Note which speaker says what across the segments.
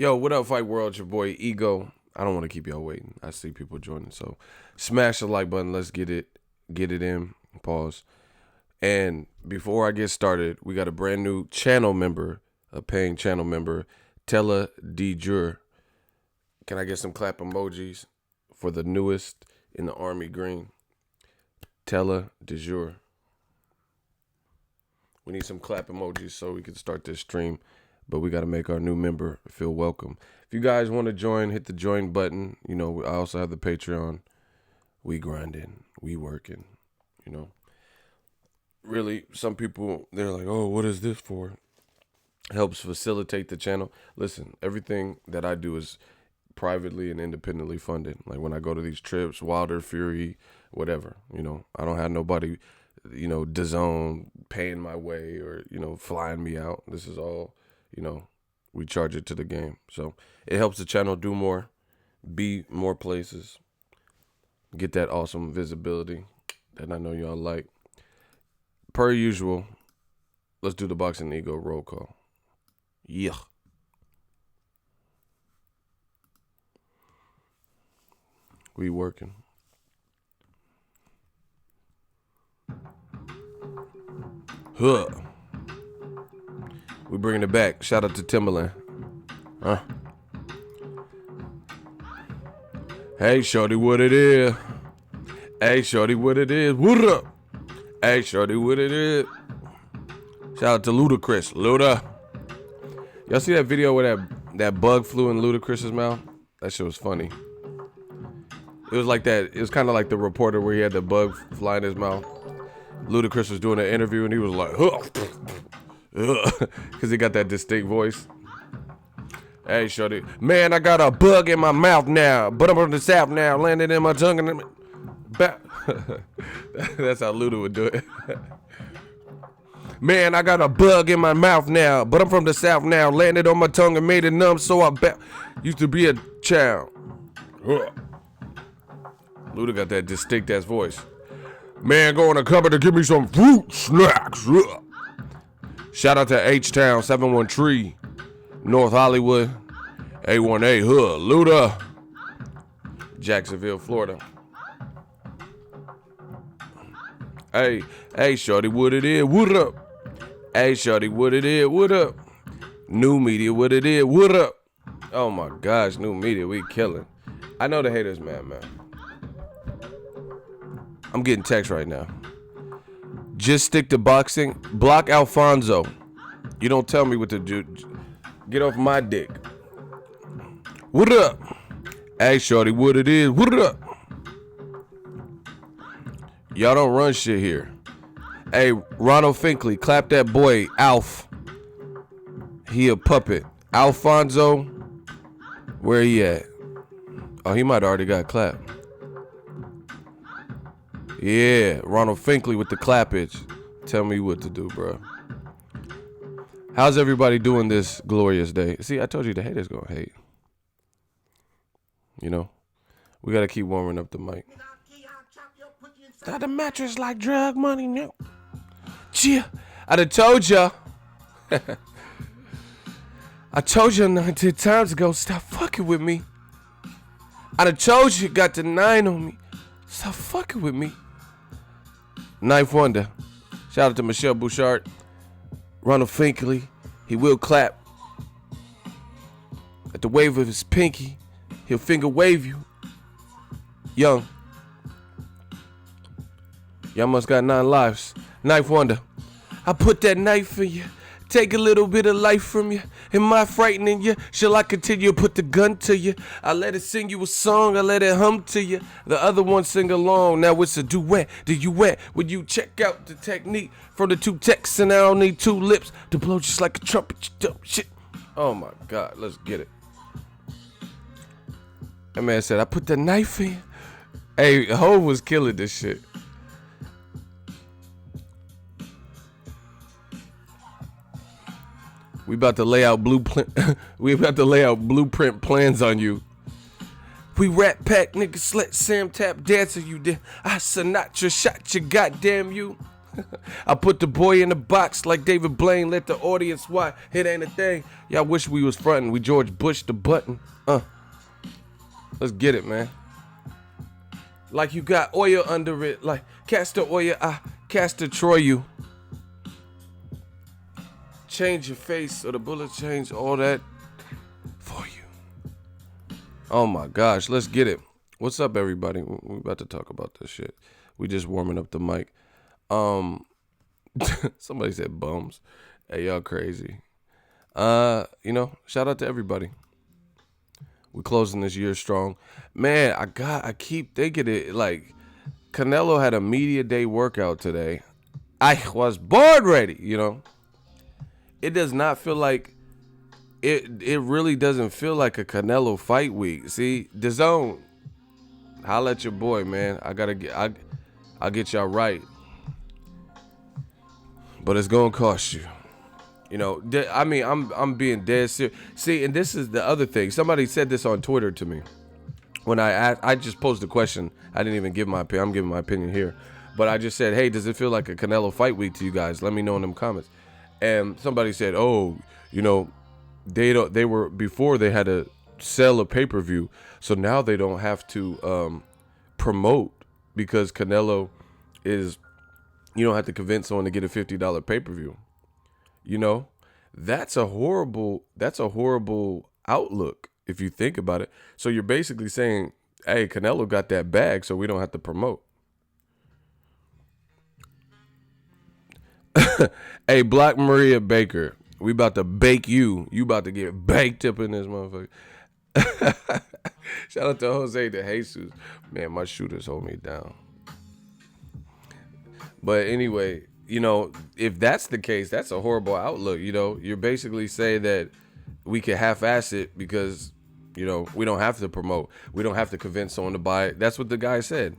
Speaker 1: Yo, what up, Fight World? It's your boy Ego. I don't want to keep y'all waiting. I see people joining, so smash the like button. Let's get it in. Pause. And before I get started, we got a brand new channel member, a paying channel member, Tella de Jure. Can I get some clap emojis for the newest in the Army Green? Tella de Jure. We need some clap emojis so we can start this stream, but we got to make our new member feel welcome. If you guys want to join, hit the join button. You know, I also have the Patreon. We grinding, we working, you know. Really, some people, they're like, oh, what is this for? Helps facilitate the channel. Listen, everything that I do is privately and independently funded. Like when I go to these trips, Wilder, Fury, whatever, you know, I don't have nobody, you know, DAZN paying my way or, you know, flying me out. This is all, you know, we charge it to the game. So it helps the channel do more, be more places, get that awesome visibility that I know y'all like. Per usual, let's do the BoxingEgo roll call. Yeah. We working. Huh. We bringing it back. Shout out to Timberland. Huh. Hey, shorty, what it is? Hey, shorty, what it is? What up? Hey, shorty, what it is? Shout out to Ludacris. Luda. Y'all see that video where that bug flew in Ludacris's mouth? That shit was funny. It was like that. It was kind of like the reporter where he had the bug fly in his mouth. Ludacris was doing an interview and he was like, because he got that distinct voice. Hey, shorty. Man, I got a bug in my mouth now, but I'm from the South now. Landed in my tongue and that's how Luda would do it. Man, I got a bug in my mouth now, but I'm from the South now. Landed on my tongue and made it numb, so I used to be a child. Luda got that distinct ass voice. Man, go in the cupboard to give me some fruit snacks. Shout out to H-Town 713, North Hollywood, A1A Hood, Luda, Jacksonville, Florida. Hey, shorty, what it is? What up? Hey, shorty, what it is? What up? New media, what it is? What up? Oh my gosh, new media, we killing. I know the haters, man. I'm getting text right now. Just stick to boxing. Block Alfonso. You don't tell me what to do. Get off my dick. What up? Hey, shorty, what it is? What up? Y'all don't run shit here. Hey, Ronald Finkley, clap that boy, Alf. He a puppet. Alfonso, where he at? Oh, he might already got clapped. Yeah, Ronald Finkley with the clappage. Tell me what to do, bro. How's everybody doing this glorious day? See, I told you the haters gonna hate. You know, we gotta keep warming up the mic. Got the mattress like drug money, no. Yeah, I done told ya. I told you 19 times ago, stop fucking with me. I done told you, got the 9 on me. Stop fucking with me. Ninth Wonder. Shout out to Michelle Bouchard. Ronald Finkley. He will clap. At the wave of his pinky, he'll finger wave you. Young. Y'all must got 9 lives. Ninth Wonder. I put that knife in you. Take a little bit of life from you. Am I frightening you? Shall I continue to put the gun to you? I let it sing you a song. I let it hum to you. The other one sing along. Now it's a duet. Do you wet? When you check out the technique from the 2 texts, and I don't need 2 lips to blow just like a trumpet. You dumb shit. Oh my God. Let's get it. That man said, I put the knife in you. Hey, Hov was killing this shit. We about to lay out blueprint. We about to lay out blueprint plans on you. We rat pack niggas, let Sam tap dance on you. Then I Sinatra shot you, goddamn you. I put the boy in the box like David Blaine. Let the audience watch. It ain't a thing. Y'all wish we was frontin'. We George Bush the button. Let's get it, man. Like you got oil under it. Like castor oil. I castor Troy you. Change your face or the bullet change all that for you. Oh my gosh, let's get it. What's up, everybody? We're about to talk about this shit. We just warming up the mic. Somebody said bums. Hey, y'all crazy. Shout out to everybody. We're closing this year strong. Man, I keep thinking it, like, Canelo had a media day workout today. I was born ready, It does not feel like, it really doesn't feel like a Canelo fight week. See, DAZN, holla at your boy, man. I'll get y'all right. But it's gonna cost you. I'm being dead serious. See, and this is the other thing. Somebody said this on Twitter to me. When I just posed the question. I didn't even give my opinion. I'm giving my opinion here. But I just said, hey, does it feel like a Canelo fight week to you guys? Let me know in them comments. And somebody said, oh, they were, before they had to sell a pay-per-view. So now they don't have to promote because Canelo is, you don't have to convince someone to get a $50 pay-per-view. That's a horrible outlook if you think about it. So you're basically saying, hey, Canelo got that bag, so we don't have to promote. Hey, Black Maria Baker, we about to bake you. You about to get baked up in this motherfucker. Shout out to Jose de Jesus. Man, my shooters hold me down. But anyway, if that's the case, that's a horrible outlook. You're basically saying that we can half-ass it because, we don't have to promote. We don't have to convince someone to buy it. That's what the guy said,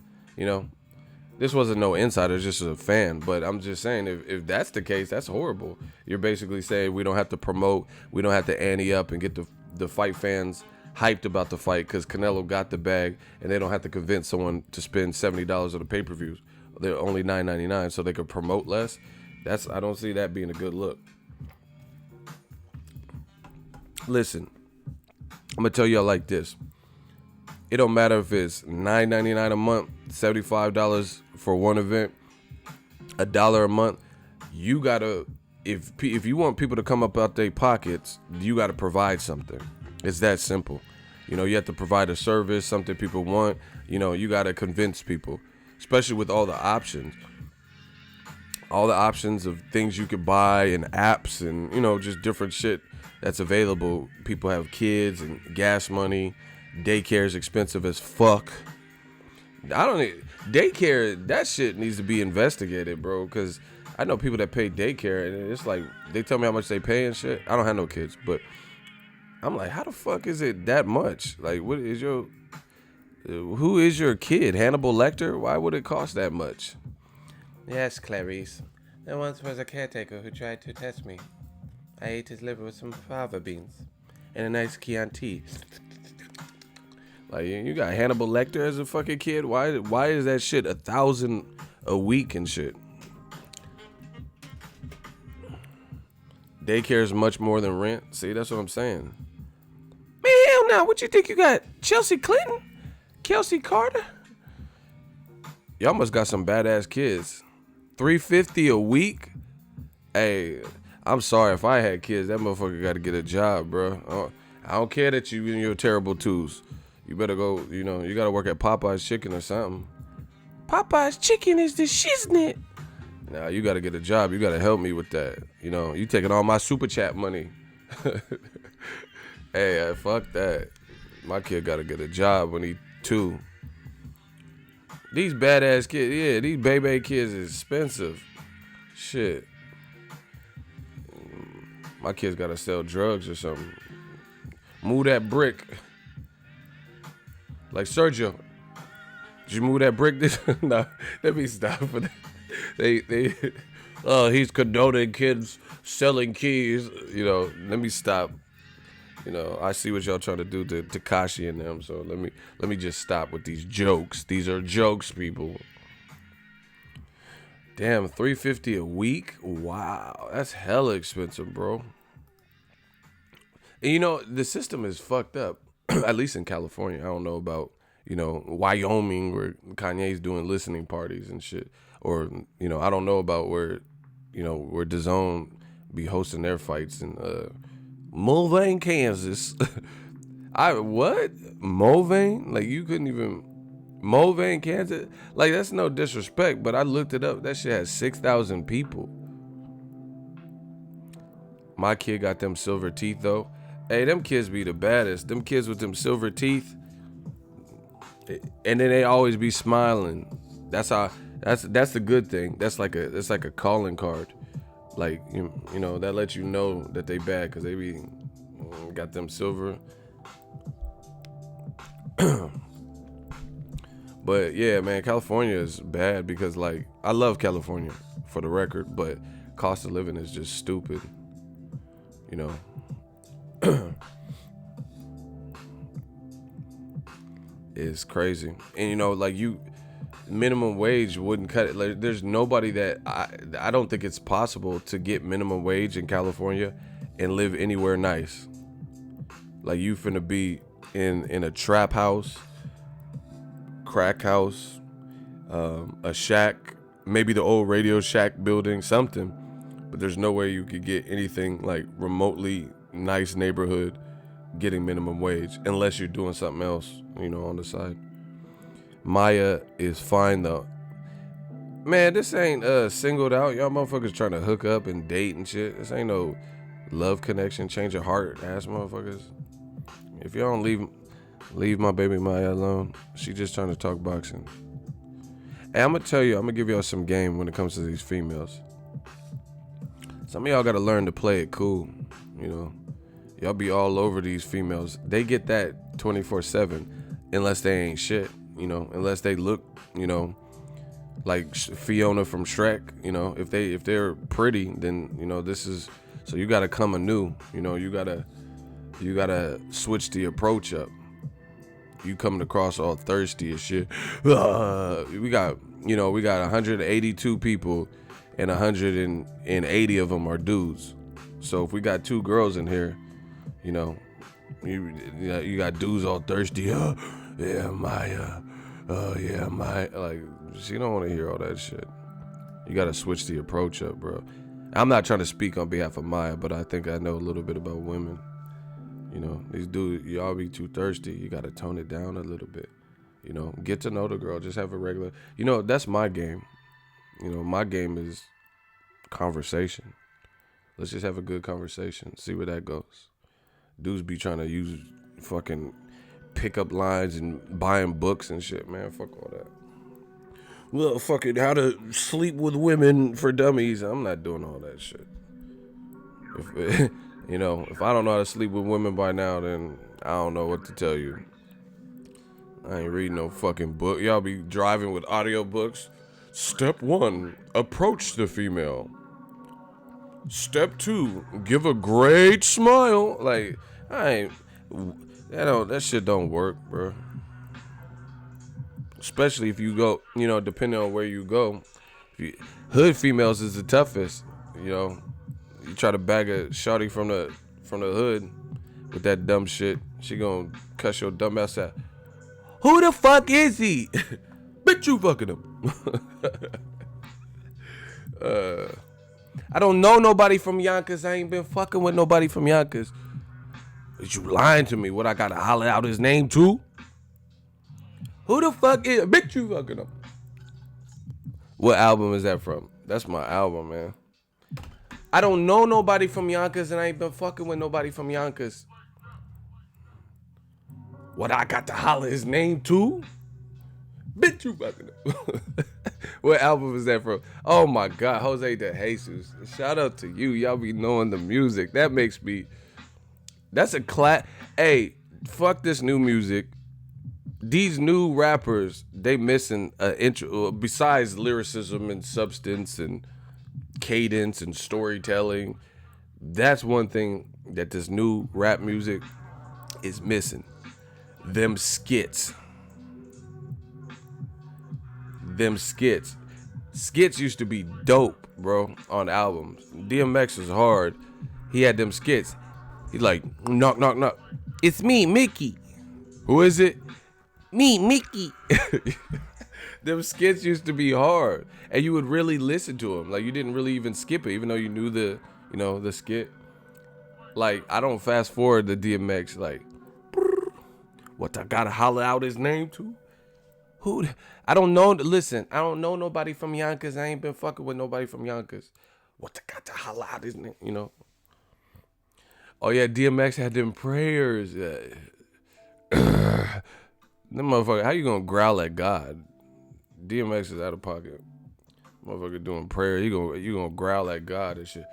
Speaker 1: This wasn't no insider, just a fan. But I'm just saying, if that's the case, that's horrible. You're basically saying we don't have to promote. We don't have to ante up and get the fight fans hyped about the fight because Canelo got the bag and they don't have to convince someone to spend $70 on the pay-per-views. They're only $9.99, so they could promote less. I don't see that being a good look. Listen, I'm gonna tell y'all like this. It don't matter if it's $9.99 a month, $75 for one event, $1 a month. You gotta, if you want people to come up out their pockets, you gotta provide something. It's that simple. You have to provide a service, something people want. You gotta convince people. Especially with all the options of things you could buy and apps and, just different shit that's available. People have kids and gas money. Daycare is expensive as fuck. Daycare, that shit needs to be investigated, bro, because I know people that pay daycare and it's like, they tell me how much they pay and shit. I don't have no kids, but I'm like, how the fuck is it that much? Like, who is your kid? Hannibal Lecter? Why would it cost that much? Yes, Clarice. There once was a caretaker who tried to test me. I ate his liver with some fava beans and a nice Chianti. Like, you got Hannibal Lecter as a fucking kid? Why is that shit $1,000 a week and shit? Daycare is much more than rent. See, that's what I'm saying. Man, hell no. What you think you got? Chelsea Clinton? Kelsey Carter? Y'all must got some badass kids. $350 a week? Hey, I'm sorry. If I had kids, that motherfucker got to get a job, bro. I don't care that you in your terrible twos. You better go, you got to work at Popeye's Chicken or something. Popeye's Chicken is the shiznit. Nah, you got to get a job. You got to help me with that. You taking all my super chat money. Hey, fuck that. My kid got to get a job when he 2. These badass kids, these baby kids is expensive. Shit. My kids gotta sell drugs or something. Move that brick. Like Sergio. Did you move that brick? No, let me stop for that. He's condoning kids selling keys. Let me stop. I see what y'all trying to do to Tekashi and them. So let me just stop with these jokes. These are jokes, people. Damn, $350 a week? Wow, that's hella expensive, bro. And you know, the system is fucked up. At least in California. I don't know about, Wyoming where Kanye's doing listening parties and shit. Or, I don't know about where DAZN be hosting their fights in Mulvane, Kansas. What? Mulvane? Like, you couldn't even... Mulvane, Kansas? Like, that's no disrespect, but I looked it up. That shit has 6,000 people. My kid got them silver teeth, though. Hey, them kids be the baddest. Them kids with them silver teeth. And then they always be smiling. That's the good thing. That's like a calling card. Like, that lets you know that they bad because they be got them silver. But yeah, man, California is bad because, like, I love California for the record, but cost of living is just stupid. It's crazy. And like, minimum wage wouldn't cut it. Like, there's nobody that I don't think it's possible to get minimum wage in California and live anywhere nice. Like, you finna be in a trap house, crack house, a shack, maybe the old Radio Shack building, something. But there's no way you could get anything like remotely nice neighborhood getting minimum wage unless you're doing something else, on the side. Maya is fine though. Man, this ain't singled out. Y'all motherfuckers trying to hook up and date and shit. This ain't no love connection, change of heart ass motherfuckers. If y'all don't leave my baby Maya alone. She just trying to talk boxing. Hey, I'm gonna give y'all some game when it comes to these females. Some of y'all gotta learn to play it cool, Y'all be all over these females. They get that 24/7 unless they ain't shit, unless they look, like Fiona from Shrek, if they're pretty, then, this is, so you gotta come anew, you gotta switch the approach up. You coming across all thirsty and shit. We got 182 people and 180 of them are dudes. So if we got 2 girls in here, you got dudes all thirsty. Yeah, Maya. Yeah, Maya. Like, she don't want to hear all that shit. You got to switch the approach up, bro. I'm not trying to speak on behalf of Maya, but I think I know a little bit about women. These dudes, y'all be too thirsty. You got to tone it down a little bit. Get to know the girl. Just have a regular, that's my game. My game is conversation. Let's just have a good conversation. See where that goes. Dudes be trying to use fucking pickup lines and buying books and shit, man. Fuck all that. Well, fucking how to sleep with women for dummies. I'm not doing all that shit. If I don't know how to sleep with women by now, then I don't know what to tell you. I ain't reading no fucking book. Y'all be driving with audiobooks. Step 1, approach the female. Step 2, give a great smile. Like, that shit don't work, bro. Especially if you go, depending on where you go. Hood females is the toughest, You try to bag a shawty from the hood with that dumb shit, she gonna cuss your dumb ass out. Who the fuck is he? Bitch, you fucking him. I don't know nobody from Yonkers. I ain't been fucking with nobody from Yonkers. Is you lying to me? What, I gotta holler out his name too? Who the fuck is? Bitch, you fucking him. What album is that from? That's my album, man. I don't know nobody from Yonkers and I ain't been fucking with nobody from Yonkers. What, I got to holler his name too? Bitch, you fucking him. What album is that from? Oh my God, Jose de Jesus. Shout out to you. Y'all be knowing the music. That makes me... That's a class. Hey, fuck this new music. These new rappers, they missing an intro. Besides lyricism and substance and cadence and storytelling, that's one thing that this new rap music is missing. Them skits. Skits used to be dope, bro, on albums. DMX was hard. He had them skits. He's like, knock, knock, knock. It's me, Mickey. Who is it? Me, Mickey. Them skits used to be hard. And you would really listen to them. Like, you didn't really even skip it, even though you knew the skit. Like, I don't fast forward the DMX, like, what I gotta holler out his name to? Who? I don't know. Listen, I don't know nobody from Yonkers. I ain't been fucking with nobody from Yonkers. What I got to holler out his name, Oh, yeah, DMX had them prayers. Them motherfucker, how you gonna growl at God? DMX is out of pocket. Motherfucker doing prayer. You gonna growl at God and shit.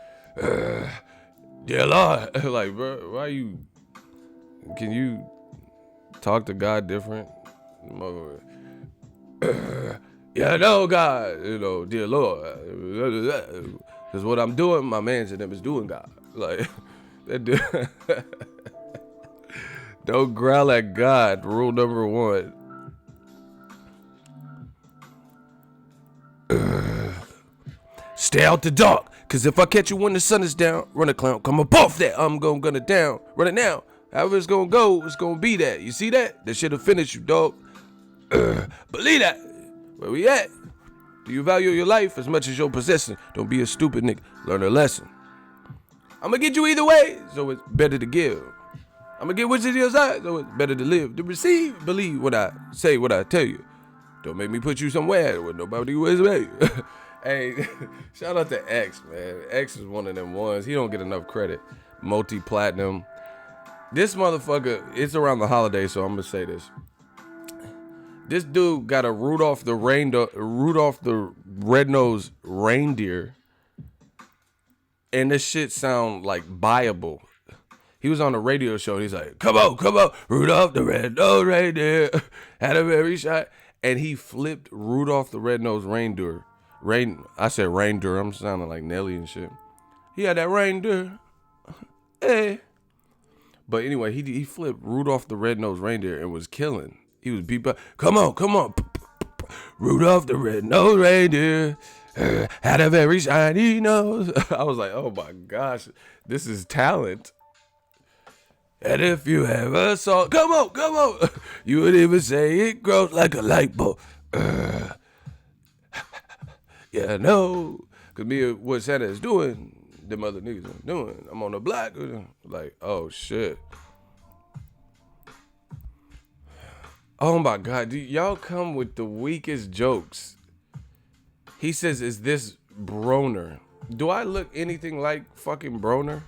Speaker 1: Dear Lord. Like, bro, why can you talk to God different? Motherfucker. Yeah, no, God, dear Lord. Because what I'm doing, my man's and them is doing God. Like, that dude. Don't growl at God. Rule number 1. Stay out the dark. Cause if I catch you when the sun is down, run a clown, come above that. I'm gonna gun it down. Run it now. However it's gonna go, it's gonna be that. You see that? That shit'll finish you, dog. Believe that. Where we at? Do you value your life as much as your possession? Don't be a stupid nigga. Learn a lesson. I'm gonna get you either way, so it's better to give. I'm gonna get what's in your side, so it's better to live. To receive, believe what I say, what I tell you. Don't make me put you somewhere where nobody was with you. Hey, shout out to X, man. X is one of them ones. He don't get enough credit. Multi-platinum. This motherfucker, it's around the holidays, so I'm gonna say this. This dude got a Rudolph the Red-Nosed Reindeer, and this shit sound like buyable. He was on a radio show, and he's like, come on, Rudolph the Red-Nosed Reindeer had a very shot, and he flipped Rudolph the Red-Nosed Reindeer. I said reindeer, I'm sounding like Nelly and shit. He had that reindeer. Hey. But anyway, he flipped Rudolph the Red-Nosed Reindeer and was killing. He was beat by, come on. Rudolph the Red-Nosed Reindeer had a very shiny nose. I was like, oh my gosh, this is talent. And if you ever saw, come on, you would even say it grows like a light bulb. Yeah, no, cause me what Santa is doing, them other niggas are doing. I'm on the block, like, oh shit. Oh my God, y'all come with the weakest jokes. He says, is this Broner? Do I look anything like fucking Broner?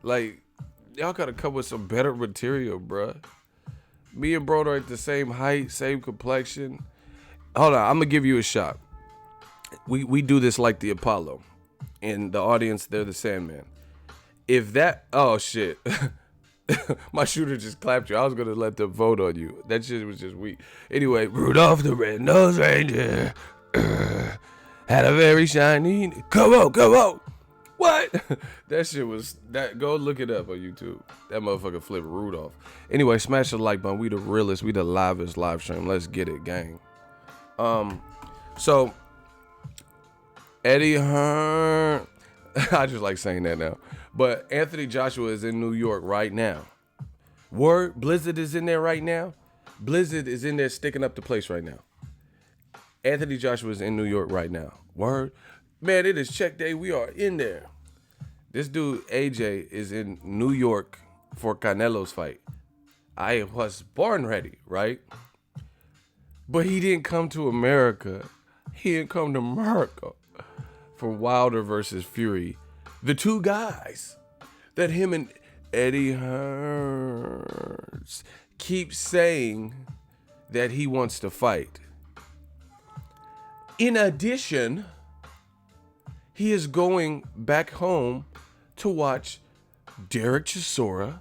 Speaker 1: Like, y'all gotta come with some better material, bruh. Me and Broner at the same height, same complexion. Hold on, I'm gonna give you a shot. We do this like the Apollo. And the audience, they're the Sandman. If that, oh shit. My shooter just clapped you. I was gonna let them vote on you. That shit was just weak. Anyway, Rudolph the Red-Nosed Reindeer had a very shiny. Come on. What? That shit was that. Go look it up on YouTube. That motherfucker flipped Rudolph. Anyway, smash the like button. We the realest. We the livest live stream. Let's get it, gang. So Eddie Hearn. I just like saying that now. But Anthony Joshua is in New York right now. Word, Blizzard is in there right now. Blizzard is in there sticking up the place right now. Anthony Joshua is in New York right now. Word. Man, it is check day. We are in there. This dude, AJ, is in New York for Canelo's fight. I was born ready, right? But he didn't come to America. He didn't come to America for Wilder versus Fury. The two guys that him and Eddie Hearn keep saying that he wants to fight. In addition, he is going back home to watch Derek Chisora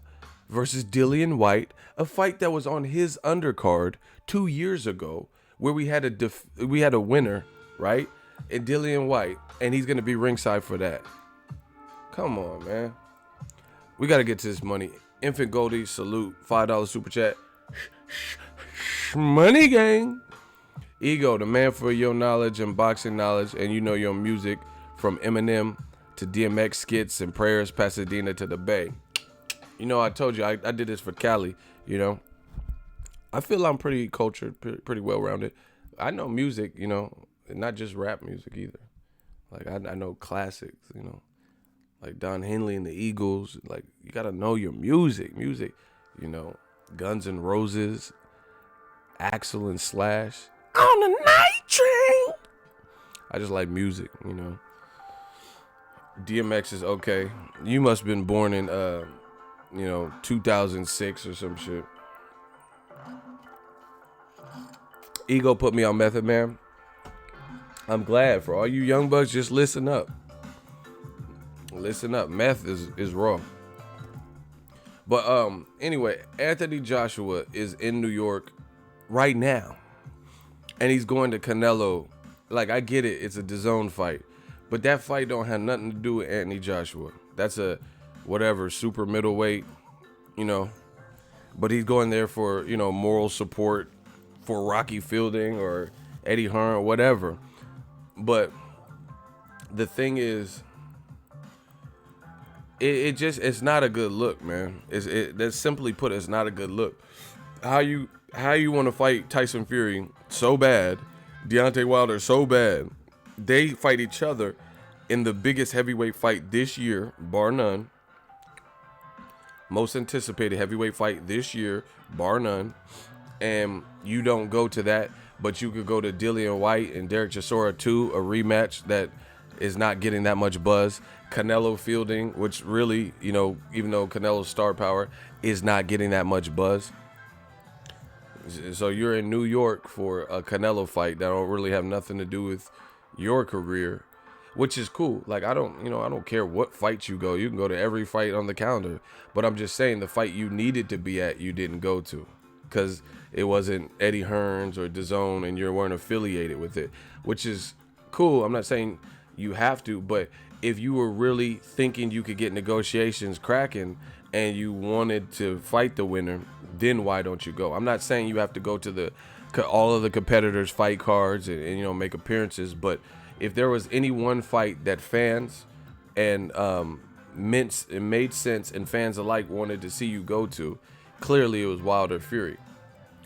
Speaker 1: versus Dillian White, a fight that was on his undercard 2 years ago, where we had a winner, right? And Dillian White, and he's gonna be ringside for that. Come on, man. We gotta get to this money. Infant Goldie, salute. $5 super chat. Money gang. Ego, the man for your knowledge and boxing knowledge, and you know your music from Eminem to DMX skits and prayers, Pasadena to the Bay. You know, I told you I did this for Cali. You know, I feel I'm pretty cultured, pretty well rounded. I know music, you know, not just rap music either. Like I know classics, you know, like Don Henley and the Eagles. Like you gotta know your music, you know, Guns N' Roses, Axl and Slash. On the night train. I just like music, you know. DMX is okay. You must have been born in, 2006 or some shit. Ego put me on Method Man. I'm glad. For all you young bucks, just listen up. Listen up. Meth is raw. But anyway, Anthony Joshua is in New York right now. And he's going to Canelo. Like, I get it. It's a DAZN fight. But that fight don't have nothing to do with Anthony Joshua. That's a whatever, super middleweight, you know. But he's going there for, you know, moral support for Rocky Fielding or Eddie Hearn or whatever. But the thing is, it's not a good look, man. That's simply put, it's not a good look. How you want to fight Tyson Fury so bad, Deontay Wilder so bad, they fight each other in the biggest heavyweight fight this year, bar none. Most anticipated heavyweight fight this year, bar none. And you don't go to that, but you could go to Dillian White and Derek Chisora 2, a rematch that is not getting that much buzz. Canelo Fielding, which really, you know, even though Canelo's star power is not getting that much buzz. So you're in New York for a Canelo fight that don't really have nothing to do with your career, which is cool. Like, I don't care what fight you go. You can go to every fight on the calendar. But I'm just saying the fight you needed to be at, you didn't go to because it wasn't Eddie Hearns or DAZN and you weren't affiliated with it, which is cool. I'm not saying you have to, but if you were really thinking you could get negotiations cracking and you wanted to fight the winner, then why don't you go? I'm not saying you have to go to all of the competitors' fight cards and you know, make appearances, but if there was any one fight that fans and made sense and fans alike wanted to see you go to, clearly it was Wilder Fury.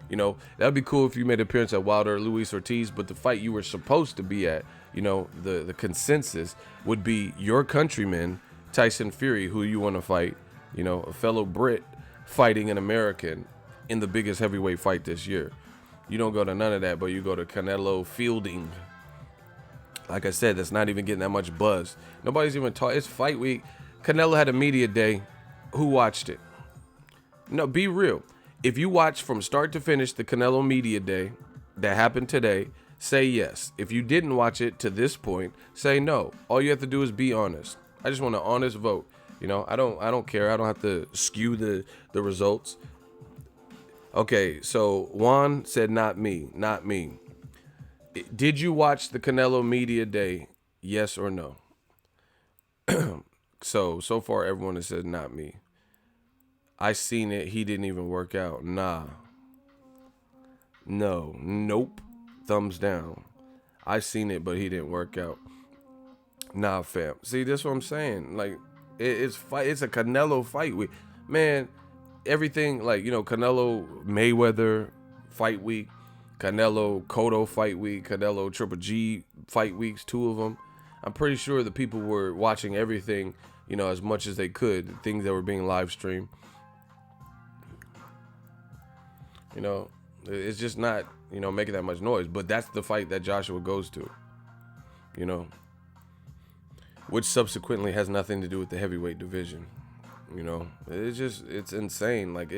Speaker 1: You know, that'd be cool if you made an appearance at Wilder Luis Ortiz, but the fight you were supposed to be at, you know, the consensus would be your countryman, Tyson Fury, who you want to fight, you know, a fellow Brit fighting an American in the biggest heavyweight fight this year. You don't go to none of that, but you go to Canelo Fielding. Like I said, that's not even getting that much buzz. Nobody's even talking. It's fight week. Canelo had a media day. Who watched it? No, be real. If you watched from start to finish the Canelo media day that happened today, say yes. If you didn't watch it to this point, say no. All you have to do is be honest. I just want an honest vote. You know, I don't care. I don't have to skew the results. Okay, so Juan said not me. Did you watch the Canelo media day? Yes or no? So far everyone has said not me. I seen it. He didn't even work out. Nah. No. Nope. Thumbs down. I seen it, but he didn't work out. Nah, fam. See, that's what I'm saying. Like, it's a Canelo fight week. Man, everything, like, you know, Canelo Mayweather fight week, Canelo Cotto fight week, Canelo Triple G fight weeks, 2 of them. I'm pretty sure the people were watching everything, you know, as much as they could, things that were being live streamed. You know, it's just not, you know, making that much noise. But that's the fight that Joshua goes to, you know, which subsequently has nothing to do with the heavyweight division. You know, it's insane. Like,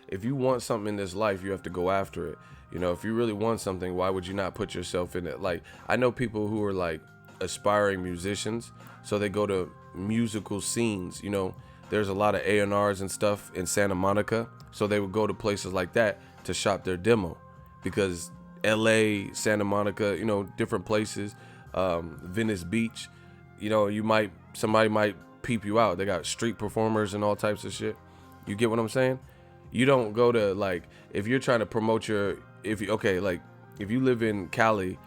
Speaker 1: if you want something in this life, you have to go after it. You know, if you really want something, why would you not put yourself in it? Like, I know people who are like aspiring musicians, so they go to musical scenes. You know, there's a lot of A&Rs and stuff in Santa Monica, so they would go to places like that to shop their demo, because LA, Santa Monica, you know, different places, Venice Beach, you know, somebody might peep you out. They got street performers and all types of shit. You get what I'm saying? You don't go to, like, if you're trying to promote like if you live in Cali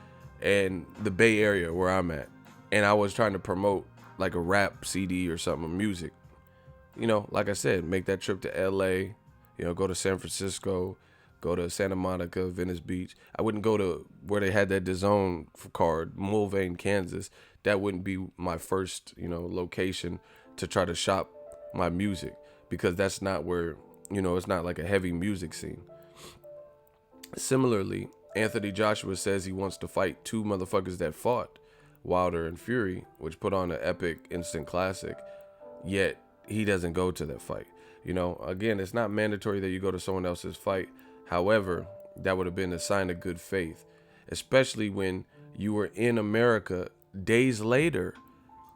Speaker 1: and the Bay Area where I'm at, and I was trying to promote like a rap CD or something, music, you know, like I said, make that trip to LA, you know, go to San Francisco, go to Santa Monica, Venice Beach. I wouldn't go to where they had that DAZN card, Mulvane, Kansas. That wouldn't be my first, you know, location to try to shop my music, because that's not where, you know, it's not like a heavy music scene. Similarly, Anthony Joshua says he wants to fight two motherfuckers that fought, Wilder and Fury, which put on an epic instant classic, yet he doesn't go to that fight. You know, again, it's not mandatory that you go to someone else's fight. However, that would have been a sign of good faith, especially when you were in America days later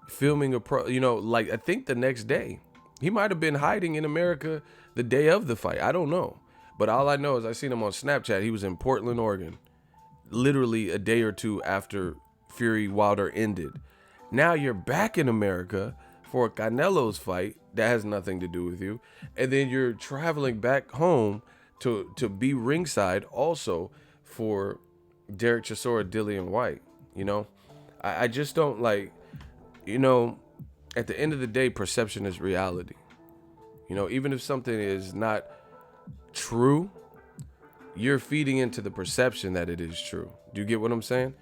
Speaker 1: filming a pro, you know, like I think the next day. He might have been hiding in America the day of the fight. I don't know. But all I know is I seen him on Snapchat. He was in Portland, Oregon, literally a day or two after Fury Wilder ended. Now you're back in America for Canelo's fight that has nothing to do with you. And then you're traveling back home to be ringside also for Derek Chisora, Dillian White. You know, I just don't like, you know, at the end of the day, perception is reality. You know, even if something is not true, you're feeding into the perception that it is true. Do you get what I'm saying?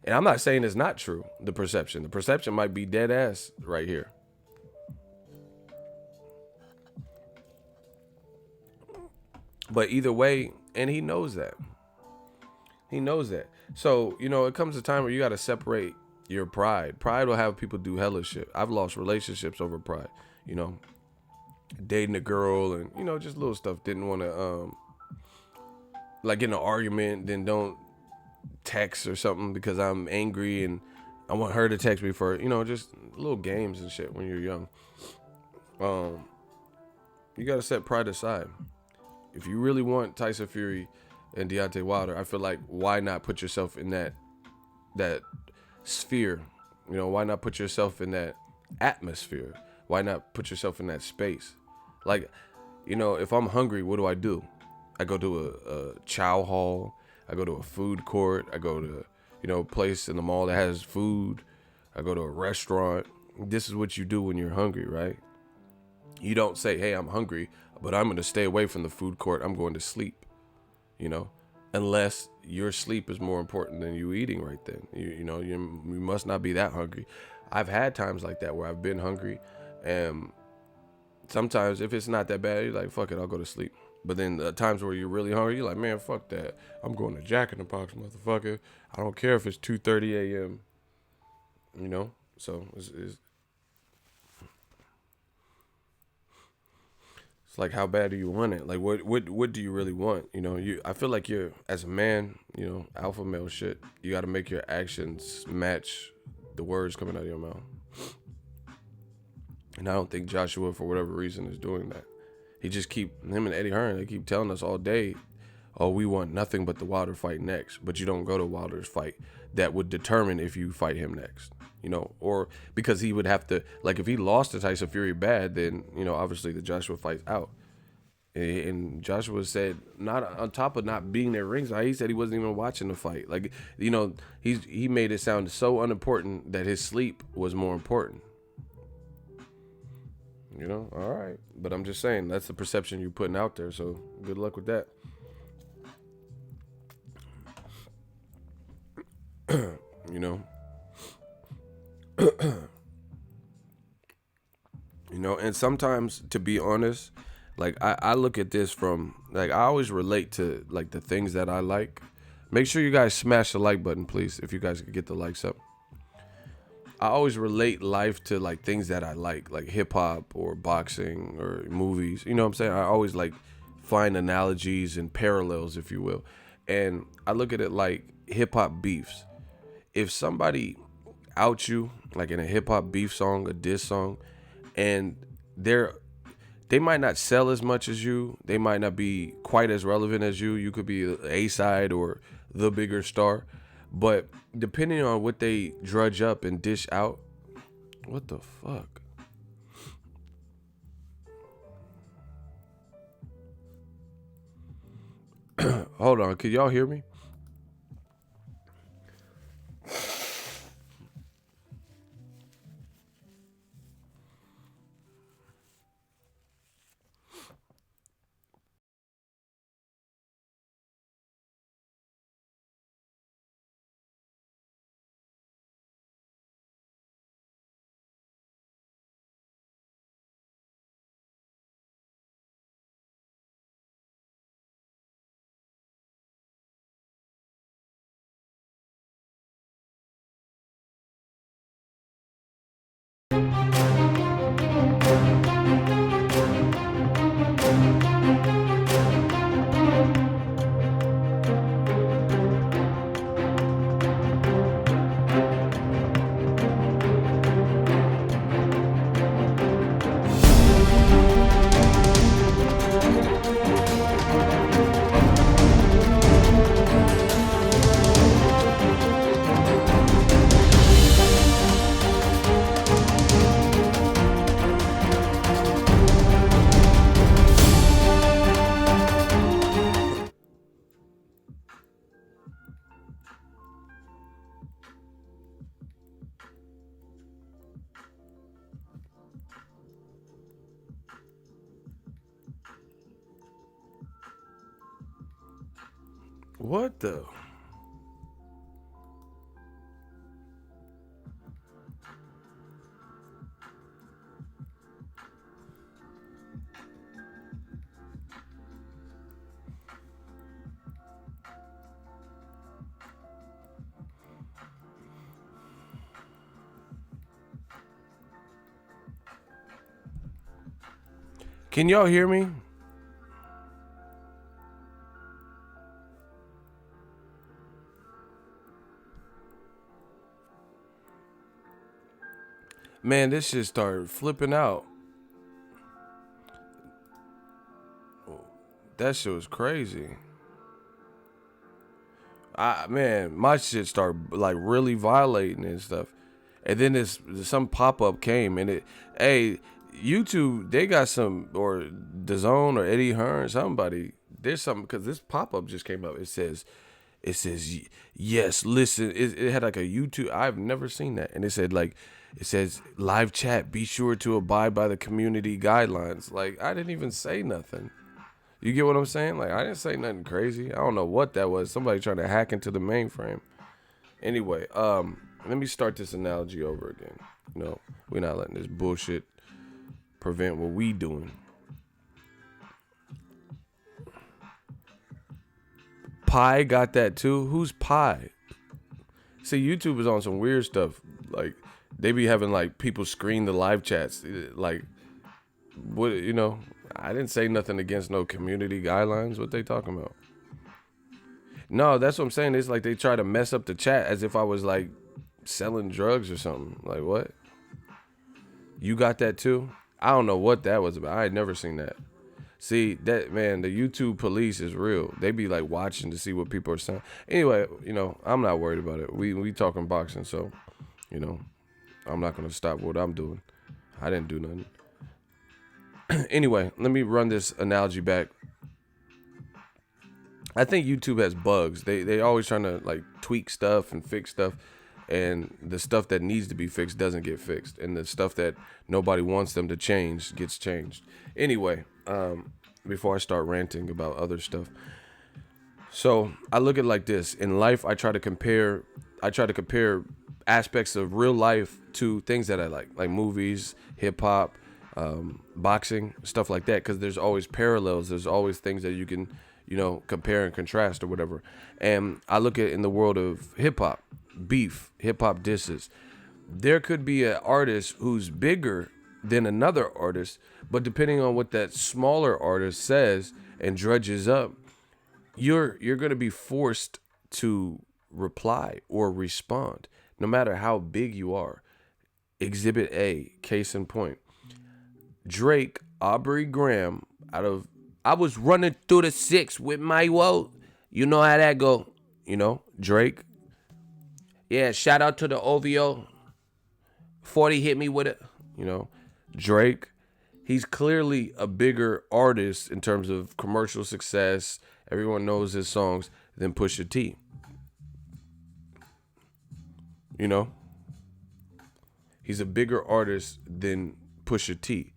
Speaker 1: And I'm not saying it's not true, the perception. The perception might be dead ass right here. But either way, and he knows that. He knows that. So, you know, it comes a time where you got to separate your pride. Pride will have people do hella shit. I've lost relationships over pride, you know, dating a girl and, you know, just little stuff. Didn't want to, like get in an argument, then don't text or something because I'm angry and I want her to text me for, you know, just little games and shit when you're young. You got to set pride aside. If you really want Tyson Fury and Deontay Wilder, I feel like why not put yourself in that sphere? You know, why not put yourself in that atmosphere? Why not put yourself in that space? Like, you know, if I'm hungry, what do? I go to a chow hall. I go to a food court. I go to, you know, a place in the mall that has food. I go to a restaurant. This is what you do when you're hungry, right? You don't say, hey, I'm hungry, but I'm going to stay away from the food court. I'm going to sleep, you know, unless your sleep is more important than you eating right then. You know, you must not be that hungry. I've had times like that where I've been hungry, and sometimes if it's not that bad, you're like, fuck it, I'll go to sleep. But then the times where you're really hungry, you're like, man, fuck that. I'm going to Jack in the Box, motherfucker. I don't care if it's 2:30 a.m., you know? So it's like, how bad do you want it? Like, what do you really want? You know, I feel like you're, as a man, you know, alpha male shit, you got to make your actions match the words coming out of your mouth. And I don't think Joshua, for whatever reason, is doing that. Him and Eddie Hearn, they keep telling us all day, oh, we want nothing but the Wilder fight next. But you don't go to Wilder's fight. That would determine if you fight him next. You know, or because he would have to, like, if he lost to Tyson Fury bad, then, you know, obviously the Joshua fight's out. And Joshua said, not on top of not being there ringside, he said he wasn't even watching the fight. Like, you know, he made it sound so unimportant that his sleep was more important. You know, all right. But I'm just saying, that's the perception you're putting out there. So good luck with that. You know. You know, and sometimes, to be honest, like I look at this from, like, I always relate to, like, the things that I like. Make sure you guys smash the like button, please, if you guys could get the likes up. I always relate life to, like, things that I like hip hop or boxing or movies. You know what I'm saying? I always, like, find analogies and parallels, if you will. And I look at it like hip hop beefs. If somebody out you, like in a hip hop beef song, a diss song, and they might not sell as much as you, they might not be quite as relevant as you. You could be the A-side or the bigger star. But depending on what they drudge up and dish out, what the fuck? Hold on, can y'all hear me? What the? Can y'all hear me? Man, this shit started flipping out. That shit was crazy. Man, my shit started like really violating and stuff. And then some pop up came and hey, YouTube, they got some, or DAZN or Eddie Hearn, somebody. There's something, because this pop up just came up. It says, yes, listen. It had like a YouTube. I've never seen that. And it says live chat. Be sure to abide by the community guidelines. Like, I didn't even say nothing. You get what I'm saying? Like, I didn't say nothing crazy. I don't know what that was. Somebody trying to hack into the mainframe. Anyway, let me start this analogy over again. We're not letting this bullshit prevent what we doing. Pi got that too? Who's Pi? See, YouTube is on some weird stuff. Like, they be having like people screen the live chats. Like, what, I didn't say nothing against no community guidelines. What they talking about? No, that's what I'm saying. It's like they try to mess up the chat as if I was like selling drugs or something. Like, what? You got that too? I don't know what that was about. I had never seen that. See, that, man, the YouTube police is real. They be like watching to see what people are saying. Anyway, I'm not worried about it. We talking boxing, so, I'm not going to stop what I'm doing. I didn't do nothing. Anyway, let me run this analogy back. I think YouTube has bugs. They always trying to like tweak stuff and fix stuff. And the stuff that needs to be fixed doesn't get fixed. And the stuff that nobody wants them to change gets changed. Anyway, before I start ranting about other stuff. So I look at it like this. In life, I try to compare aspects of real life to things that I like movies, hip hop, boxing, stuff like that. Because there's always parallels. There's always things that you can, compare and contrast or whatever. And I look at it in the world of hip hop. Beef, hip hop disses. There could be an artist who's bigger than another artist, but depending on what that smaller artist says and drudges up, you're going to be forced to reply or respond, no matter how big you are. Exhibit A, case in point. Drake, Aubrey Graham, I was running through the 6 with my woe. You know how that go. Drake. Yeah, shout out to the OVO. 40 hit me with it. Drake. He's clearly a bigger artist in terms of commercial success. Everyone knows his songs than Pusha T. He's a bigger artist than Pusha T.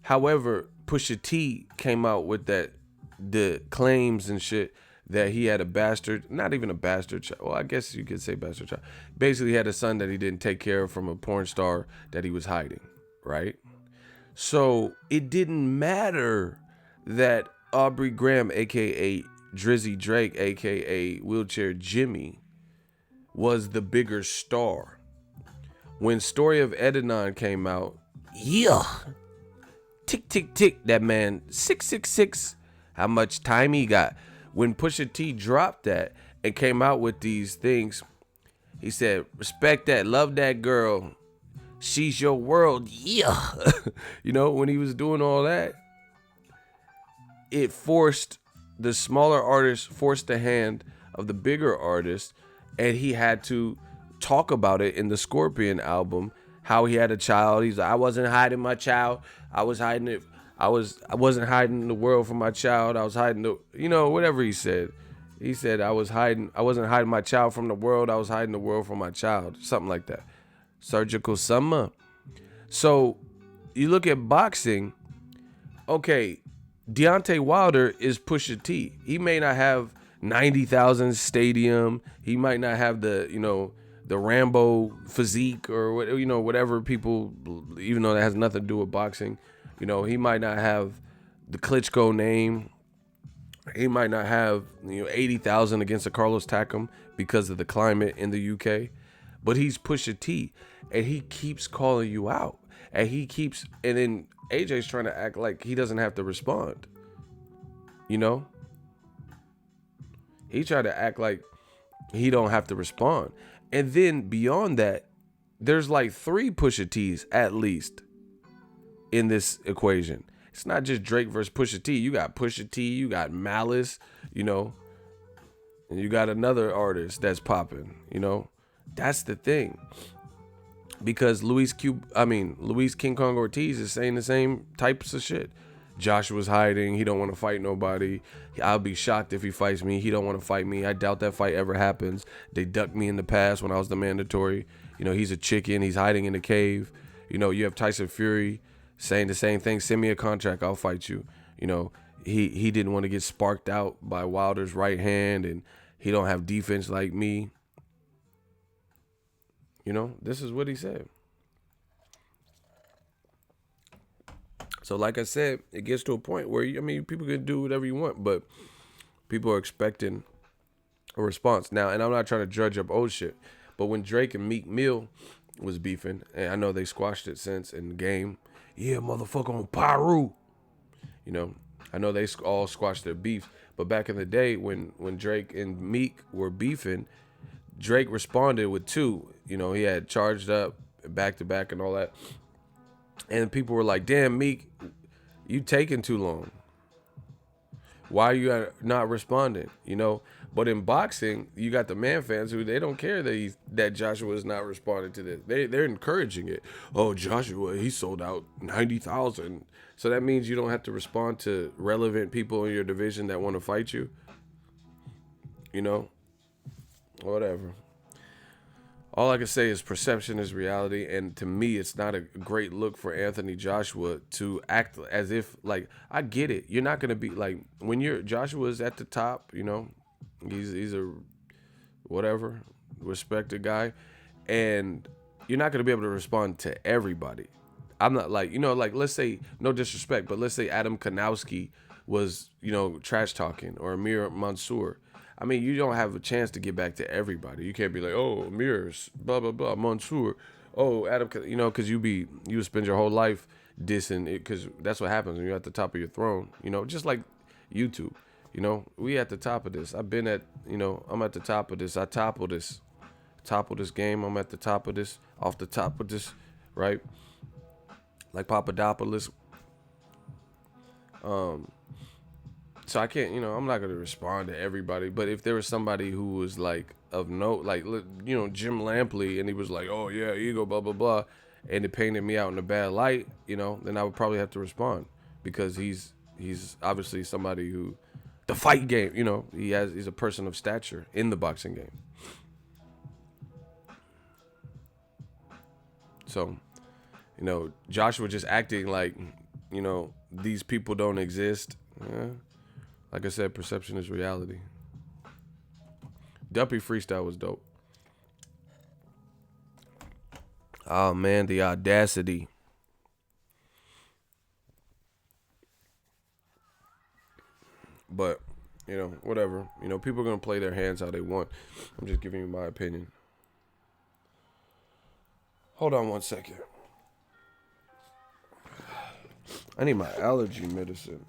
Speaker 1: However, Pusha T came out with the claims and shit that he had a bastard, not even a bastard child. Well, I guess you could say bastard child. Basically, he had a son that he didn't take care of from a porn star that he was hiding, right? So it didn't matter that Aubrey Graham, a.k.a. Drizzy Drake, a.k.a. Wheelchair Jimmy, was the bigger star. When Story of Edenon came out, yeah, tick, tick, tick, that man, 666, how much time he got. When Pusha T dropped that and came out with these things, he said, respect that, love that girl, she's your world, yeah. When he was doing all that, it forced the smaller artist, forced the hand of the bigger artist, and he had to talk about it in the Scorpion album, how he had a child. He's like, I wasn't hiding my child, I was hiding it. I wasn't hiding the world from my child. I was hiding whatever he said. He said I wasn't hiding my child from the world. I was hiding the world from my child. Something like that. Surgical summer. So you look at boxing. Okay, Deontay Wilder is Pusha T. He may not have 90,000 stadium. He might not have the, the Rambo physique or what, whatever people, even though that has nothing to do with boxing. He might not have the Klitschko name. He might not have 80,000 against a Carlos Takam because of the climate in the UK, but he's Pusha T, and he keeps calling you out, and then AJ's trying to act like he doesn't have to respond. He tried to act like he don't have to respond, and then beyond that, there's like 3 Pusha T's at least in this equation. It's not just Drake versus Pusha T. You got Pusha T, you got Malice, and you got another artist that's popping, That's the thing. Because Luis King Kong Ortiz is saying the same types of shit. Joshua's hiding. He don't want to fight nobody. I'll be shocked if he fights me. He don't want to fight me. I doubt that fight ever happens. They ducked me in the past when I was the mandatory. He's a chicken. He's hiding in the cave. You have Tyson Fury saying the same thing. Send me a contract, I'll fight you. He didn't want to get sparked out by Wilder's right hand, and he don't have defense like me. This is what he said. So like I said, it gets to a point where, people can do whatever you want, but people are expecting a response. Now, and I'm not trying to judge up old shit, but when Drake and Meek Mill was beefing, and I know they squashed it since in the game, yeah, motherfucker on Pyru. I know they all squashed their beefs, but back in the day when Drake and Meek were beefing, Drake responded with 2. He had charged up back to back and all that. And people were like, damn, Meek, you taking too long. Why are you not responding? But in boxing, you got the man fans who they don't care that Joshua is not responding to this. They're encouraging it. Oh, Joshua, he sold out 90,000. So that means you don't have to respond to relevant people in your division that want to fight you. Whatever. All I can say is perception is reality, and to me, it's not a great look for Anthony Joshua to act as if, like, I get it. You're not gonna be like when Joshua's at the top, he's a whatever respected guy, and you're not gonna be able to respond to everybody. I'm not like let's say, no disrespect, but let's say Adam Kanowski was trash talking, or Amir Mansour. You don't have a chance to get back to everybody. You can't be like, oh, Amir's, blah, blah, blah, Mansour. Oh, Adam, because you would spend your whole life dissing it, because that's what happens when you're at the top of your throne. Just like YouTube. We at the top of this. I've been at, I'm at the top of this. I topple this game. I'm at the top of this, off the top of this, right? Like Papadopoulos. So I can't, I'm not going to respond to everybody. But if there was somebody who was like of note, like, Jim Lampley, and he was like, oh yeah, ego, blah, blah, blah, and it painted me out in a bad light, then I would probably have to respond, because he's obviously somebody who, the fight game, he's a person of stature in the boxing game. So, Joshua just acting like, these people don't exist. Yeah. Like I said, perception is reality. Duppy freestyle was dope. Oh man, the audacity. But, whatever. People are going to play their hands how they want. I'm just giving you my opinion. Hold on 1 second. I need my allergy medicine.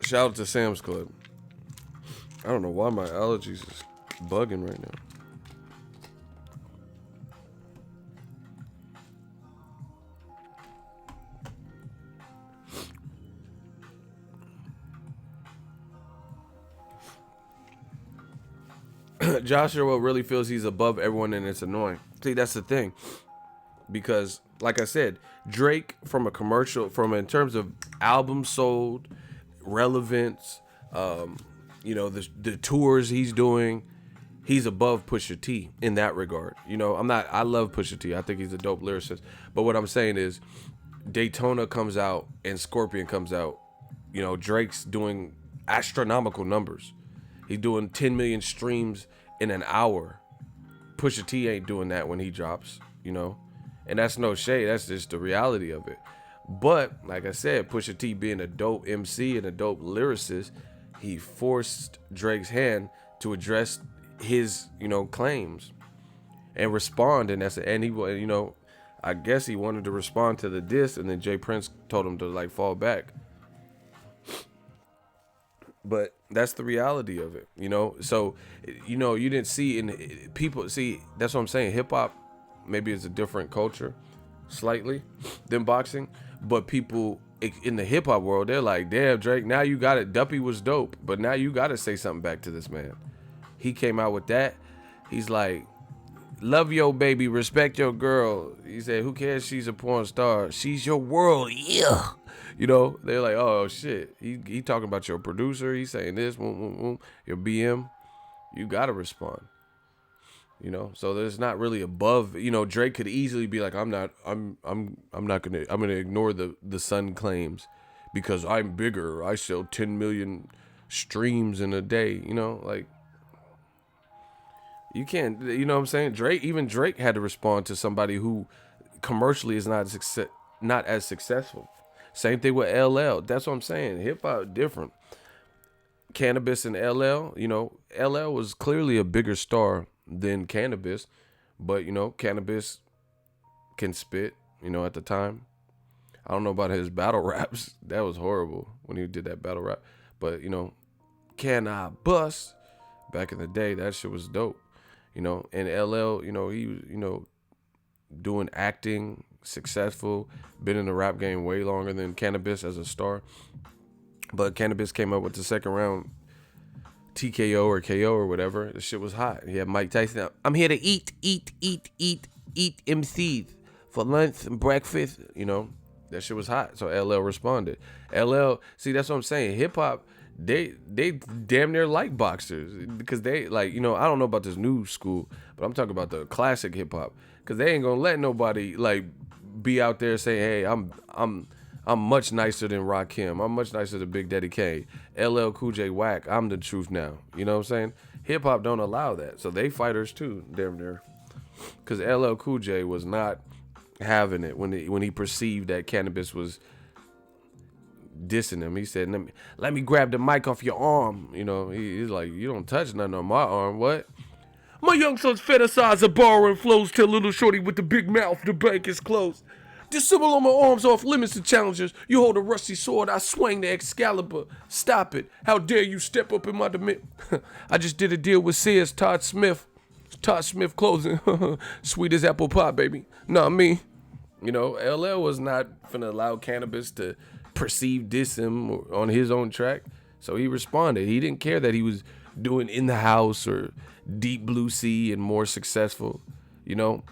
Speaker 1: Shout out to Sam's Club. I don't know why my allergies is bugging right now. Joshua really feels he's above everyone, and it's annoying. See, that's the thing. Because, like I said, Drake, from a commercial, in terms of albums sold, relevance, the tours he's doing, he's above Pusha T in that regard. You know, I love Pusha T. I think he's a dope lyricist. But what I'm saying is Daytona comes out and Scorpion comes out. You know, Drake's doing astronomical numbers. He's doing 10 million streams in an hour. Pusha T ain't doing that when he drops, you know. And that's no shade. That's just the reality of it. But, like I said, Pusha T being a dope MC and a dope lyricist, he forced Drake's hand to address his, you know, claims and respond. And he, you know, I guess he wanted to respond to the diss, and then Jay Prince told him to like fall back. But that's the reality of it, you know. So, you know, you didn't see people see. That's what I'm saying. Hip hop maybe it's a different culture, slightly, than boxing. But people in the hip hop world, they're like, damn, Drake, now you got it. Duppy was dope, but now you got to say something back to this man. He came out with that. He's like, love your baby, respect your girl. He said, who cares? She's a porn star. She's your world, yeah. You know, they're like, oh shit. He talking about your producer. He's saying this, your BM. You gotta respond. You know, so there's not really above. You know, Drake could easily be like, I'm gonna ignore the Sun claims because I'm bigger. I sell 10 million streams in a day. You know, like. You can't, you know what I'm saying? Drake had to respond to somebody who commercially is not as successful. Same thing with LL. That's what I'm saying. Hip hop different. Cannabis and LL, you know, LL was clearly a bigger star than Cannabis, but you know, Cannabis can spit, you know, at the time. I don't know about his battle raps. That was horrible when he did that battle rap. But, you know, Can I Bust? Back in the day, that shit was dope. You know, and LL, you know, he was, you know, doing acting, successful, been in the rap game way longer than Cannabis as a star. But Cannabis came up with the second round TKO or KO or whatever. The shit was hot. He had Mike Tyson. I'm here to eat MCs for lunch and breakfast. You know, that shit was hot. So LL responded. LL, see, that's what I'm saying. Hip hop, they damn near like boxers because they like, you know, I don't know about this new school, but I'm talking about the classic hip hop because they ain't gonna let nobody like be out there saying, hey, I'm much nicer than Rakim. I'm much nicer than Big Daddy Kane. LL Cool J whack. I'm the truth now. You know what I'm saying? Hip hop don't allow that, so they fighters too, damn near. Because LL Cool J was not having it when he perceived that Cannabis was dissing him. He said, let me grab the mic off your arm. You know, he's like, you don't touch nothing on my arm. What? My young son's fantasize of borrowing flows till little shorty with the big mouth, the bank is closed. Dissemble on my arms off limits to challengers. You hold a rusty sword, I swing the Excalibur. Stop it. How dare you step up in my dimension? I just did a deal with Sears, Todd Smith closing. Sweet as apple pie, baby. Not me. You know, LL was not finna allow Cannabis to perceive diss him on his own track. So he responded. He didn't care that he was doing In the House or Deep Blue Sea and more successful, you know.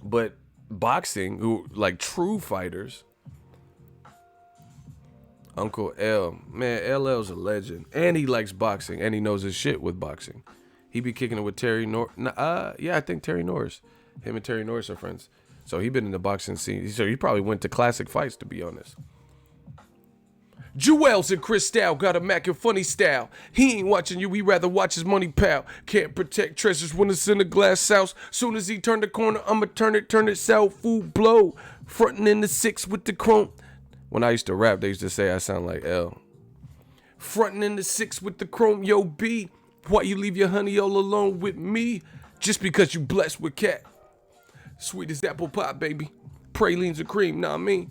Speaker 1: But boxing, who like true fighters, Uncle L, man, LL's a legend. And he likes boxing and he knows his shit with boxing. He be kicking it with Terry Norris. Yeah, I think Terry Norris. Him and Terry Norris are friends. So he been in the boxing scene. So he probably went to classic fights, to be honest. Jewels and Cristal got a Mac and funny style. He ain't watching you, he rather watch his money pal. Can't protect treasures when it's in a glass house. Soon as he turn the corner, I'ma turn it, sell food, blow. Frontin' in the 6 with the chrome. When I used to rap, they used to say I sound like L. Frontin' in the 6 with the chrome, yo B. Why you leave your honey all alone with me? Just because you blessed with cat. Sweet as apple pie, baby. Pralines and cream, nah me.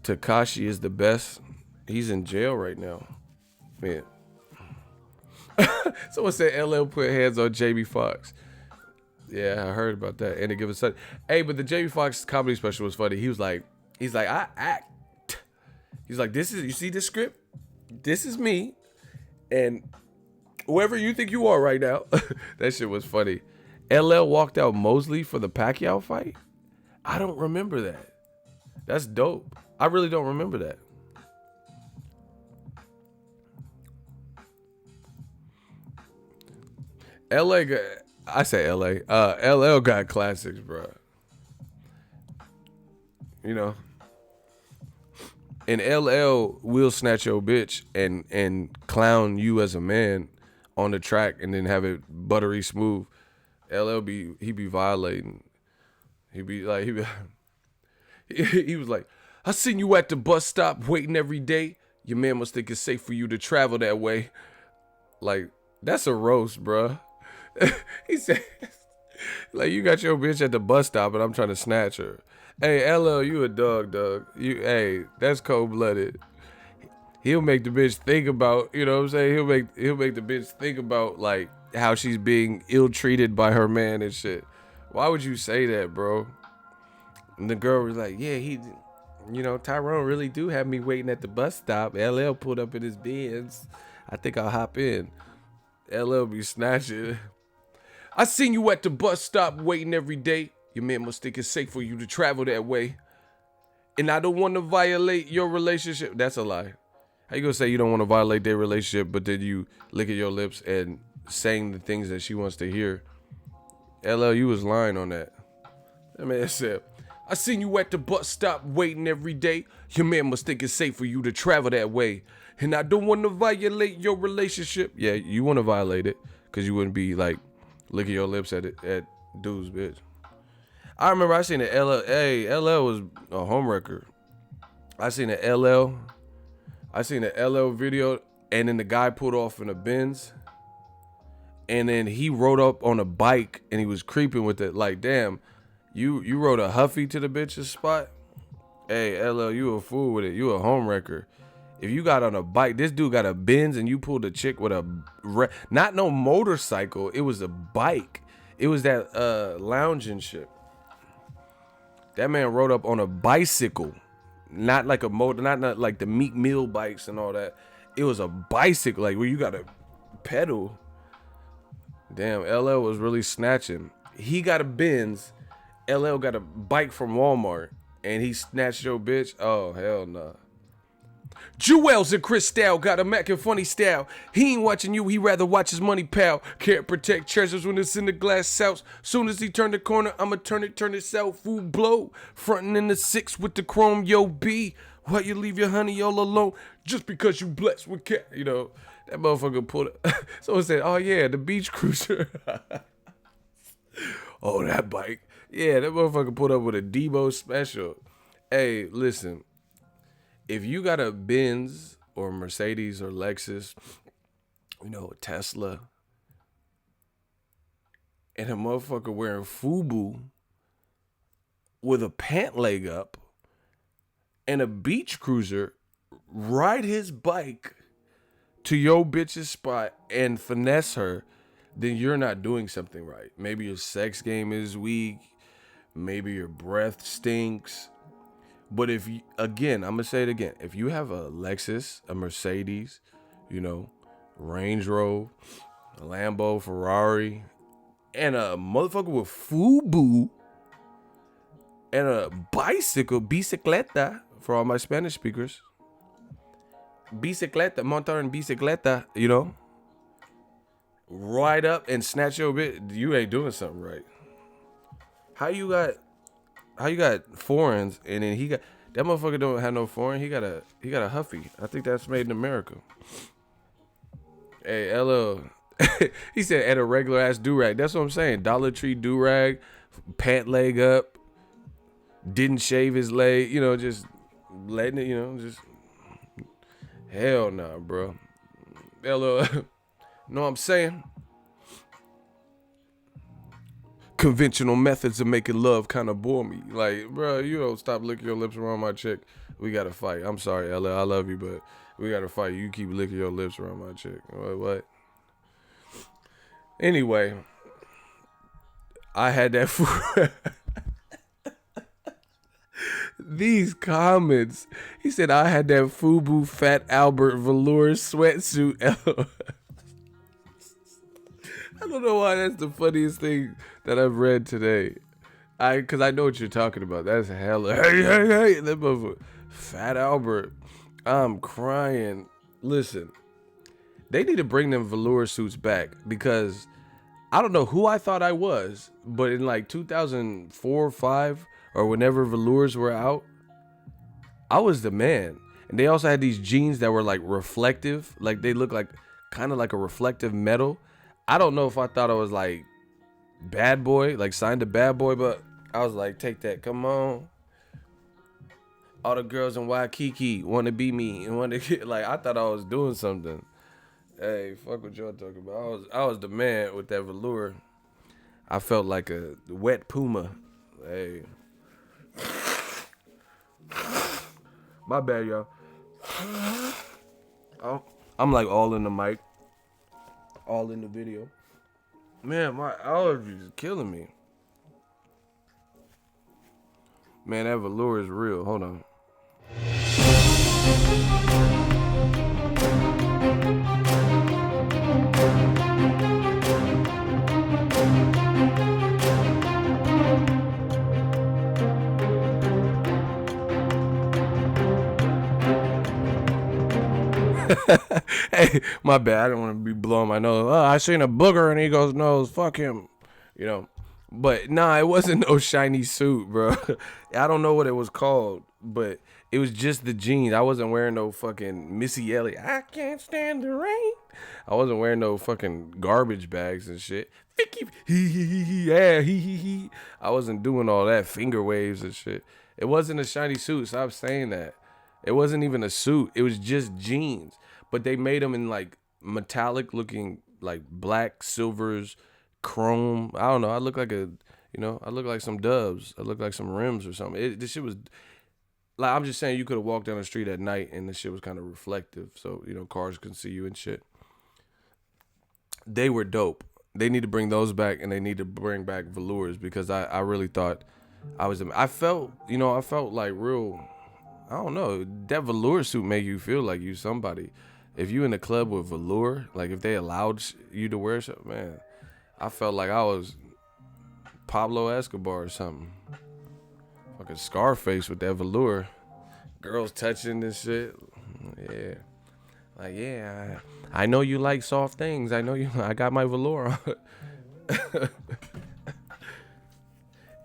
Speaker 1: Tekashi is the best. He's in jail right now. Man. Someone said LL put hands on Jamie Foxx. Yeah, I heard about that. And to give a son. Hey, but the Jamie Foxx comedy special was funny. He's like, I act. He's like, you see this script? This is me. And whoever you think you are right now. That shit was funny. LL walked out Mosley for the Pacquiao fight? I don't remember that. That's dope. I really don't remember that. LA, I say LA. LL got classics, bro. You know, and LL will snatch your bitch and clown you as a man on the track and then have it buttery smooth. He be violating. He be like he was like, I seen you at the bus stop waiting every day. Your man must think it's safe for you to travel that way. Like, that's a roast, bruh. He said, like, you got your bitch at the bus stop and I'm trying to snatch her. Hey, LL, you a dog. Hey, that's cold-blooded. He'll make the bitch think about, you know what I'm saying? He'll make the bitch think about, like, how she's being ill-treated by her man and shit. Why would you say that, bro? And the girl was like, yeah, Tyrone really do have me waiting at the bus stop. LL pulled up in his Benz. I think I'll hop in. LL be snatching. I seen you at the bus stop waiting every day. Your man must think it's safe for you to travel that way. And I don't want to violate your relationship. That's a lie. How you gonna say you don't want to violate their relationship, but then you lick at your lips and saying the things that she wants to hear? LL, you was lying on that. That man said, I seen you at the bus stop waiting every day. Your man must think it's safe for you to travel that way. And I don't want to violate your relationship. Yeah, you want to violate it because you wouldn't be like licking your lips at dudes, bitch. I remember I seen LL was a homewrecker. I seen an LL video, and then the guy pulled off in a Benz, and then he rode up on a bike and he was creeping with it. Like, damn, you rode a Huffy to the bitch's spot? Hey, LL, you a fool with it. You a homewrecker. If you got on a bike, this dude got a Benz and you pulled a chick with not no motorcycle. It was a bike. It was that lounging shit. That man rode up on a bicycle, not like a motor, not like the Meek Mill bikes and all that. It was a bicycle, like where you got to pedal. Damn, LL was really snatching. He got a Benz. LL got a bike from Walmart, and he snatched your bitch. Oh, hell nah. Jewels and Cristal got a Mac and funny style. He ain't watching you, he rather watch his money, pal. Can't protect treasures when it's in the glass house. Soon as he turn the corner, I'ma turn it south. Food blow. Frontin' in the 6 with the chrome, yo, B. Why you leave your honey all alone? Just because you blessed with cat. You know, that motherfucker pulled it. Someone said, oh yeah, the beach cruiser. Oh, that bike. Yeah, that motherfucker pulled up with a Debo special. Hey, listen. If you got a Benz or Mercedes or Lexus, you know, a Tesla, and a motherfucker wearing FUBU with a pant leg up and a beach cruiser, ride his bike to your bitch's spot and finesse her, then you're not doing something right. Maybe your sex game is weak. Maybe your breath stinks. But if you, again, I'm going to say it again. If you have a Lexus, a Mercedes, you know, Range Rover, a Lambo, Ferrari, and a motherfucker with FUBU and a bicycle, bicicleta, for all my Spanish speakers. Bicicleta, montar en bicicleta, you know, ride up and snatch your bitch. You ain't doing something right. How you got foreigns and then he got that motherfucker don't have no foreign. He got a Huffy. I think that's made in America. Hey, LL. He said at a regular ass do-rag. That's what I'm saying. Dollar Tree do-rag, pant leg up, didn't shave his leg, you know, just letting it, you know, just hell nah, bro. LL. Know what I'm saying? Conventional methods of making love kind of bore me. Like, bro, you don't stop licking your lips around my chick. We got to fight. I'm sorry, LL. I love you, but we got to fight. You keep licking your lips around my chick. What? Anyway, I had that food. These comments. He said, I had that FUBU Fat Albert velour sweatsuit. I don't know why that's the funniest thing that I've read today. Cause I know what you're talking about. That's hella. Hey. That motherfucker. Fat Albert. I'm crying. Listen, they need to bring them velour suits back because I don't know who I thought I was, but in like 2004 or 5 or whenever velours were out, I was the man. And they also had these jeans that were like reflective, like they look like kind of like a reflective metal. I don't know if I thought I was like bad boy, like signed to bad boy, but I was like, take that, come on. All the girls in Waikiki want to be me and want to get, like, I thought I was doing something. Hey, fuck what y'all talking about. I was the man with that velour. I felt like a wet puma. Hey. My bad, y'all. Oh, I'm like all in the mic. All in the video. Man, my allergies is killing me. Man, that velour is real. Hold on. Hey, my bad. I don't want to be blowing my nose. Oh, I seen a booger in Ego's nose. Fuck him. You know. But nah, it wasn't no shiny suit, bro. I don't know what it was called, but it was just the jeans. I wasn't wearing no fucking Missy Elliott. I can't stand the rain. I wasn't wearing no fucking garbage bags and shit. Yeah, I wasn't doing all that finger waves and shit. It wasn't a shiny suit. Stop saying that. It wasn't even a suit. It was just jeans. But they made them in like metallic looking, like black, silvers, chrome. I don't know. I look like I look like some dubs. I look like some rims or something. This shit was like, I'm just saying, you could have walked down the street at night and the shit was kind of reflective. So, cars can see you and shit. They were dope. They need to bring those back, and they need to bring back velours, because I really thought I felt like real, I don't know, that velour suit make you feel like you somebody. If you in the club with velour, like if they allowed you to wear something, man, I felt like I was Pablo Escobar or something. Fucking Scarface with that velour. Girls touching this shit. Yeah. Like, yeah, I know you like soft things. I got my velour on.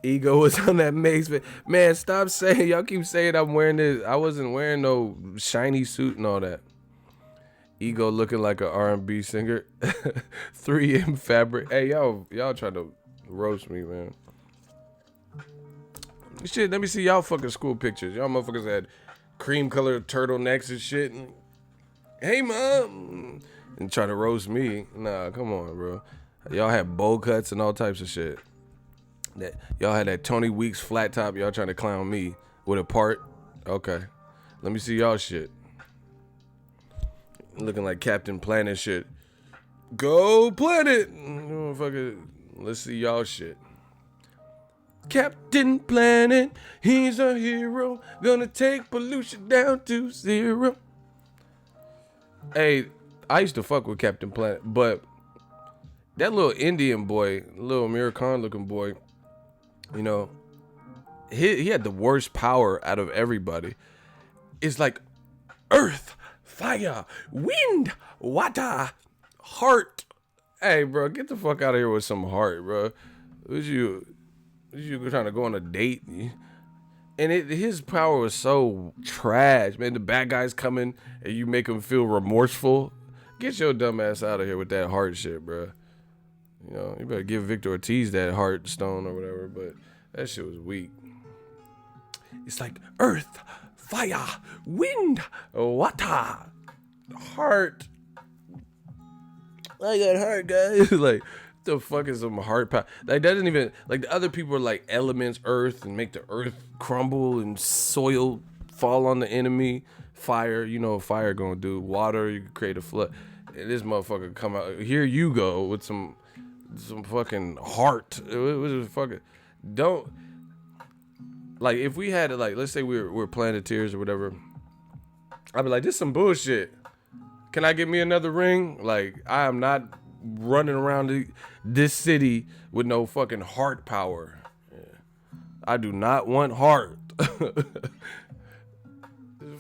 Speaker 1: Ego was on that mix. Man, stop saying, y'all keep saying I'm wearing this. I wasn't wearing no shiny suit and all that. Ego looking like an R&B singer. 3M fabric. Hey, y'all trying to roast me, man. Shit, let me see y'all fucking school pictures. Y'all motherfuckers had cream colored turtlenecks and shit. Hey, mom. And try to roast me. Nah, come on, bro. Y'all had bowl cuts and all types of shit. Y'all had that Tony Weeks flat top. Y'all trying to clown me with a part. Okay. Let me see y'all shit. Looking like Captain Planet shit. Go Planet. Let's see y'all shit. Captain Planet, he's a hero. Gonna take pollution down to 0. Hey, I used to fuck with Captain Planet, but that little Indian boy, little Amir Khan looking boy, he had the worst power out of everybody. It's like earth, fire, wind, water, heart. Hey, bro, get the fuck out of here with some heart, bro. Was you trying to go on a date? And his power was so trash, man. The bad guys coming and you make them feel remorseful. Get your dumb ass out of here with that heart shit, bro. You better give Victor Ortiz that heart stone or whatever, but that shit was weak. It's like earth, fire, wind, water, heart. I got heart, guys. Like, the fuck is some heart power? Like, that doesn't even, like, the other people are like elements, earth, and make the earth crumble and soil fall on the enemy. Fire, what fire gonna do? Water, you can create a flood. And this motherfucker come out, here you go with some fucking heart. It was fucking, don't, like, if we had, like, let's say we're Planeteers or whatever, I'd be like, this some bullshit. Can I get me another ring? Like, I am not running around this city with no fucking heart power. Yeah. I do not want heart. This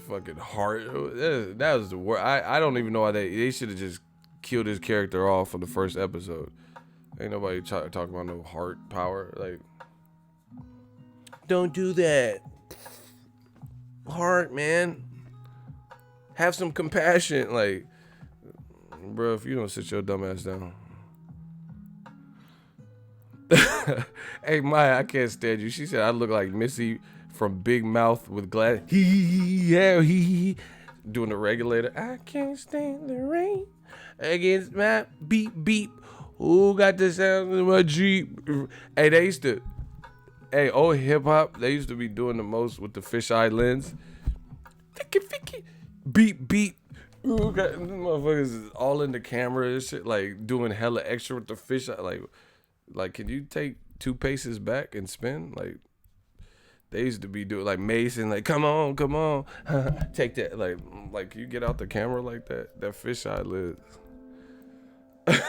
Speaker 1: fucking heart. That was the worst. I don't even know why they should have just killed his character off for the first episode. Ain't nobody talking about no heart power. Like, don't do that. Heart, man. Have some compassion. Like, bro, if you don't sit your dumb ass down. Hey, Maya, I can't stand you. She said I look like Missy from Big Mouth with glass. He. Doing the regulator. I can't stand the rain against my beep beep. Who got the sound of my Jeep? Hey, they used to. Hey, old hip hop, they used to be doing the most with the fisheye lens. Beep beep. Ooh, got, motherfuckers is all in the camera and shit, like doing hella extra with the fisheye. Like, can you take 2 paces back and spin? Like, they used to be doing like Mason, like, come on, take that. Like you get out the camera like that fisheye lens.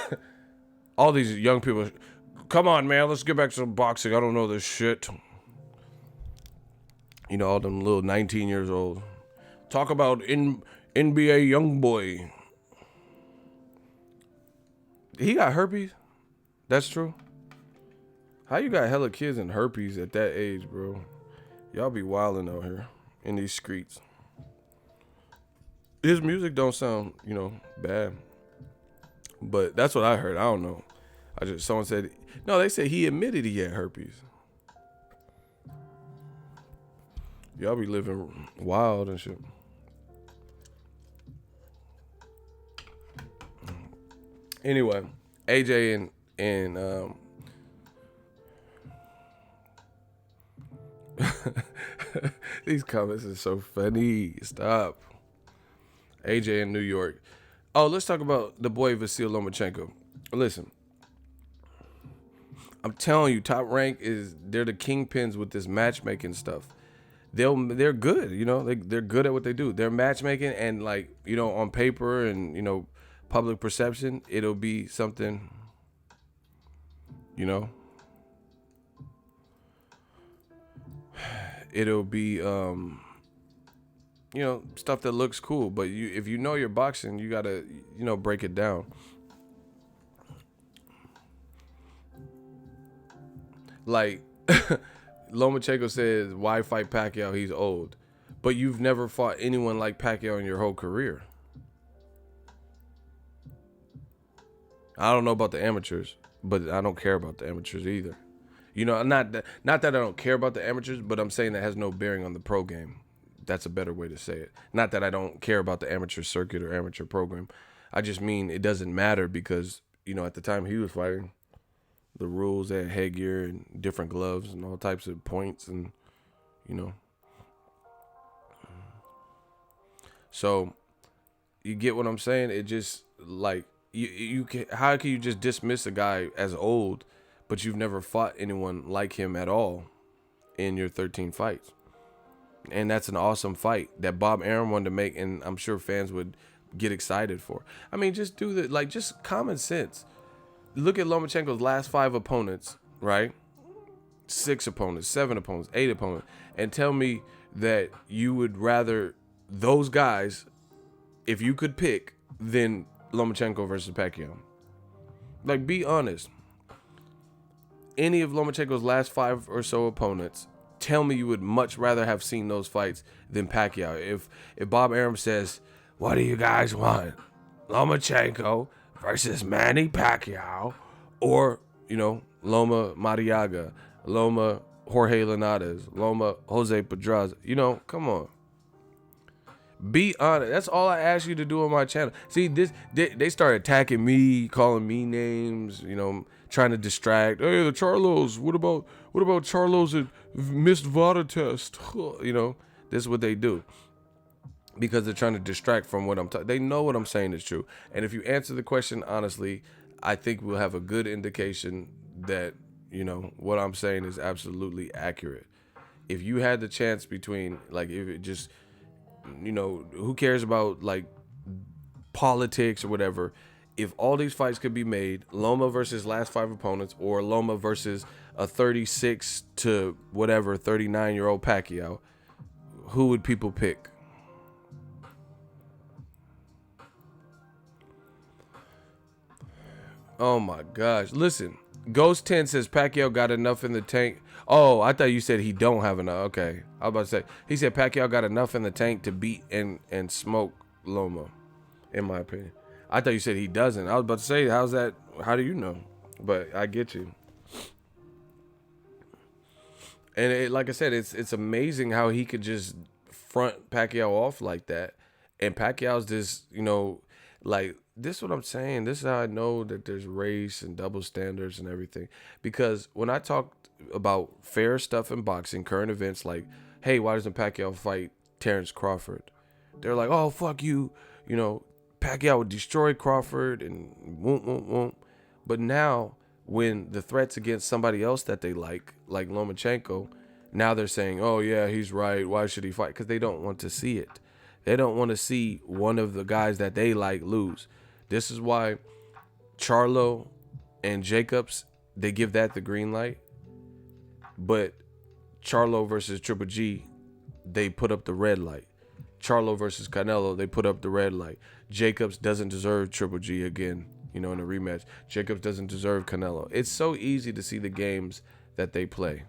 Speaker 1: All these young people, come on, man, let's get back to some boxing. I don't know this shit. You know, all them little 19 years old. Talk about NBA young boy. He got herpes? That's true? How you got hella kids and herpes at that age, bro? Y'all be wilding out here in these streets. His music don't sound, bad. But that's what I heard. I don't know. Someone said, no, they said he admitted he had herpes. Y'all be living wild and shit. Anyway, AJ and these comments are so funny. Stop. AJ in New York. Oh, let's talk about the boy Vasiliy Lomachenko. Listen, I'm telling you, Top Rank they're the kingpins with this matchmaking stuff. They're good, they're good at what they do. They're matchmaking, and on paper and public perception, it'll be something, it'll be stuff that looks cool. But if you know your boxing, you gotta break it down. Like Lomachenko says, why fight Pacquiao? He's old. But you've never fought anyone like Pacquiao in your whole career. I don't know about the amateurs, but I don't care about the amateurs either. Not that I don't care about the amateurs, but I'm saying that has no bearing on the pro game. That's a better way to say it. Not that I don't care about the amateur circuit or amateur program. I just mean it doesn't matter because, at the time he was fighting, the rules, they had headgear and different gloves and all types of points and, So, you get what I'm saying? It just, how can you just dismiss a guy as old, but you've never fought anyone like him at all in your 13 fights? And that's an awesome fight that Bob Arum wanted to make, and I'm sure fans would get excited for. I mean, just do just common sense. Look at Lomachenko's last 5 opponents, right? 6 opponents, 7 opponents, 8 opponents, and tell me that you would rather those guys, if you could pick, than Lomachenko versus Pacquiao. Be honest. Any of Lomachenko's last 5 or so opponents, tell me you would much rather have seen those fights than Pacquiao. If Bob Arum says, what do you guys want? Lomachenko versus Manny Pacquiao, or, Loma Mariaga, Loma Jorge Linares, Loma Jose Pedraza. Come on. Be honest. That's all I ask you to do on my channel. See, they start attacking me, calling me names, trying to distract. Hey, the Charlos. What about Charlos that missed VADA test? This is what they do. Because they're trying to distract from what I'm talking. They know what I'm saying is true. And if you answer the question honestly, I think we'll have a good indication that, what I'm saying is absolutely accurate. If you had the chance between, if it just, who cares about, politics or whatever. If all these fights could be made, Loma versus last 5 opponents, or Loma versus a 36 to whatever, 39-year-old Pacquiao, who would people pick? Oh my gosh. Listen, Ghost 10 says Pacquiao got enough in the tank. Oh, I thought you said he don't have enough. Okay. I was about to say, he said Pacquiao got enough in the tank to beat and smoke Loma, in my opinion. I thought you said he doesn't. I was about to say, how's that? How do you know? But I get you. And like I said, it's amazing how he could just front Pacquiao off like that. And Pacquiao's this, like, this is what I'm saying. This is how I know that there's race and double standards and everything. Because when I talked about fair stuff in boxing, current events, like, hey, why doesn't Pacquiao fight Terrence Crawford? They're like, oh, fuck you. Pacquiao would destroy Crawford and won't. But now, when the threat's against somebody else that they like Lomachenko, now they're saying, oh, yeah, he's right. Why should he fight? Because they don't want to see it. They don't want to see one of the guys that they like lose. This is why Charlo and Jacobs, they give that the green light. But Charlo versus Triple G, they put up the red light. Charlo versus Canelo, they put up the red light. Jacobs doesn't deserve Triple G again, in a rematch. Jacobs doesn't deserve Canelo. It's so easy to see the games that they play,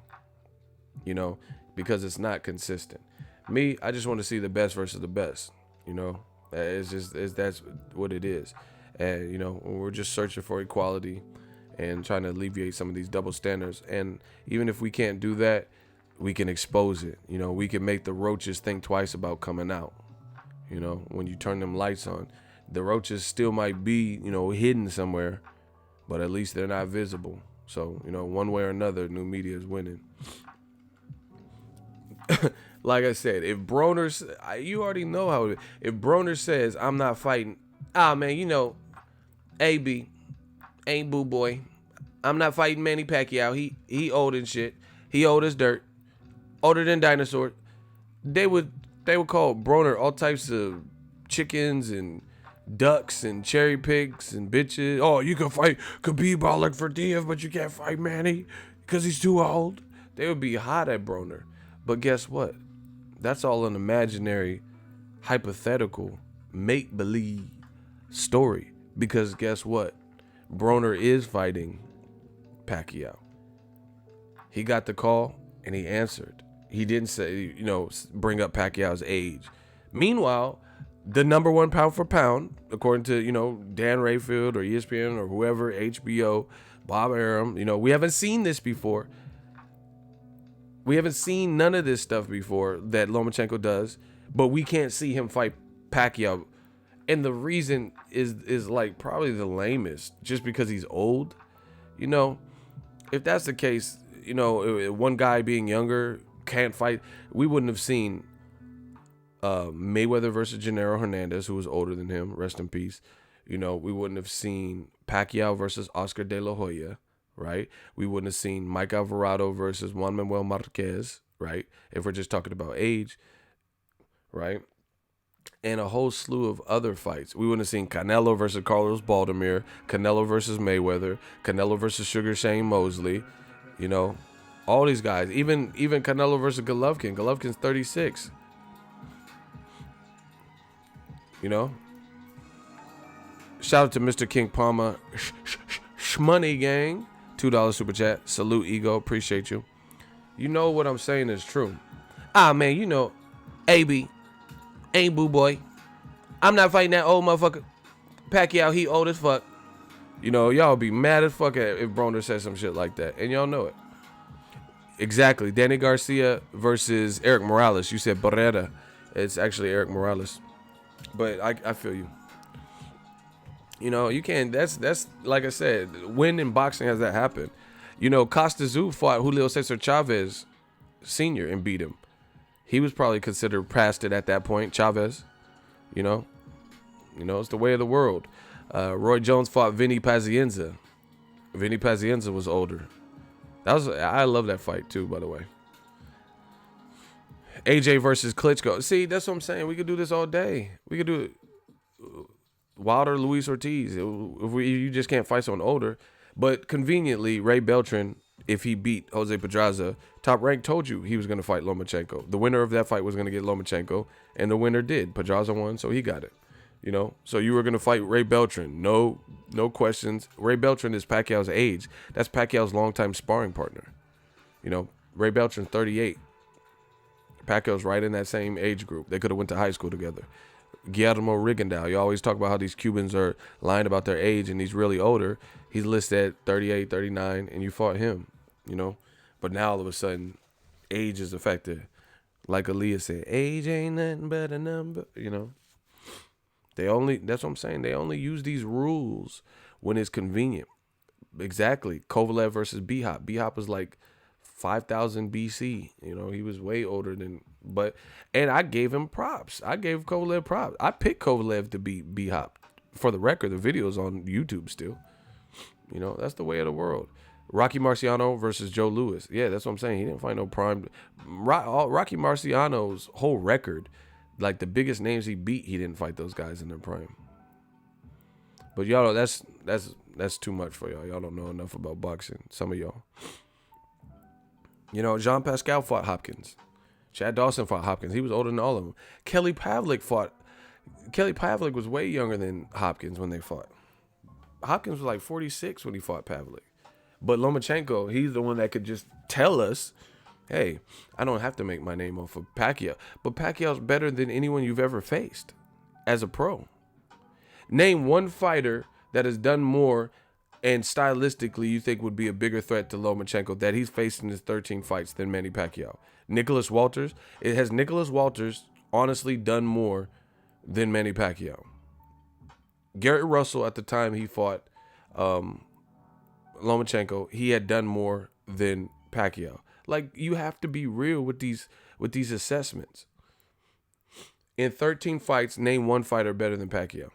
Speaker 1: because it's not consistent. Me, I just want to see the best versus the best, that's what it is. And, we're just searching for equality and trying to alleviate some of these double standards. And even if we can't do that, we can expose it. We can make the roaches think twice about coming out. When you turn them lights on, the roaches still might be, hidden somewhere, but at least they're not visible. So, one way or another, new media is winning. Like I said, if Broner, you already know how it is. If Broner says, I'm not fighting, man, AB, ain't boo boy. I'm not fighting Manny Pacquiao. He old and shit. He old as dirt. Older than dinosaur. They would call Broner all types of chickens and ducks and cherry pigs and bitches. Oh, you can fight Khabib Nurmagomedov, but you can't fight Manny because he's too old. They would be hot at Broner. But guess what? That's all an imaginary, hypothetical, make-believe story. Because guess what? Broner is fighting Pacquiao. He got the call and he answered. He didn't say, bring up Pacquiao's age. Meanwhile, the number one pound for pound, according to, Dan Rayfield or ESPN or whoever, HBO, Bob Arum, we haven't seen this before. We haven't seen none of this stuff before that Lomachenko does, but we can't see him fight Pacquiao. And the reason is like probably the lamest, just because he's old. If that's the case, one guy being younger can't fight, we wouldn't have seen Mayweather versus Gennaro Hernandez, who was older than him, rest in peace. We wouldn't have seen Pacquiao versus Oscar De La Hoya, right? We wouldn't have seen Mike Alvarado versus Juan Manuel Marquez, right? If we're just talking about age, right? And a whole slew of other fights. We wouldn't have seen Canelo versus Carlos Baldomir, Canelo versus Mayweather, Canelo versus Sugar Shane Mosley, all these guys. Even Canelo versus Golovkin. Golovkin's 36. Shout out to Mr. King Palma, Shmoney Gang, $2 super chat. Salute Ego, appreciate you. What I'm saying is true. Man, AB ain't boo boy. I'm not fighting that old motherfucker. Pacquiao, he old as fuck. Y'all be mad as fuck if Broner says some shit like that, and y'all know it. Exactly. Danny Garcia versus Eric Morales. You said Barrera. It's actually Eric Morales. But I feel you. You can't. That's like I said. When in boxing has that happened? Costa Tszyu fought Julio Cesar Chavez Sr. and beat him. He was probably considered past it at that point. Chavez. It's the way of the world. Roy Jones fought Vinny Pazienza. Vinny Pazienza was older. I love that fight too, by the way. AJ versus Klitschko. See, that's what I'm saying. We could do this all day. We could do it. Wilder, Luis Ortiz. You just can't fight someone older. But conveniently, Ray Beltran, if he beat Jose Pedraza, Top Rank told you he was going to fight Lomachenko. The winner of that fight was going to get Lomachenko, and the winner did. Pedraza won, so he got it. So you were going to fight Ray Beltran. No No questions. Ray Beltran is Pacquiao's age. That's Pacquiao's longtime sparring partner. You know, Ray Beltran, 38. Pacquiao's right in that same age group. They could have went to high school together. Guillermo Rigondeaux. You always talk about how these Cubans are lying about their age and he's really older. He's listed at 38, 39, and you fought him, you know. But now all of a sudden, age is affected. Like Aaliyah said, age ain't nothing but a number, you know. That's what I'm saying. They only use these rules when it's convenient. Exactly. Kovalev versus B-Hop. B-Hop was like 5,000 BC. You know, he was way older than, and I gave him props. I gave Kovalev props. I picked Kovalev to beat B-Hop. For the record, the video's on YouTube still. You know, that's the way of the world. Rocky Marciano versus Joe Louis. Yeah, that's what I'm saying. He didn't find no prime. Rocky Marciano's whole record, like the biggest names he beat, he didn't fight those guys in their prime. But y'all, that's too much for y'all. Y'all don't know enough about boxing. Some of y'all. You know, Jean Pascal fought Hopkins. Chad Dawson fought Hopkins. He was older than all of them. Kelly Pavlik was way younger than Hopkins when they fought. Hopkins was like 46 when he fought Pavlik. But Lomachenko, he's the one that could just tell us, hey, I don't have to make my name off of Pacquiao. But Pacquiao's better than anyone you've ever faced as a pro. Name one fighter that has done more and stylistically you think would be a bigger threat to Lomachenko that he's faced in his 13 fights than Manny Pacquiao. Nicholas Walters. Has Nicholas Walters honestly done more than Manny Pacquiao? Garrett Russell, at the time he fought Lomachenko, he had done more than Pacquiao. Like, you have to be real with these assessments. In 13 fights, name one fighter better than Pacquiao.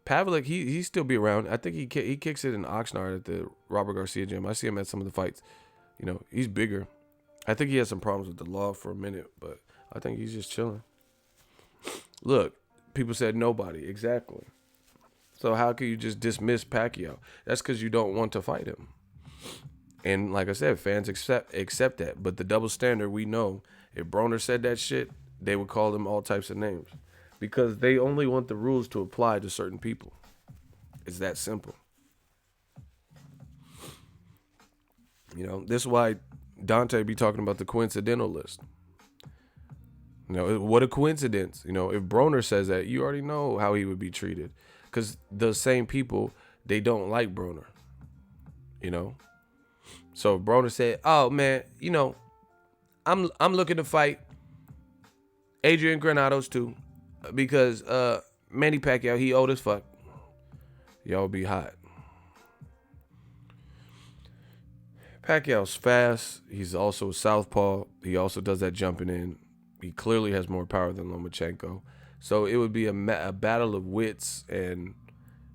Speaker 1: Pavlik, he still be around. I think he kicks it in Oxnard at the Robert Garcia gym. I see him at some of the fights. You know, he's bigger. I think he had some problems with the law for a minute, but I think he's just chilling. Look, people said nobody. Exactly. So how can you just dismiss Pacquiao? That's because you don't want to fight him. And like I said, fans accept that. But the double standard, we know, if Broner said that shit, they would call him all types of names. Because they only want the rules to apply to certain people. It's that simple. You know, this is why Dante be talking about the coincidental list. You know, what a coincidence. You know, if Broner says that, you already know how he would be treated. Because the same people, they don't like Broner. You know? So if Broner said, oh, man, you know, I'm looking to fight Adrian Granados too. Because Manny Pacquiao, he old as fuck. Y'all be hot. Pacquiao's fast. He's also a southpaw. He also does that jumping in. He clearly has more power than Lomachenko. So it would be a battle of wits, and,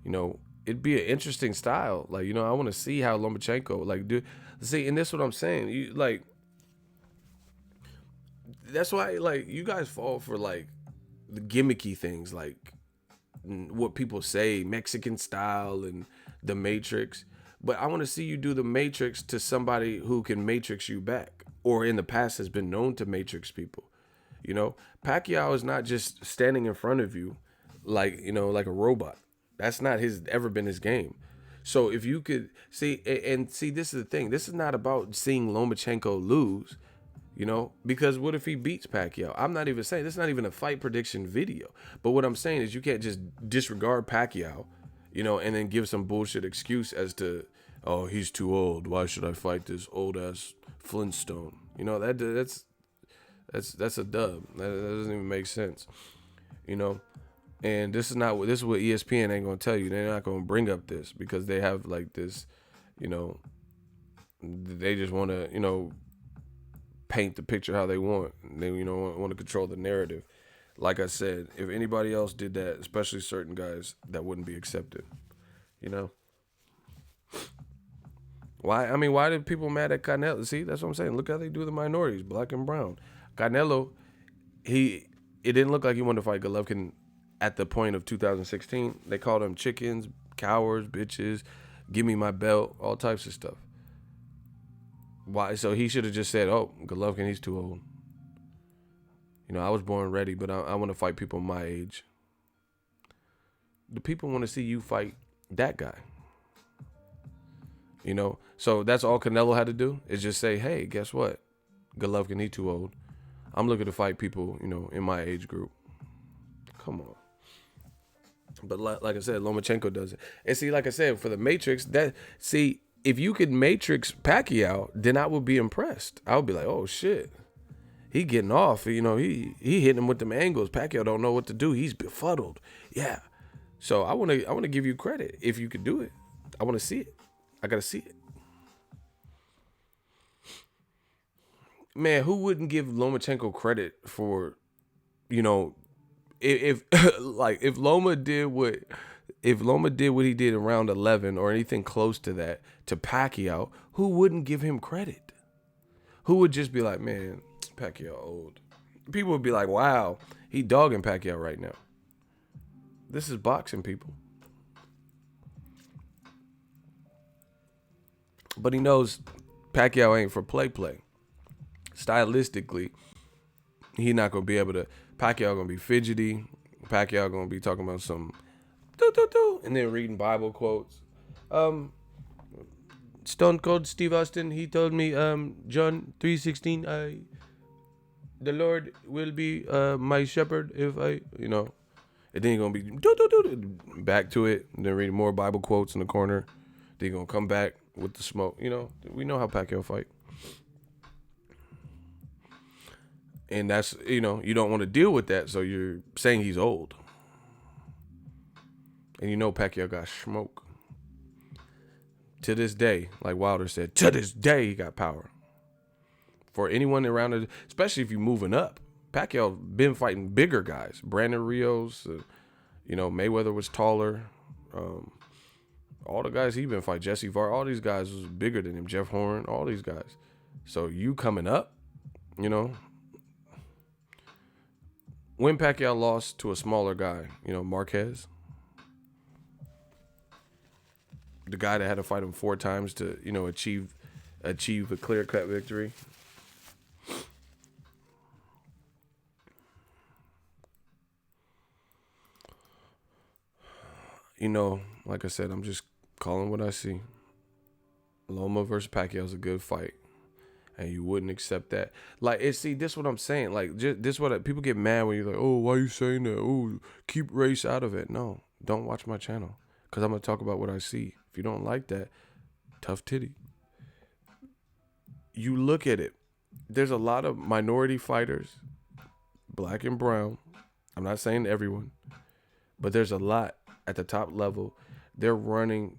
Speaker 1: you know, it'd be an interesting style. Like, you know, I want to see how Lomachenko, like, do. See, and this is what I'm saying. You, like, that's why, like, you guys fall for, like, the gimmicky things, like what people say, Mexican style and the Matrix. But I want to see you do the Matrix to somebody who can Matrix you back, or in the past has been known to Matrix people. You know, Pacquiao is not just standing in front of you like, you know, like a robot. That's not ever been his game. So if you could see, and see, this is the thing. This is not about seeing Lomachenko lose. You know, because what if he beats Pacquiao? I'm not even saying, this is not even a fight prediction video. But what I'm saying is you can't just disregard Pacquiao, you know, and then give some bullshit excuse as to, oh, he's too old. Why should I fight this old ass Flintstone? You know, that's a dub. That doesn't even make sense. You know, and this is what ESPN ain't gonna tell you. They're not gonna bring up this because they have like this, you know, they just want to, you know, paint the picture how they want. They, you know, want to control the narrative. Like I said, if anybody else did that, especially certain guys, that wouldn't be accepted. You know? Why did people mad at Canelo? See, that's what I'm saying. Look how they do the minorities, black and brown. Canelo, it didn't look like he wanted to fight Golovkin at the point of 2016. They called him chickens, cowards, bitches, give me my belt, all types of stuff. Why? So he should have just said, oh, Golovkin, he's too old. You know, I was born ready, but I want to fight people my age. The people want to see you fight that guy. You know, so that's all Canelo had to do is just say, hey, guess what? Golovkin, he too old. I'm looking to fight people, you know, in my age group. Come on. But like I said, Lomachenko does it. And see, like I said, for the Matrix, if you could Matrix Pacquiao, then I would be impressed. I would be like, oh shit, he getting off. You know, he hitting him with them angles. Pacquiao don't know what to do. He's befuddled. Yeah. So I want to give you credit if you could do it. I want to see it. I gotta see it. Man, who wouldn't give Lomachenko credit for, you know, if like if Loma did what he did in round 11 or anything close to that to Pacquiao, who wouldn't give him credit? Who would just be like, man, Pacquiao old? People would be like, wow, he dogging Pacquiao right now. This is boxing, people. But he knows Pacquiao ain't for play. Stylistically, he not going to be able to. Pacquiao going to be fidgety. Pacquiao going to be talking about some do, and then reading Bible quotes. Stone Cold Steve Austin, he told me, John 3:16, the Lord will be my shepherd if I, you know. And then he's going to be do, back to it, and then reading more Bible quotes in the corner. Then he's going to come back with the smoke. You know, we know how Pacquiao fight. And that's, you know, you don't want to deal with that, so you're saying he's old. And you know Pacquiao got smoke. To this day, like Wilder said, to this day he got power. For anyone around it, especially if you're moving up. Pacquiao been fighting bigger guys. Brandon Rios, you know, Mayweather was taller. All the guys he been fighting, Jesse Var, all these guys was bigger than him. Jeff Horn, all these guys. So you coming up, you know. When Pacquiao lost to a smaller guy, you know, Marquez, the guy that had to fight him 4 times to, you know, achieve a clear-cut victory. You know, like I said, I'm just calling what I see. Loma versus Pacquiao is a good fight. And you wouldn't accept that. Like, this is what I'm saying. Like, this is what people get mad when you're like, oh, why are you saying that? Oh, keep race out of it. No, don't watch my channel. Because I'm going to talk about what I see. If you don't like that, tough titty. You look at it. There's a lot of minority fighters, black and brown. I'm not saying everyone. But there's a lot at the top level. They're running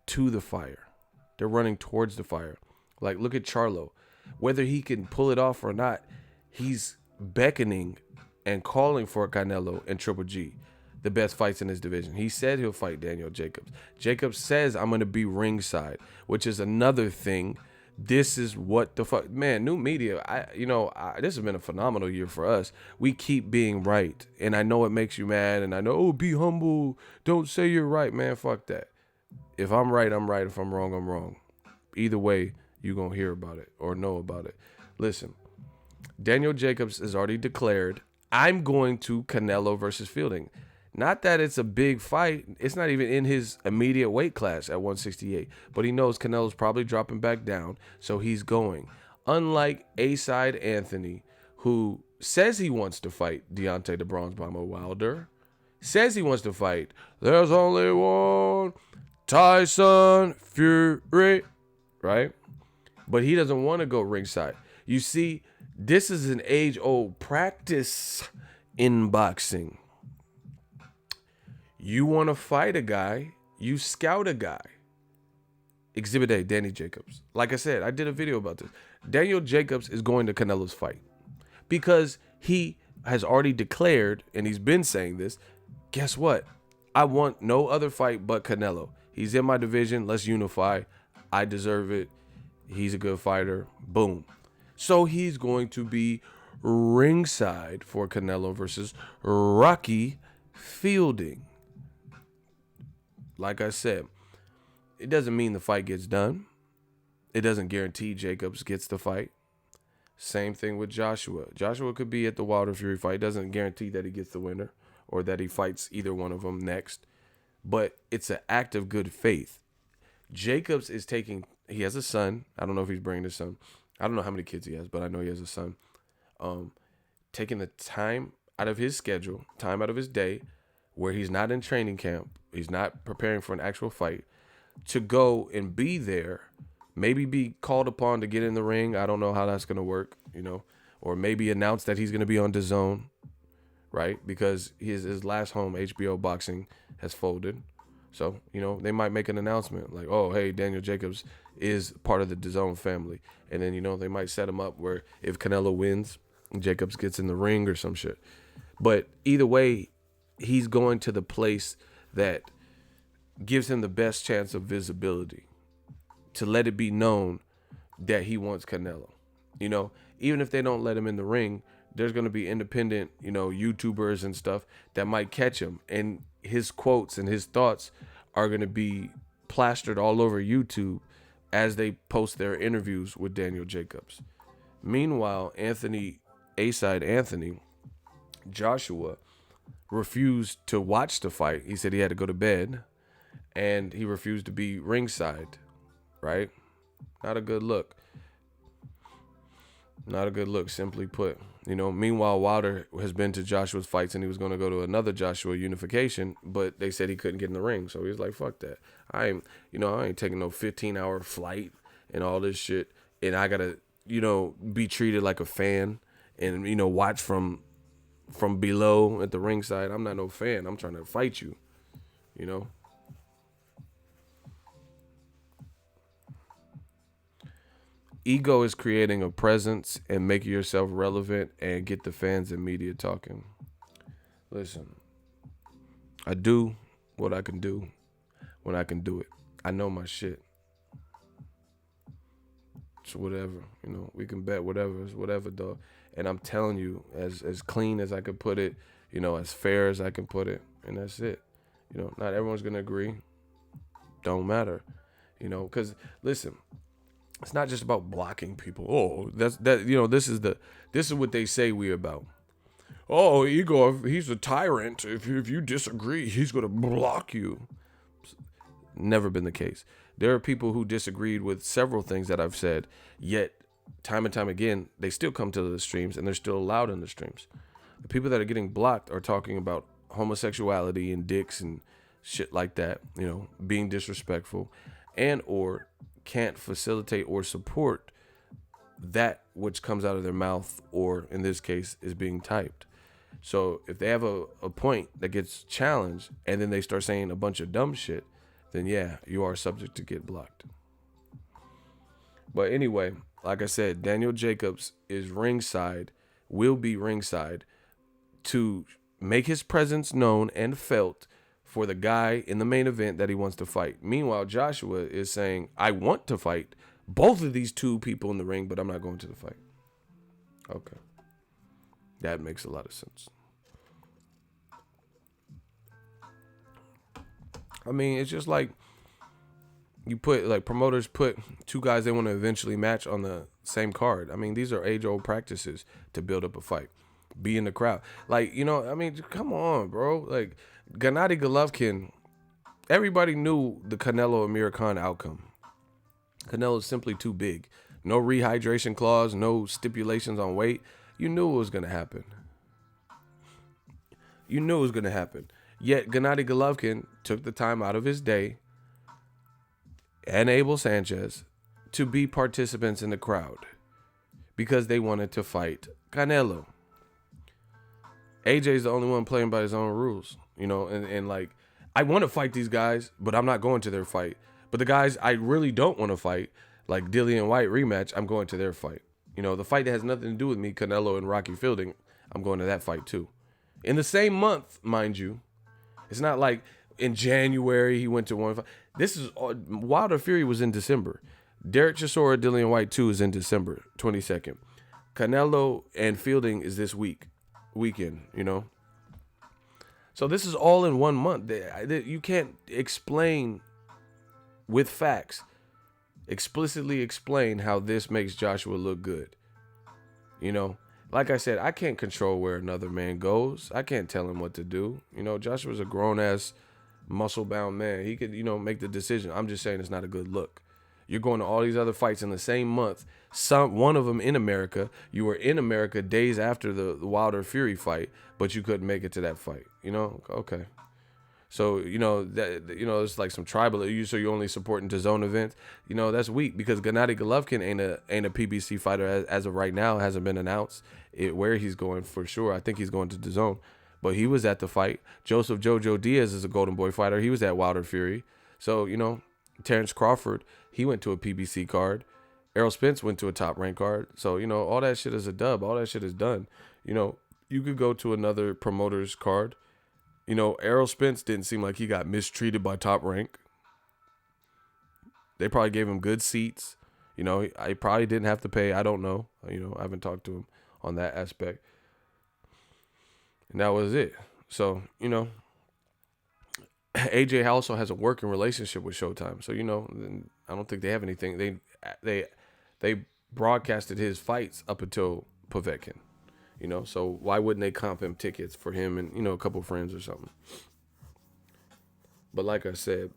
Speaker 1: to the fire. They're running towards the fire. Like, look at Charlo. Whether he can pull it off or not, he's beckoning and calling for Canelo and Triple G, the best fights in his division. He said he'll fight Daniel Jacobs. Jacobs says, I'm going to be ringside, which is another thing. This is what the fuck, man, new media, this has been a phenomenal year for us. We keep being right. And I know it makes you mad. And I know, oh, be humble. Don't say you're right, man. Fuck that. If I'm right, I'm right. If I'm wrong, I'm wrong. Either way, you're going to hear about it or know about it. Listen, Daniel Jacobs has already declared, I'm going to Canelo versus Fielding. Not that it's a big fight. It's not even in his immediate weight class at 168. But he knows Canelo's probably dropping back down, so he's going. Unlike A-Side Anthony, who says he wants to fight Deontay the Bronze Bomber Wilder, says he wants to fight, there's only one Tyson Fury, right? But he doesn't want to go ringside. You see, this is an age-old practice in boxing. You want to fight a guy, you scout a guy. Exhibit A, Danny Jacobs. Like I said, I did a video about this. Daniel Jacobs is going to Canelo's fight because he has already declared, and he's been saying this, guess what? I want no other fight but Canelo. He's in my division. Let's unify. I deserve it. He's a good fighter. Boom. So he's going to be ringside for Canelo versus Rocky Fielding. Like I said, it doesn't mean the fight gets done. It doesn't guarantee Jacobs gets the fight. Same thing with Joshua. Joshua could be at the Wilder Fury fight. Doesn't guarantee that he gets the winner or that he fights either one of them next. But it's an act of good faith. Jacobs is taking, he has a son. I don't know if he's bringing his son. I don't know how many kids he has, but I know he has a son. Taking the time out of his schedule, time out of his day, where he's not in training camp, he's not preparing for an actual fight, to go and be there, maybe be called upon to get in the ring. I don't know how that's going to work, or maybe announce that he's going to be on DAZN, right? Because his last home, HBO Boxing, has folded. So, they might make an announcement like, oh, hey, Daniel Jacobs is part of the DAZN family. And then, they might set him up where if Canelo wins, Jacobs gets in the ring or some shit. But either way, he's going to the place that gives him the best chance of visibility, to let it be known that he wants Canelo. Even if they don't let him in the ring, there's going to be independent, YouTubers and stuff that might catch him. And his quotes and his thoughts are going to be plastered all over YouTube as they post their interviews with Daniel Jacobs. Meanwhile, Anthony Joshua refused to watch the fight. He said he had to go to bed, and he refused to be ringside, right? Not a good look. Not a good look, simply put. Meanwhile, Wilder has been to Joshua's fights, and he was going to go to another Joshua unification, but they said he couldn't get in the ring. So he was like, fuck that. I ain't taking no 15-hour flight and all this shit, and I got to, be treated like a fan and, watch from below at the ringside. I'm not no fan. I'm trying to fight you, Ego is creating a presence and making yourself relevant and get the fans and media talking. Listen, I do what I can do when I can do it. I know my shit. It's whatever, we can bet whatever. It's whatever, dog. And I'm telling you, as clean as I could put it, as fair as I can put it, and that's it. Not everyone's going to agree. Don't matter, because listen, it's not just about blocking people. Oh, this is what they say we're about. Oh, Ego, he's a tyrant. If you disagree, he's going to block you. Never been the case. There are people who disagreed with several things that I've said, yet time and time again, they still come to the streams and they're still allowed in the streams. The people that are getting blocked are talking about homosexuality and dicks and shit like that, being disrespectful, and or can't facilitate or support that which comes out of their mouth, or in this case is being typed. So if they have a point that gets challenged and then they start saying a bunch of dumb shit, then yeah, you are subject to get blocked. But anyway, like I said, Daniel Jacobs is ringside, will be ringside, to make his presence known and felt for the guy in the main event that he wants to fight. Meanwhile, Joshua is saying, I want to fight both of these two people in the ring, but I'm not going to the fight. Okay. That makes a lot of sense. I mean, it's just like promoters put two guys they want to eventually match on the same card. I mean, these are age-old practices to build up a fight. Be in the crowd. Come on, bro. Like, Gennady Golovkin, everybody knew the Canelo Amir Khan outcome. Canelo's simply too big. No rehydration clause, no stipulations on weight. You knew it was going to happen. Yet Gennady Golovkin took the time out of his day, and Abel Sanchez, to be participants in the crowd because they wanted to fight Canelo. AJ's the only one playing by his own rules, and I want to fight these guys, but I'm not going to their fight. But the guys I really don't want to fight, like Dillian White rematch, I'm going to their fight. The fight that has nothing to do with me, Canelo and Rocky Fielding, I'm going to that fight too. In the same month, mind you. It's not like in January he went to one fight. This is Wilder Fury was in December. Derek Chisora, Dillian White 2 is in December 22nd. Canelo and Fielding is this weekend, So this is all in 1 month. You can't explain with facts, explicitly explain how this makes Joshua look good. You know, like I said, I can't control where another man goes. I can't tell him what to do. You know, Joshua's a grown ass, muscle bound man. He could, make the decision. I'm just saying it's not a good look. You're going to all these other fights in the same month. One of them in America. You were in America days after the Wilder Fury fight, but you couldn't make it to that fight. Okay. So, it's like some tribal. So you're only supporting DAZN events. That's weak because Gennady Golovkin ain't a PBC fighter as of right now. Hasn't been announced where he's going for sure. I think he's going to DAZN. But he was at the fight. Joseph Jojo Diaz is a Golden Boy fighter. He was at Wilder Fury. So, Terrence Crawford, he went to a PBC card. Errol Spence went to a top rank card. So, all that shit is a dub. All that shit is done. You could go to another promoter's card. Errol Spence didn't seem like he got mistreated by Top Rank. They probably gave him good seats. I probably didn't have to pay. I don't know. I haven't talked to him on that aspect. And that was it. So, AJ also has a working relationship with Showtime. So, I don't think they have anything. They broadcasted his fights up until Povetkin. So why wouldn't they comp him tickets for him and, a couple friends or something? But like I said,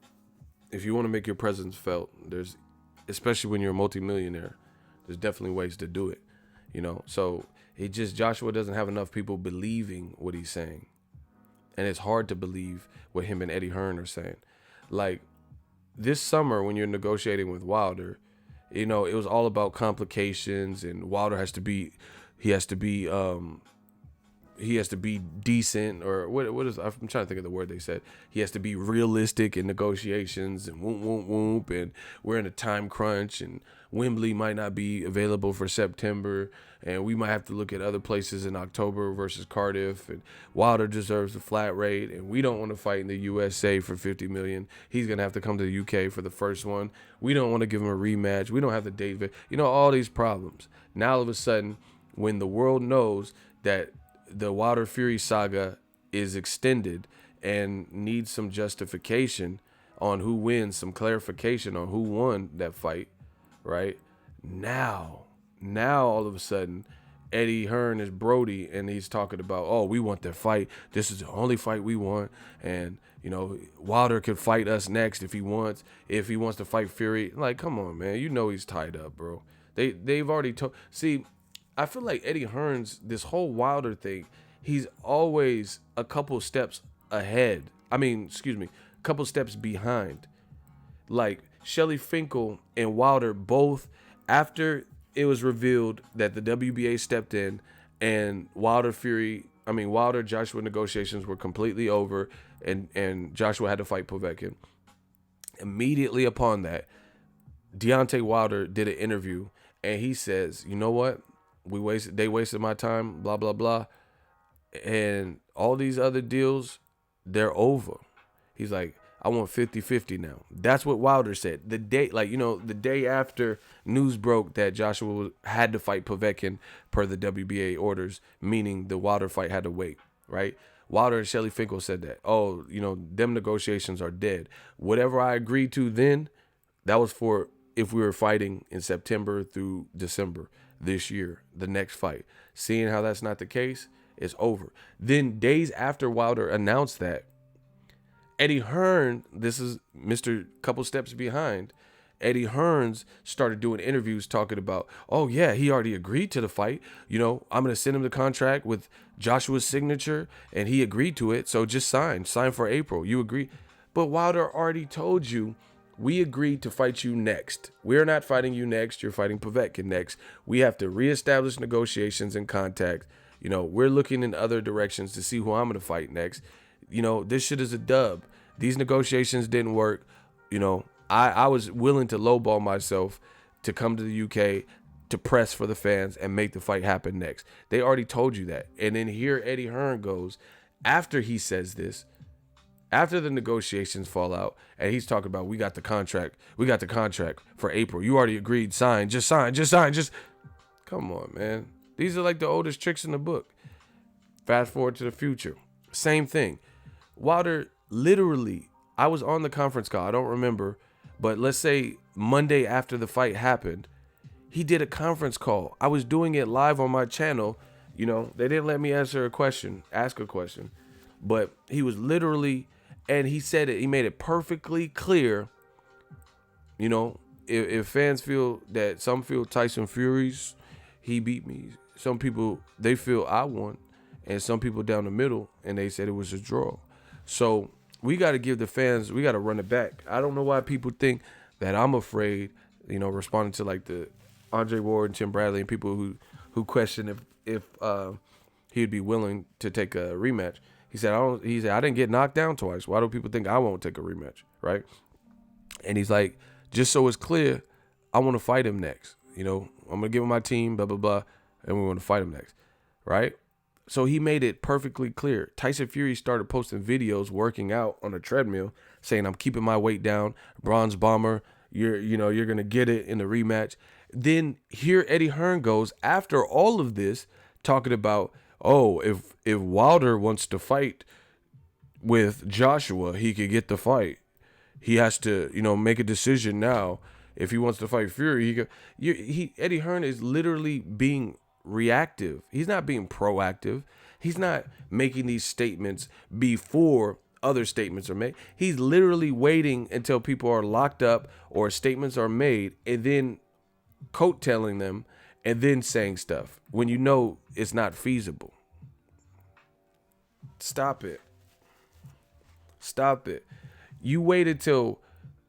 Speaker 1: if you want to make your presence felt, especially when you're a multimillionaire, there's definitely ways to do it, So Joshua doesn't have enough people believing what he's saying. And it's hard to believe what him and Eddie Hearn are saying. Like this summer when you're negotiating with Wilder, it was all about complications and Wilder has to be decent, or what is, I'm trying to think of the word they said. He has to be realistic in negotiations and whoop, and we're in a time crunch and Wembley might not be available for September and we might have to look at other places in October versus Cardiff, and Wilder deserves a flat rate and we don't want to fight in the USA for $50 million. He's going to have to come to the UK for the first one. We don't want to give him a rematch. We don't have the date. All these problems. Now all of a sudden, when the world knows that the Wilder Fury saga is extended and needs some justification on who wins, some clarification on who won that fight, right? Now all of a sudden, Eddie Hearn is Brody and he's talking about, oh, we want that fight. This is the only fight we want. And, Wilder could fight us next if he wants to fight Fury. Like, come on, man. He's tied up, bro. They've already told. See, I feel like Eddie Hearn's, this whole Wilder thing, he's always a couple steps ahead. Couple steps behind. Like Shelly Finkel and Wilder both, after it was revealed that the WBA stepped in and Wilder Joshua negotiations were completely over and Joshua had to fight Povetkin. Immediately upon that, Deontay Wilder did an interview and he says, you know what? They wasted my time, blah, blah, blah. And all these other deals, they're over. He's like, I want 50-50 now. That's what Wilder said. The day after news broke that Joshua had to fight Povetkin per the WBA orders, meaning the Wilder fight had to wait, right? Wilder and Shelly Finkel said that, them negotiations are dead. Whatever I agreed to then, that was for if we were fighting in September through December this year, the next fight. Seeing how that's not the case, it's over. Then days after Wilder announced that, Eddie Hearn, this is Mr. Couple Steps Behind, Eddie Hearns started doing interviews talking about, oh yeah, he already agreed to the fight. I'm going to send him the contract with Joshua's signature and he agreed to it. So just sign for April. You agree. But Wilder already told you, we agreed to fight you next. We're not fighting you next. You're fighting Povetkin next. We have to reestablish negotiations and contact. We're looking in other directions to see who I'm going to fight next. This shit is a dub. These negotiations didn't work. I was willing to lowball myself to come to the UK to press for the fans and make the fight happen next. They already told you that. And then here Eddie Hearn goes, after he says this, after the negotiations fall out, and he's talking about, we got the contract for April. You already agreed, sign. Come on, man. These are like the oldest tricks in the book. Fast forward to the future. Same thing. Wilder literally, I was on the conference call, I don't remember, but let's say Monday after the fight happened, He did a conference call. I was doing it live on my channel. You know, they didn't let me ask a question, but he was literally, and he said it, he made it perfectly clear. You know, if fans feel that, some feel Tyson Fury's, he beat me. Some people, they feel I won. And some people down the middle, and they said it was a draw. So we got to give the fans, we got to run it back. I don't know why people think that I'm afraid, you know, responding to like the Andre Ward and Tim Bradley and people who question if he'd be willing to take a rematch. He said, I didn't get knocked down twice. Why do people think I won't take a rematch, right? And he's like, just so it's clear, I want to fight him next. You know, I'm going to give him my team, blah, blah, blah, and we want to fight him next, right? So he made it perfectly clear. Tyson Fury started posting videos working out on a treadmill saying, I'm keeping my weight down, bronze bomber, you're going to get it in the rematch. Then here Eddie Hearn goes after all of this talking about, oh, if Wilder wants to fight with Joshua, he could get the fight. He has to, you know, make a decision now. If he wants to fight Fury, he could. Eddie Hearn is literally being reactive. He's not being proactive. He's not making these statements before other statements are made. He's literally waiting until people are locked up or statements are made and then coattailing them and then saying stuff when you know it's not feasible. Stop it. Stop it. You waited till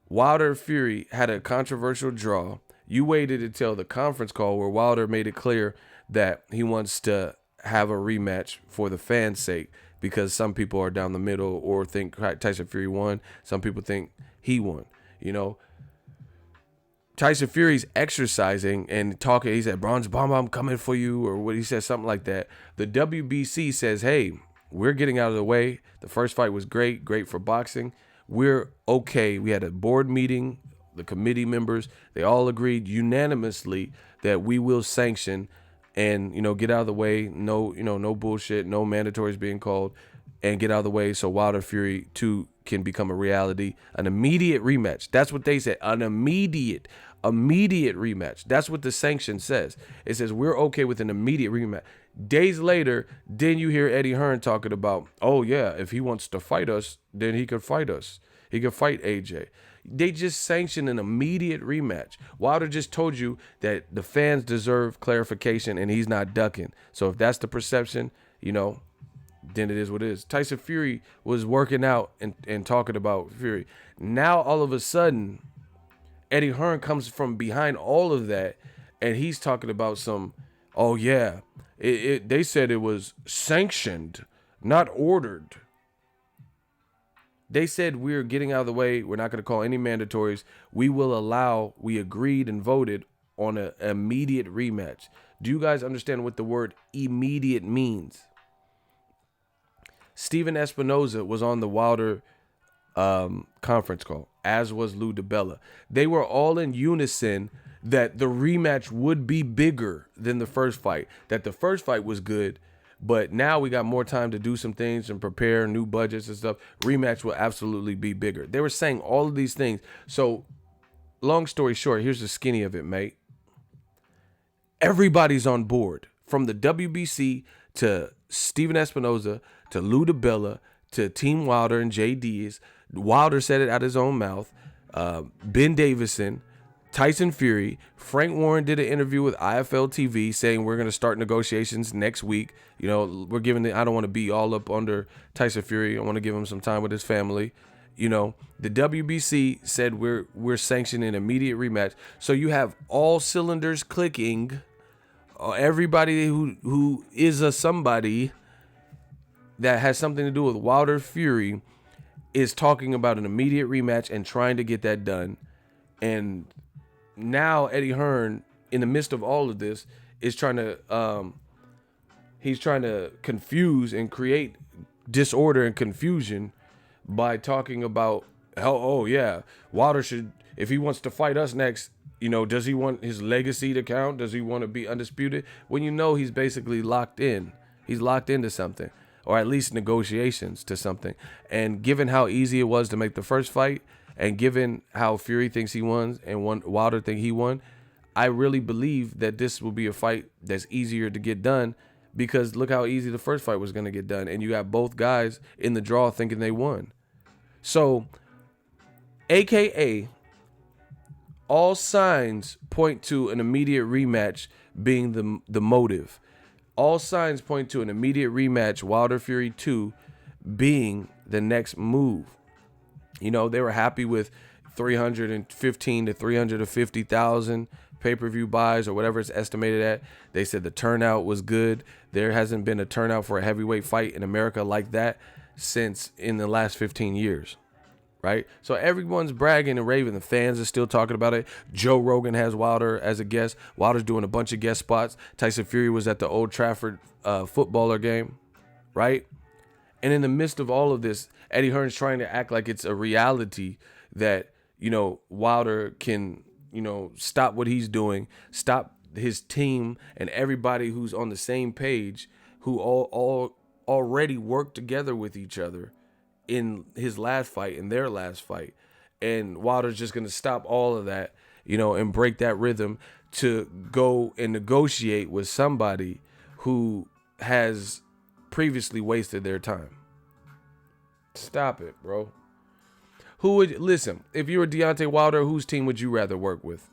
Speaker 1: Wilder Fury had a controversial draw. You waited until the conference call where Wilder made it clear that he wants to have a rematch for the fans' sake because some people are down the middle or think Tyson Fury won. Some people think he won. You know, Tyson Fury's exercising and talking. He said, Bronze Bomber, I'm coming for you, or what he said, something like that. The WBC says, hey, we're getting out of the way. The first fight was great for boxing. We're okay. We had a board meeting, the committee members, they all agreed unanimously that we will sanction and, you know, get out of the way. No, you know, no bullshit, no mandatories being called, and get out of the way so Wilder Fury 2 can become a reality. An immediate rematch. That's what they said. An immediate rematch. That's what the sanction says. It says we're okay with an immediate rematch. Days later, then you hear Eddie Hearn talking about, oh yeah, if he wants to fight us, then he could fight us. He could fight AJ. They just sanctioned an immediate rematch. Wilder just told you that the fans deserve clarification and he's not ducking. So if that's the perception, you know, then it is what it is. Tyson Fury was working out and talking about Fury. Now all of a sudden, Eddie Hearn comes from behind all of that and he's talking about some, oh yeah, they said it was sanctioned, not ordered. They said we're getting out of the way. We're not going to call any mandatories. We agreed and voted on an immediate rematch. Do you guys understand what the word immediate means? Steven Espinoza was on the Wilder conference call, as was Lou DiBella. They were all in unison that the rematch would be bigger than the first fight, that the first fight was good, but now we got more time to do some things and prepare new budgets and stuff. Rematch will absolutely be bigger. They were saying all of these things. So long story short, here's the skinny of it, mate. Everybody's on board, from the WBC to Steven Espinoza to Lou DiBella to Team Wilder and JD's. Wilder said it out his own mouth. Ben Davison, Tyson Fury, Frank Warren did an interview with IFL TV saying we're going to start negotiations next week. You know, I don't want to be all up under Tyson Fury. I want to give him some time with his family. You know, the WBC said we're sanctioning an immediate rematch. So you have all cylinders clicking. Everybody who is a somebody that has something to do with Wilder Fury is talking about an immediate rematch and trying to get that done. And now Eddie Hearn, in the midst of all of this, is trying to confuse and create disorder and confusion by talking about Wilder should, if he wants to fight us next, you know, does he want his legacy to count? Does he want to be undisputed? When you know he's basically locked in. He's locked into something, or at least negotiations to something. And given how easy it was to make the first fight, and given how Fury thinks he won and Wilder think he won, I really believe that this will be a fight that's easier to get done because look how easy the first fight was going to get done. And you got both guys in the draw thinking they won. So, AKA, all signs point to an immediate rematch being the motive. All signs point to an immediate rematch, Wilder Fury 2, being the next move. You know, they were happy with 315 to 350,000 pay-per-view buys or whatever it's estimated at. They said the turnout was good. There hasn't been a turnout for a heavyweight fight in America like that since in the last 15 years. Right? So everyone's bragging and raving. The fans are still talking about it. Joe Rogan has Wilder as a guest. Wilder's doing a bunch of guest spots. Tyson Fury was at the Old Trafford footballer game. Right? And in the midst of all of this, Eddie Hearn's trying to act like it's a reality that, you know, Wilder can, you know, stop what he's doing, stop his team and everybody who's on the same page, who all already worked together with each other in his last fight, in their last fight. And Wilder's just going to stop all of that, you know, and break that rhythm to go and negotiate with somebody who has previously wasted their time. Stop it, bro. Listen, if you were Deontay Wilder, whose team would you rather work with?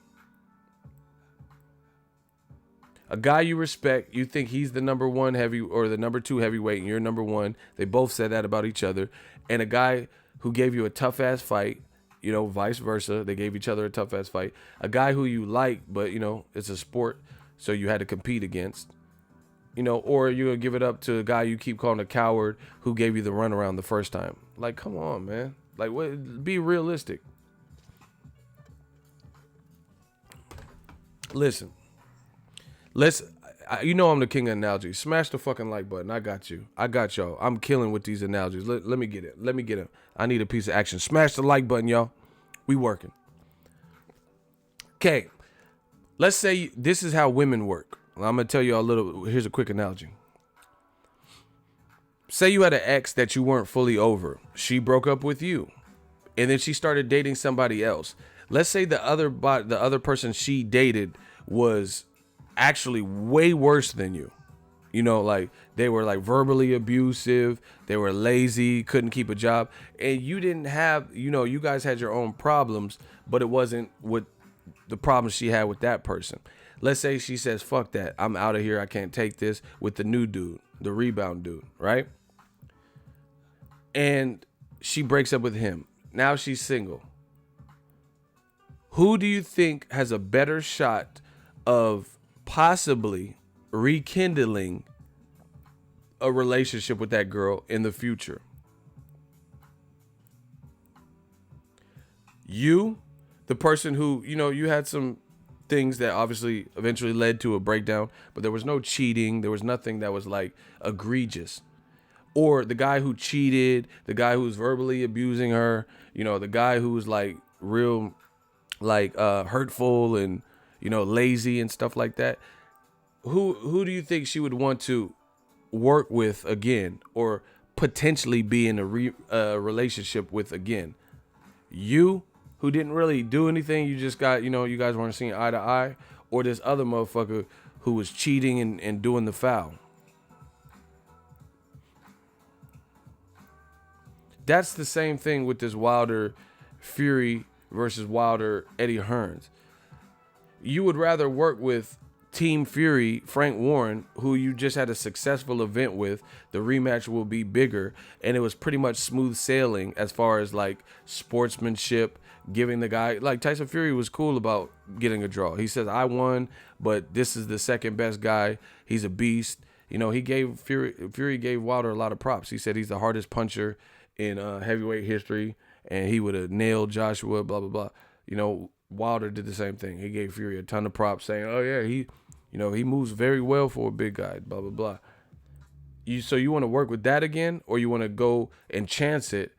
Speaker 1: A guy you respect, you think he's the number one heavy or the number two heavyweight and you're number one. They both said that about each other. And a guy who gave you a tough ass fight, you know, vice versa. They gave each other a tough ass fight. A guy who you like, but you know, it's a sport, so you had to compete against. You know, or you're gonna give it up to a guy you keep calling a coward who gave you the runaround the first time. Like, come on, man. Like, what? Be realistic. Listen. You know I'm the king of analogies. Smash the fucking like button. I got you. I got y'all. I'm killing with these analogies. Let me get it. Let me get it. I need a piece of action. Smash the like button, y'all. We working. Okay. Let's say this is how women work. I'm going to tell you here's a quick analogy. Say you had an ex that you weren't fully over. She broke up with you. And then she started dating somebody else. Let's say the other person she dated was actually way worse than you. You know, like they were like verbally abusive. They were lazy, couldn't keep a job. And you didn't have, you know, you guys had your own problems, but it wasn't with the problems she had with that person. Let's say she says, fuck that. I'm out of here. I can't take this with the new dude, the rebound dude, right? And she breaks up with him. Now she's single. Who do you think has a better shot of possibly rekindling a relationship with that girl in the future? You, the person who, you know, you had some things that obviously eventually led to a breakdown, but there was no cheating. There was nothing that was like egregious. Or the guy who cheated, the guy who was verbally abusing her, you know, the guy who was like real, like hurtful and, you know, lazy and stuff like that. Who do you think she would want to work with again or potentially be in a relationship with again? You, who didn't really do anything, you just got, you know, you guys weren't seeing eye to eye, or this other motherfucker who was cheating and doing the foul? That's the same thing with this Wilder Fury versus Wilder Eddie Hearns. You would rather work with Team Fury, Frank Warren, who you just had a successful event with. The rematch will be bigger, and it was pretty much smooth sailing as far as like sportsmanship, giving the guy, like Tyson Fury was cool about getting a draw. He says, I won, but this is the second best guy. He's a beast. You know, he gave Fury gave Wilder a lot of props. He said he's the hardest puncher in heavyweight history, and he would have nailed Joshua, blah, blah, blah. You know, Wilder did the same thing. He gave Fury a ton of props saying, oh yeah, he moves very well for a big guy, blah, blah, blah. So you want to work with that again, or you want to go and chance it,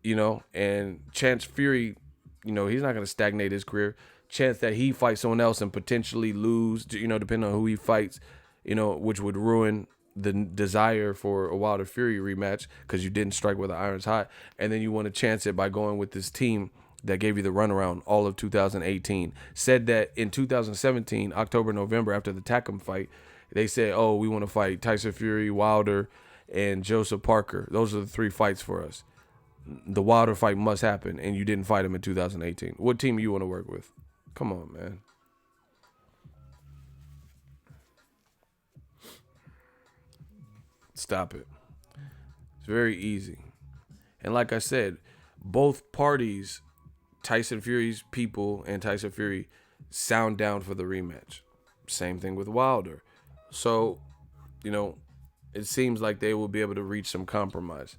Speaker 1: you know, and chance Fury, you know, he's not going to stagnate his career. Chance that he fights someone else and potentially lose, you know, depending on who he fights, you know, which would ruin the desire for a Wilder Fury rematch because you didn't strike where the iron's hot. And then you want to chance it by going with this team that gave you the runaround all of 2018. Said that in 2017, October, November, after the Takam fight, they said, oh, we want to fight Tyson Fury, Wilder, and Joseph Parker. Those are the 3 fights for us. The Wilder fight must happen, and you didn't fight him in 2018. What team do you want to work with? Come on, man. Stop it. It's very easy. And like I said, both parties, Tyson Fury's people and Tyson Fury, sound down for the rematch. Same thing with Wilder. So, you know, it seems like they will be able to reach some compromise.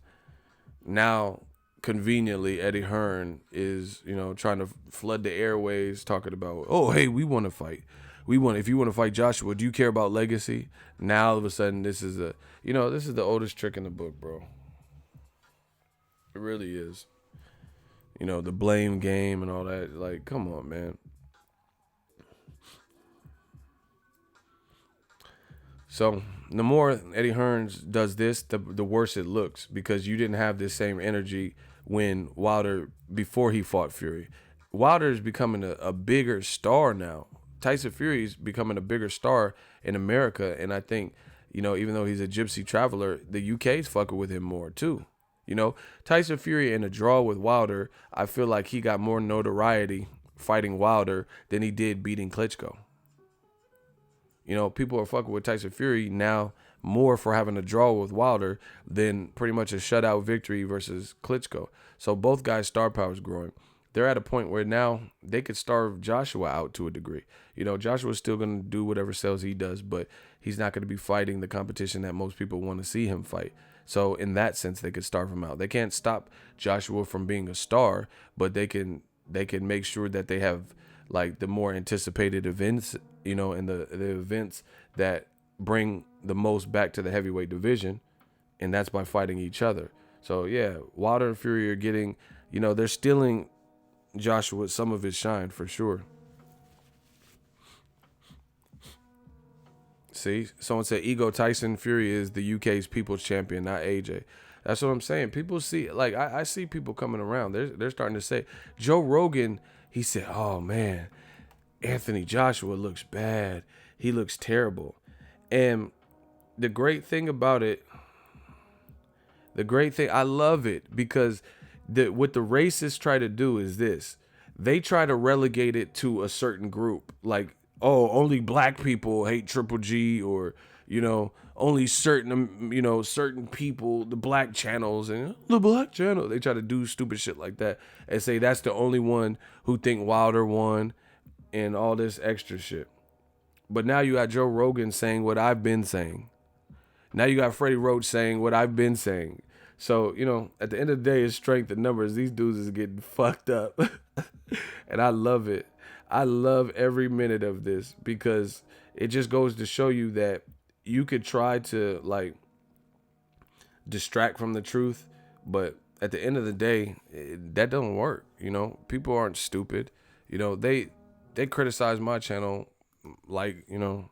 Speaker 1: Now, conveniently, Eddie Hearn is, you know, trying to flood the airways talking about, oh, hey, we want to fight. If you want to fight Joshua, do you care about legacy? Now all of a sudden this is the oldest trick in the book, bro. It really is. You know, the blame game and all that. Like, come on, man. So the more Eddie Hearns does this, the worse it looks, because you didn't have this same energy when Wilder, before he fought Fury. Wilder is becoming a bigger star now. Tyson Fury is becoming a bigger star in America, and I think, you know, even though he's a gypsy traveler, the UK's fucking with him more too. You know, Tyson Fury in a draw with Wilder, I feel like he got more notoriety fighting Wilder than he did beating Klitschko. You know, people are fucking with Tyson Fury now more for having a draw with Wilder than pretty much a shutout victory versus Klitschko. So both guys' star power is growing. They're at a point where now they could starve Joshua out to a degree. You know, Joshua's still going to do whatever sells he does, but he's not going to be fighting the competition that most people want to see him fight. So in that sense, they could starve him out. They can't stop Joshua from being a star, but they can make sure that they have like the more anticipated events, you know, and the events that bring the most back to the heavyweight division, and that's by fighting each other. So yeah, Wilder and Fury are getting, you know, they're stealing Joshua some of his shine for sure. See, someone said Ego Tyson Fury is the UK's people's champion, not AJ. That's what I'm saying. People see, like, I see people coming around. They're starting to say, Joe Rogan, he said, oh man, Anthony Joshua looks bad. He looks terrible. And the great thing about it, I love it, because what the racists try to do is this. They try to relegate it to a certain group. Like, oh, only black people hate Triple G, or, you know, only certain people, the black channels, and the black channel. They try to do stupid shit like that and say that's the only one who think Wilder won and all this extra shit. But now you got Joe Rogan saying what I've been saying. Now you got Freddie Roach saying what I've been saying. So, you know, at the end of the day, it's strength in numbers. These dudes is getting fucked up. And I love it. I love every minute of this, because it just goes to show you that you could try to, like, distract from the truth, but at the end of the day, that doesn't work. You know, people aren't stupid. You know, they criticize my channel like, you know,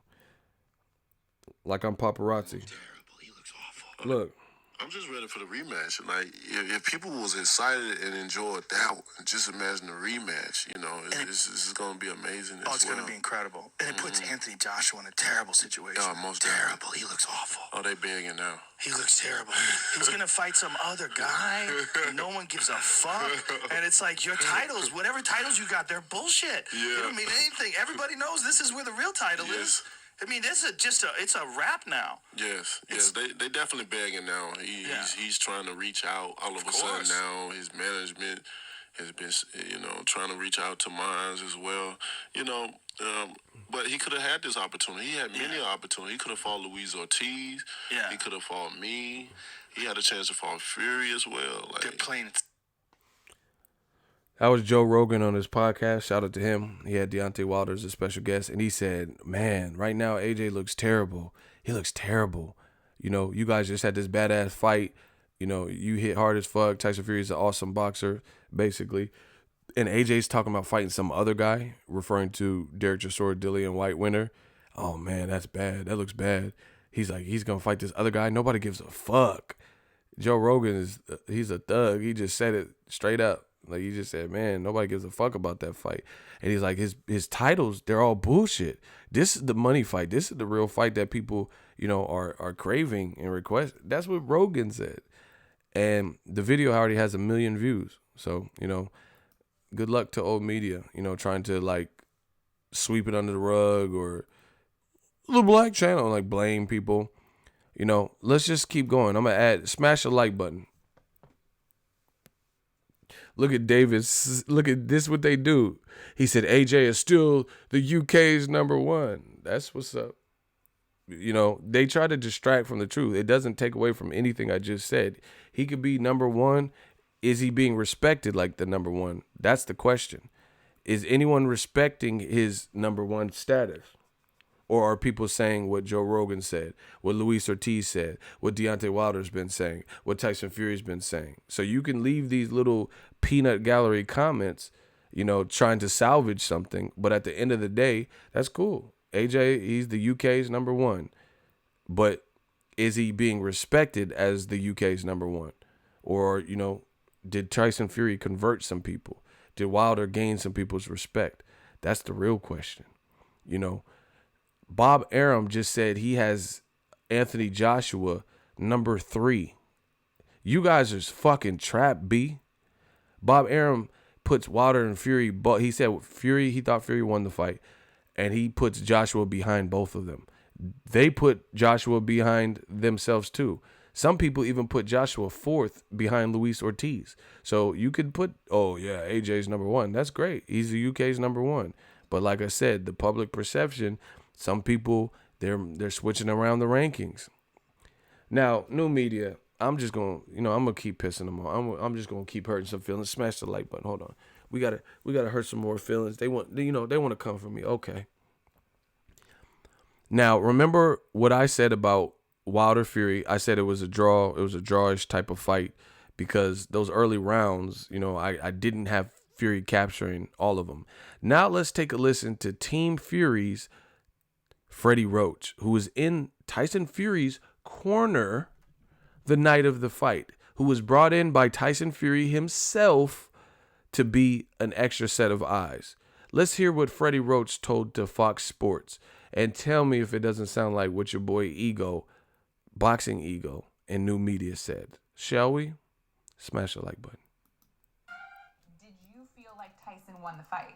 Speaker 1: like I'm paparazzi.
Speaker 2: Terrible. He looks awful.
Speaker 1: Look.
Speaker 2: I'm just ready for the rematch. Like, if people was excited and enjoyed that one, just imagine the rematch. You know, this is going to be amazing.
Speaker 3: Oh, it's going to be incredible. And it puts Anthony Joshua in a terrible situation.
Speaker 2: Oh, most
Speaker 3: terrible. He looks awful.
Speaker 2: Oh, they begging now.
Speaker 3: He looks terrible. He's going to fight some other guy, and no one gives a fuck. And it's like, your titles, whatever titles you got, they're bullshit.
Speaker 2: Yeah.
Speaker 3: You don't mean anything. Everybody knows this is where the real title is. I mean, it's a wrap now.
Speaker 2: Yes, they definitely begging now. He's trying to reach out. All of a sudden now, his management has been, you know, trying to reach out to mines as well. You know, but he could have had this opportunity. He had many opportunities. He could have fought Luis Ortiz.
Speaker 3: Yeah.
Speaker 2: He could have fought me. He had a chance to fight Fury as well. Like,
Speaker 3: they're playing.
Speaker 1: That was Joe Rogan on his podcast. Shout out to him. He had Deontay Wilder as a special guest, and he said, man, right now AJ looks terrible. He looks terrible. You know, you guys just had this badass fight. You know, you hit hard as fuck. Tyson Fury is an awesome boxer, basically. And AJ's talking about fighting some other guy, referring to Derek Chisora, Dillian White winner. Oh, man, that's bad. That looks bad. He's like, he's going to fight this other guy. Nobody gives a fuck. Joe Rogan he's a thug. He just said it straight up. Like, he just said, man, nobody gives a fuck about that fight. And he's like, his titles, they're all bullshit. This is the money fight. This is the real fight that people, are craving and request. That's what Rogan said. And the video already has 1 million views. So, good luck to old media, trying to, like, sweep it under the rug or the black channel, like, blame people. Let's just keep going. I'm going to smash the like button. Look at Davis. Look at this, what they do. He said, AJ is still the UK's number one. That's what's up. They try to distract from the truth. It doesn't take away from anything I just said. He could be number one. Is he being respected like the number one? That's the question. Is anyone respecting his number one status? Or are people saying what Joe Rogan said, what Luis Ortiz said, what Deontay Wilder's been saying, what Tyson Fury's been saying? So you can leave these little peanut gallery comments, trying to salvage something. But at the end of the day, that's cool. AJ, he's the UK's number one. But is he being respected as the UK's number one? Or, did Tyson Fury convert some people? Did Wilder gain some people's respect? That's the real question. Bob Arum just said he has Anthony Joshua number 3. You guys are fucking trap B. Bob Arum puts Wilder and Fury, but he said he thought Fury won the fight, and he puts Joshua behind both of them. They put Joshua behind themselves too. Some people even put Joshua 4th behind Luis Ortiz. So you could put, AJ's number 1. That's great. He's the UK's number 1. But like I said, the public perception, some people, they're switching around the rankings. Now, new media, I'm just going to, I'm going to keep pissing them off. I'm just going to keep hurting some feelings. Smash the like button. Hold on. We got to hurt some more feelings. They want to come for me. Okay. Now, remember what I said about Wilder Fury? I said it was a draw. It was a drawish type of fight because those early rounds, I didn't have Fury capturing all of them. Now let's take a listen to Team Fury's Freddie Roach, who was in Tyson Fury's corner the night of the fight, who was brought in by Tyson Fury himself to be an extra set of eyes. Let's hear what Freddie Roach told to Fox Sports, and tell me if it doesn't sound like what your boy Ego, BoxingEgo, and New Media said. Shall we? Smash the like button.
Speaker 4: Did you feel like Tyson won the fight?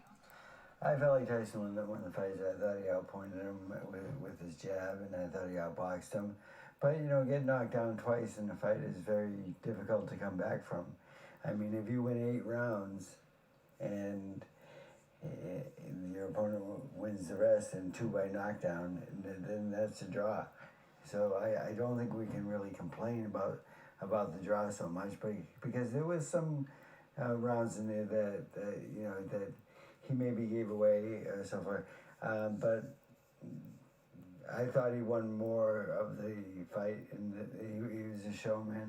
Speaker 5: I felt like Tyson won the fight. I thought he outpointed him with his jab, and I thought he outboxed him. But, getting knocked down twice in a fight is very difficult to come back from. I mean, if you win 8 rounds and your opponent wins the rest and 2 by knockdown, then that's a draw. So I don't think we can really complain about the draw so much, but because there was some rounds in there that he maybe gave away or so forth. But I thought he won more of the fight, and he was a showman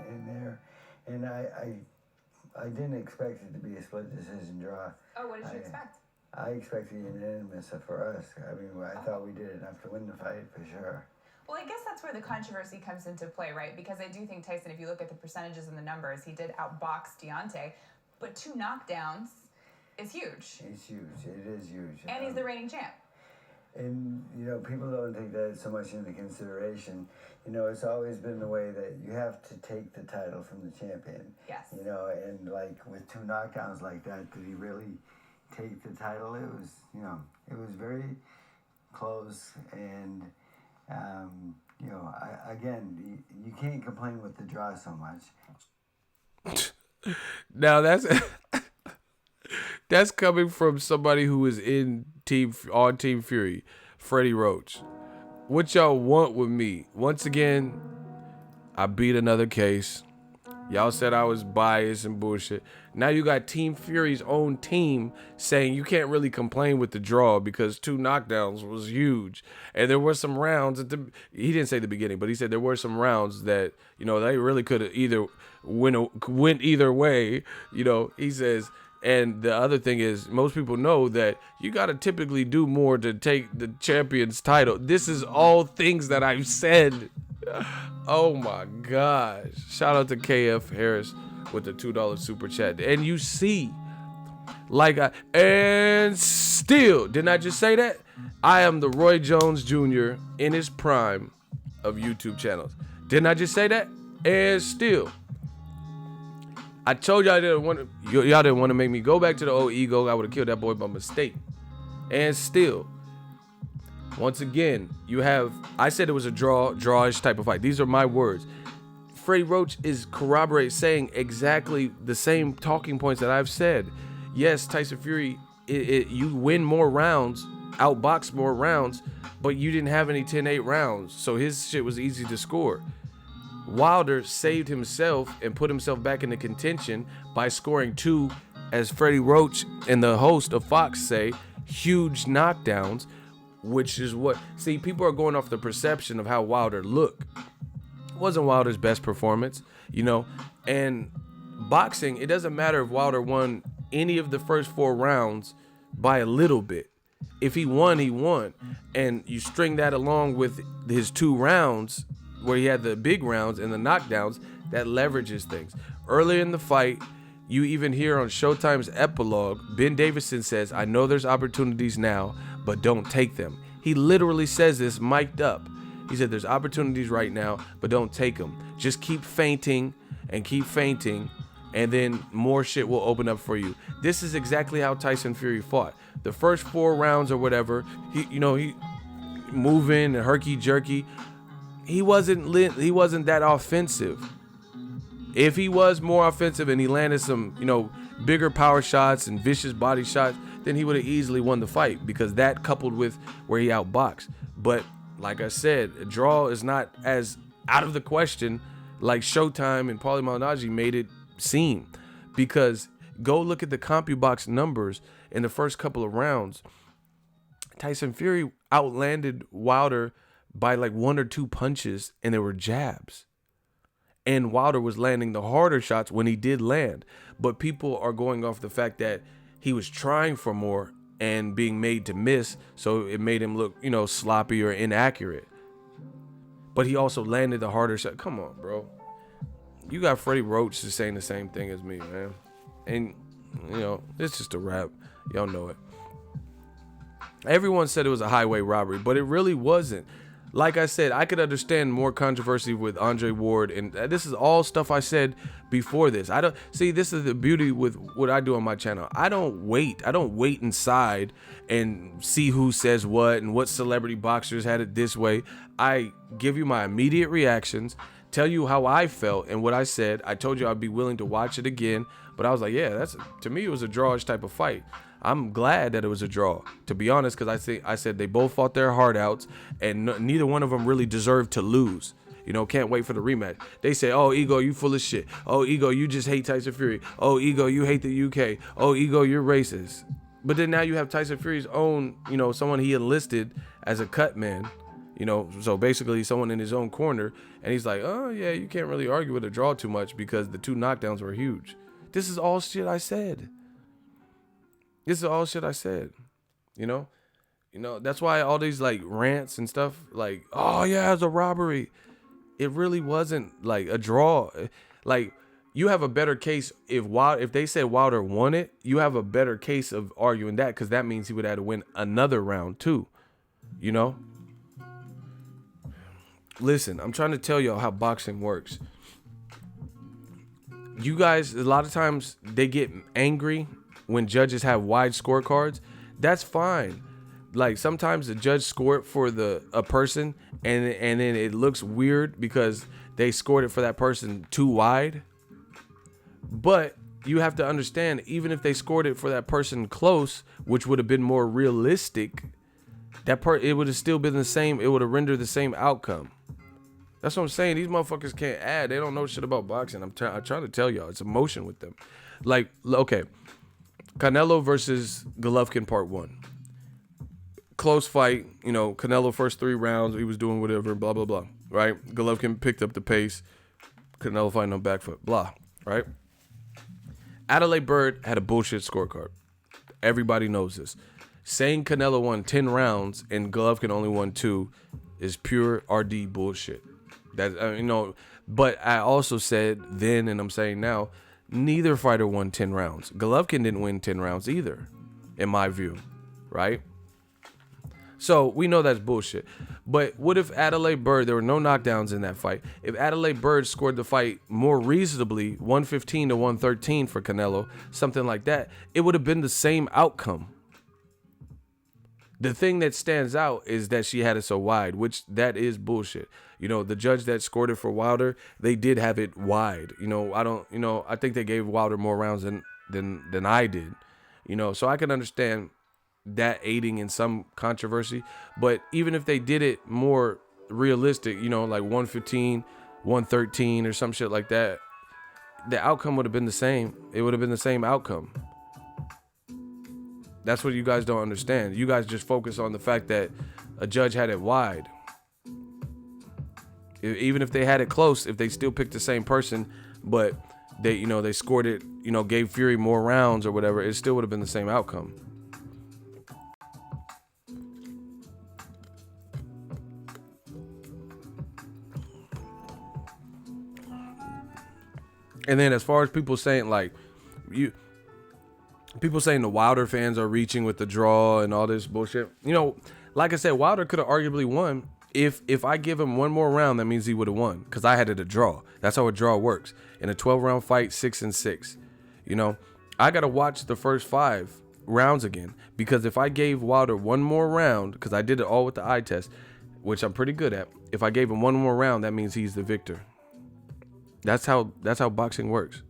Speaker 5: in there. And I didn't expect it to be a split decision draw.
Speaker 4: Oh, what did you expect?
Speaker 5: I expected unanimous for us. I mean, I thought we did enough to win the fight for sure.
Speaker 4: Well, I guess that's where the controversy comes into play, right? Because I do think Tyson, if you look at the percentages and the numbers, he did outbox Deontay, but 2 knockdowns is huge.
Speaker 5: It's huge. It is huge.
Speaker 4: And he's the reigning champ.
Speaker 5: And, people don't take that so much into consideration. It's always been the way that you have to take the title from the champion.
Speaker 4: Yes.
Speaker 5: And like with 2 knockdowns like that, did he really take the title? It was, it was very close. And, again, you can't complain with the draw so much.
Speaker 1: Now that's coming from somebody who is on Team Fury, Freddie Roach. What y'all want with me? Once again, I beat another case. Y'all said I was biased and bullshit. Now you got Team Fury's own team saying you can't really complain with the draw because 2 knockdowns was huge. And there were some rounds he didn't say the beginning, but he said there were some rounds that, they really could have either went either way. He says, and the other thing is, most people know that you got to typically do more to take the champion's title. This is all things that I've said. Oh my gosh. Shout out to KF Harris. with the $2 super chat. And you see, and still, didn't I just say that? I am the Roy Jones Jr. in his prime of YouTube channels. Didn't I just say that? And still, I told y'all y'all didn't want to make me go back to the old ego. I would have killed that boy by mistake. And still, once again, I said it was a drawish type of fight. These are my words. Freddie Roach is saying exactly the same talking points that I've said. Yes, Tyson Fury, you win more rounds, outbox more rounds, but you didn't have any 10-8 rounds, so his shit was easy to score. Wilder saved himself and put himself back into contention by scoring 2, as Freddie Roach and the host of Fox say, huge knockdowns, which is people are going off the perception of how Wilder looked. It wasn't Wilder's best performance, and boxing, it doesn't matter if Wilder won any of the first 4 rounds by a little bit. If he won, he won. And you string that along with his 2 rounds where he had the big rounds and the knockdowns, that leverages things. Earlier in the fight, you even hear on Showtime's epilogue, Ben Davison says, I know there's opportunities now, but don't take them. He literally says this mic'd up. He said, there's opportunities right now, but don't take them. Just keep feinting and keep feinting, and then more shit will open up for you. This is exactly how Tyson Fury fought. The first 4 rounds or whatever, he moving and herky jerky. He wasn't that offensive. If he was more offensive and he landed some, bigger power shots and vicious body shots, then he would have easily won the fight, because that coupled with where he outboxed. But like I said, a draw is not as out of the question like Showtime and Paulie Malignaggi made it seem, because go look at the CompuBox numbers in the first couple of rounds. Tyson Fury outlanded Wilder by like 1 or 2 punches, and there were jabs. And Wilder was landing the harder shots when he did land. But people are going off the fact that he was trying for more and being made to miss, so it made him look, sloppy or inaccurate. But he also landed the harder shot. Come on, bro. You got Freddie Roach just saying the same thing as me, man. And, it's just a wrap. Y'all know it. Everyone said it was a highway robbery, but it really wasn't. Like I said, I could understand more controversy with Andre Ward, and this is all stuff I said before this. This is the beauty with what I do on my channel. I don't wait inside and see who says what and what celebrity boxers had it this way. I give you my immediate reactions, tell you how I felt and what I said. I told you I'd be willing to watch it again, but I was like, yeah, to me, it was a drawish type of fight. I'm glad that it was a draw, to be honest, because I said they both fought their heart outs, and neither one of them really deserved to lose. Can't wait for the rematch. They say, oh, Ego, you full of shit. Oh, Ego, you just hate Tyson Fury. Oh, Ego, you hate the UK. Oh, Ego, you're racist. But then now you have Tyson Fury's own, someone he enlisted as a cut man, so basically someone in his own corner, and he's like, oh, yeah, you can't really argue with a draw too much because the 2 knockdowns were huge. This is all shit I said. That's why all these like rants and stuff like, oh yeah, it's a robbery. It really wasn't like a draw. Like, you have a better case if they said Wilder won it, you have a better case of arguing that, because that means he would have to win another round too. Listen, I'm trying to tell y'all how boxing works. You guys, a lot of times they get angry when judges have wide scorecards. That's fine. Like, sometimes the judge scored for a person and then it looks weird because they scored it for that person too wide. But you have to understand, even if they scored it for that person close, which would have been more realistic, it would have still been the same. It would have rendered the same outcome. That's what I'm saying. These motherfuckers can't add. They don't know shit about boxing. I'm trying to tell y'all. It's emotion with them. Like, okay, Canelo versus Golovkin part 1. Close fight. Canelo first 3 rounds, he was doing whatever, blah, blah, blah, right? Golovkin picked up the pace. Canelo fighting on back foot, blah, right? Adelaide Byrd had a bullshit scorecard. Everybody knows this. Saying Canelo won 10 rounds and Golovkin only won 2 is pure RD bullshit. But I also said then, and I'm saying now, neither fighter won 10 rounds. Golovkin didn't win 10 rounds either, in my view, right? So we know that's bullshit. But what if Adelaide Byrd, there were no knockdowns in that fight. If Adelaide Byrd scored the fight more reasonably, 115 to 113 for Canelo, something like that, it would have been the same outcome. The thing that stands out is that she had it so wide, which that is bullshit. You know, the judge that scored it for Wilder, they did have it wide. You know, I think they gave Wilder more rounds than I did. You know, so I can understand that aiding in some controversy. But even if they did it more realistic, you know, like 115, 113 or some shit like that, the outcome would have been the same. It would have been the same outcome. That's what you guys don't understand. You guys just focus on the fact that a judge had it wide. Even if they had it close, if they still picked the same person, but they scored it, gave Fury more rounds or whatever, it still would have been the same outcome. And then as far as people saying people saying the Wilder fans are reaching with the draw and all this bullshit. Like I said, Wilder could have arguably won. If I give him one more round, that means he would have won because I had it a draw. That's how a draw works. In a 12-round fight, 6-6. I got to watch the first 5 rounds again because if I gave Wilder one more round, because I did it all with the eye test, which I'm pretty good at. If I gave him one more round, that means he's the victor. That's how boxing works.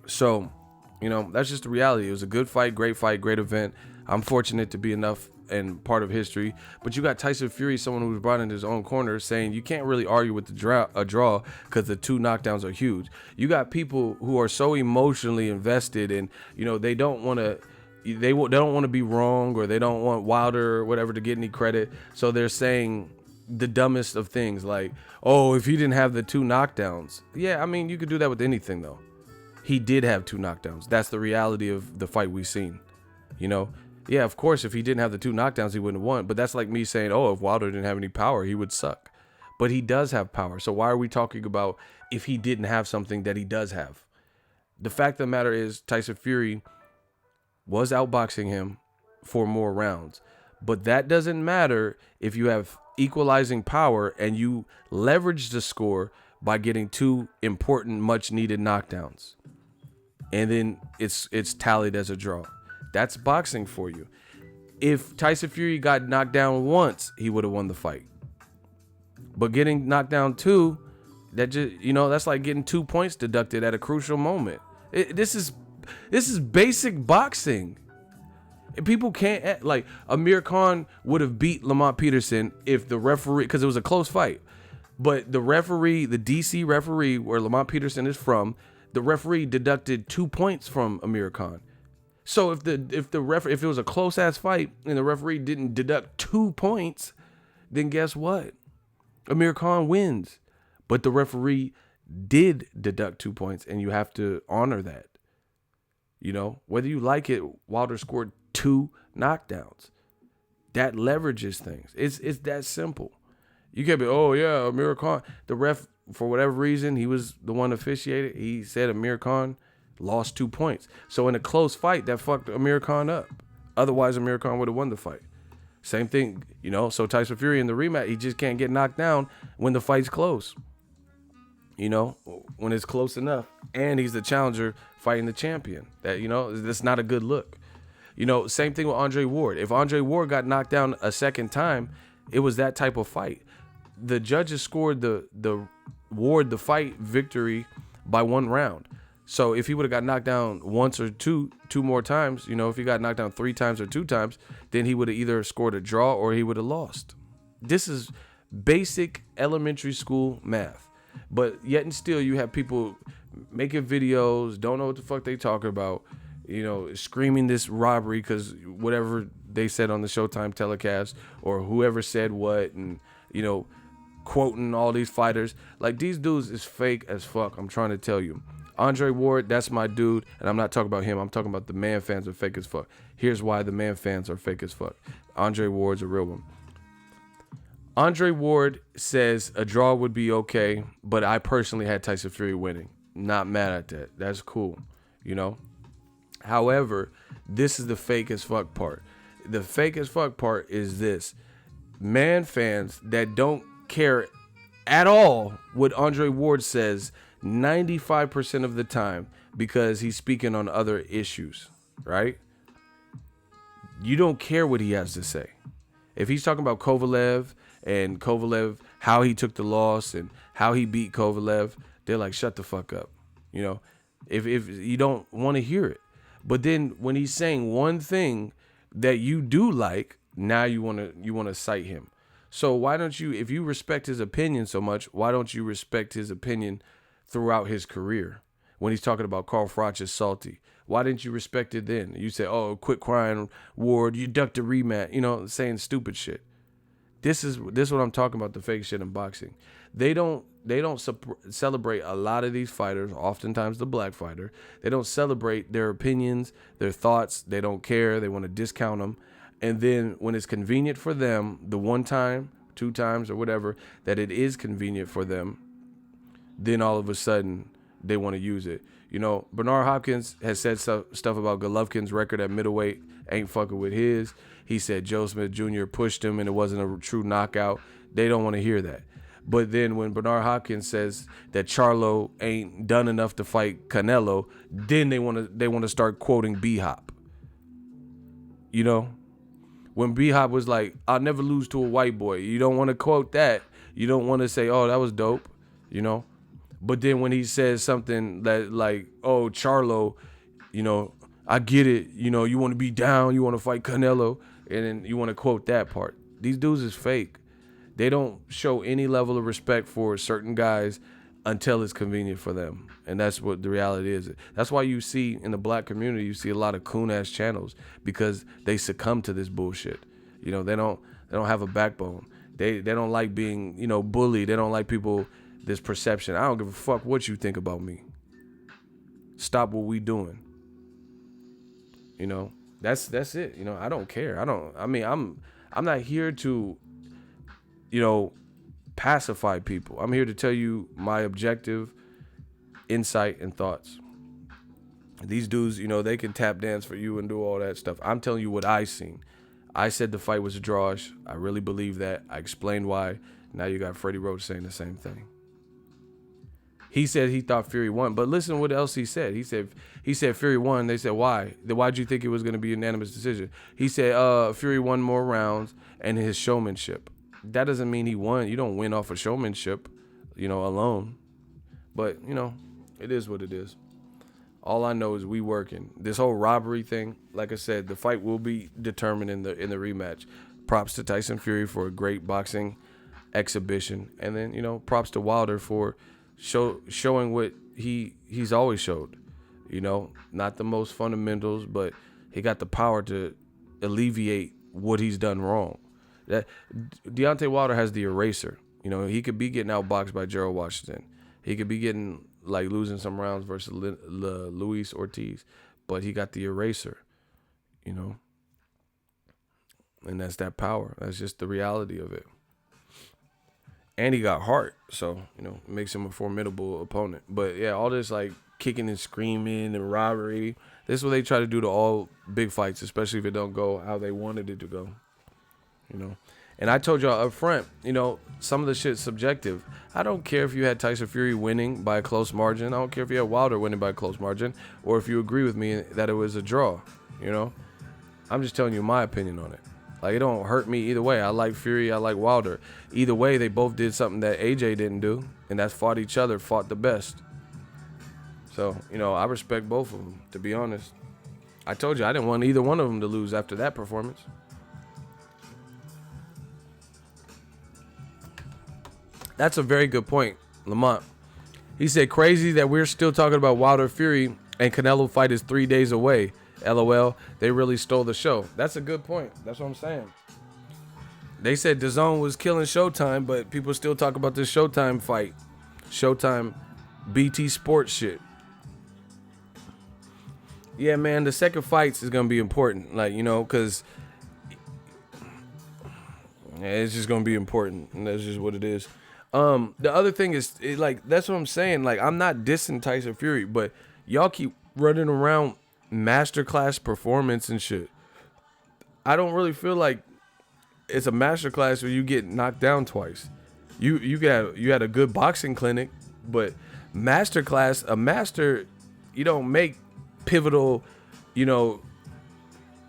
Speaker 1: So, that's just the reality. It was a good fight, great event. I'm fortunate to be enough and part of history. But you got Tyson Fury, someone who was brought in his own corner, saying you can't really argue with a draw because the 2 knockdowns are huge. You got people who are so emotionally invested and, they don't want to they don't want to be wrong, or they don't want Wilder or whatever to get any credit. So they're saying the dumbest of things like, oh, if he didn't have the 2 knockdowns. Yeah, I mean, you could do that with anything though. He did have 2 knockdowns. That's the reality of the fight we've seen. Yeah, of course, if he didn't have the 2 knockdowns, he wouldn't have won. But that's like me saying, oh, if Wilder didn't have any power, he would suck. But he does have power. So why are we talking about if he didn't have something that he does have? The fact of the matter is Tyson Fury was outboxing him for more rounds. But that doesn't matter if you have equalizing power and you leverage the score by getting 2 important, much needed knockdowns. And then it's tallied as a draw. That's boxing for you. If Tyson Fury got knocked down once, he would have won the fight. But getting knocked down 2, that just, that's like getting 2 points deducted at a crucial moment. This is basic boxing. People can't, like, Amir Khan would have beat Lamont Peterson if the referee, because it was a close fight. But the referee, the DC referee where Lamont Peterson is from, the referee deducted 2 points from Amir Khan. So if it was a close ass fight and the referee didn't deduct 2 points, then guess what? Amir Khan wins. But the referee did deduct 2 points, and you have to honor that. Whether you like it, Wilder scored 2 knockdowns. That leverages things. It's that simple. You can't be, oh yeah, Amir Khan. The ref, for whatever reason, he was the one officiated. He said Amir Khan lost 2 points. So in a close fight, that fucked Amir Khan up. Otherwise, Amir Khan would have won the fight. Same thing, so Tyson Fury in the rematch, he just can't get knocked down when the fight's close. When it's close enough. And he's the challenger fighting the champion. That's not a good look. Same thing with Andre Ward. If Andre Ward got knocked down a second time, it was that type of fight. The judges scored the Ward the fight victory by 1 round. So if he would have got knocked down once or two more times, if he got knocked down 3 times or 2 times, then he would have either scored a draw or he would have lost. This is basic elementary school math. But yet and still, you have people making videos, don't know what the fuck they talking about, screaming this robbery because whatever they said on the Showtime telecast or whoever said what, and, quoting all these fighters. Like, these dudes is fake as fuck. I'm trying to tell you. Andre Ward, that's my dude, and I'm not talking about him. I'm talking about the man fans are fake as fuck. Here's why the man fans are fake as fuck. Andre Ward's a real one. Andre Ward says a draw would be okay, but I personally had Tyson Fury winning. Not mad at that. That's cool, you know. However, this is the fake as fuck part. The fake as fuck part is this. Man fans that don't care at all what Andre Ward says 95% of the time because he's speaking on other issues, right? You don't care what he has to say. If he's talking about Kovalev and Kovalev, how he took the loss and how he beat Kovalev, they're like, shut the fuck up. You know, if you don't want to hear it. But then when he's saying one thing that you do like, now you want to cite him. So why don't you, if you respect his opinion so much, why don't you respect his opinion throughout his career? When he's talking about Carl Froch is salty, why didn't you respect it then? You say, oh, quit crying, Ward, you ducked a rematch, you know, saying stupid shit. This is what I'm talking about, the fake shit in boxing. They don't celebrate a lot of these fighters, oftentimes the black fighter. They don't celebrate their opinions, their thoughts. They don't care. They want to discount them. And then when it's convenient for them, the one time, 2 times or whatever, that it is convenient for them, then all of a sudden they want to use it. You know, Bernard Hopkins has said stuff about Golovkin's record at middleweight, ain't fucking with his. He said Joe Smith Jr. pushed him and it wasn't a true knockout. They don't want to hear that. But then when Bernard Hopkins says that Charlo ain't done enough to fight Canelo, then they want to start quoting B-Hop. You know? When B-Hop was like, I'll never lose to a white boy. You don't want to quote that. You don't want to say, oh, that was dope, you know? But then when he says something that like, oh, Charlo, you know, I get it. You know, you want to be down. You want to fight Canelo. And then you want to quote that part. These dudes is fake. They don't show any level of respect for certain guys until it's convenient for them. And that's what the reality is. That's why you see in the black community, you see a lot of coon-ass channels because they succumb to this bullshit. You know, they don't have a backbone. They don't like being, you know, bullied. They don't like people, this perception. I don't give a fuck what you think about me. Stop what we doing. You know, that's it. You know, I don't care. I'm not here to, you know, pacify people. I'm here to tell you my objective insight and thoughts. These dudes, you know, they can tap dance for you and do all that stuff. I'm telling you what I seen. I said the fight was a drawish. I really believe that. I explained why. Now you got Freddie Roach saying the same thing. He said he thought Fury won, but listen what else he said. He said Fury won. They said why? Why'd you think it was going to be a unanimous decision? He said Fury won more rounds and his showmanship. That doesn't mean he won. You don't win off of showmanship, you know, alone. But, you know, it is what it is. All I know is we working. This whole robbery thing, like I said, the fight will be determined in the rematch. Props to Tyson Fury for a great boxing exhibition. And then, you know, props to Wilder for showing what he's always showed. You know, not the most fundamentals, but he got the power to alleviate what he's done wrong. That Deontay Wilder has the eraser. You know, he could be getting outboxed by Gerald Washington. He could be getting, like, losing some rounds versus Luis Ortiz. But he got the eraser, you know. And that's that power. That's just the reality of it. And he got heart. So, you know, it makes him a formidable opponent. But, yeah, all this, like, kicking and screaming and robbery, this is what they try to do to all big fights, especially if it don't go how they wanted it to go. You know, and I told y'all up front, you know, some of the shit's subjective. I don't care if you had Tyson Fury winning by a close margin. I don't care if you had Wilder winning by a close margin, or if you agree with me that it was a draw. You know, I'm just telling you my opinion on it. Like, it don't hurt me either way. I like Fury. I like Wilder. Either way, they both did something that AJ didn't do, and that's fought each other, fought the best. So, you know, I respect both of them, to be honest. I told you I didn't want either one of them to lose after that performance. That's a very good point, Lamont. He said, crazy that we're still talking about Wilder Fury and Canelo fight is 3 days away. LOL, they really stole the show. That's a good point. That's what I'm saying. They said DAZN was killing Showtime, but people still talk about this Showtime fight. Showtime BT Sports shit. Yeah, man, the second fights is going to be important. Like, you know, because it's just going to be important. And that's just what it is. The other thing is, like, that's what I'm saying. Like, I'm not dissing Tyson Fury, but y'all keep running around masterclass performance and shit. I don't really feel like it's a masterclass where you get knocked down twice. You had a good boxing clinic, but masterclass, a master, you don't make pivotal,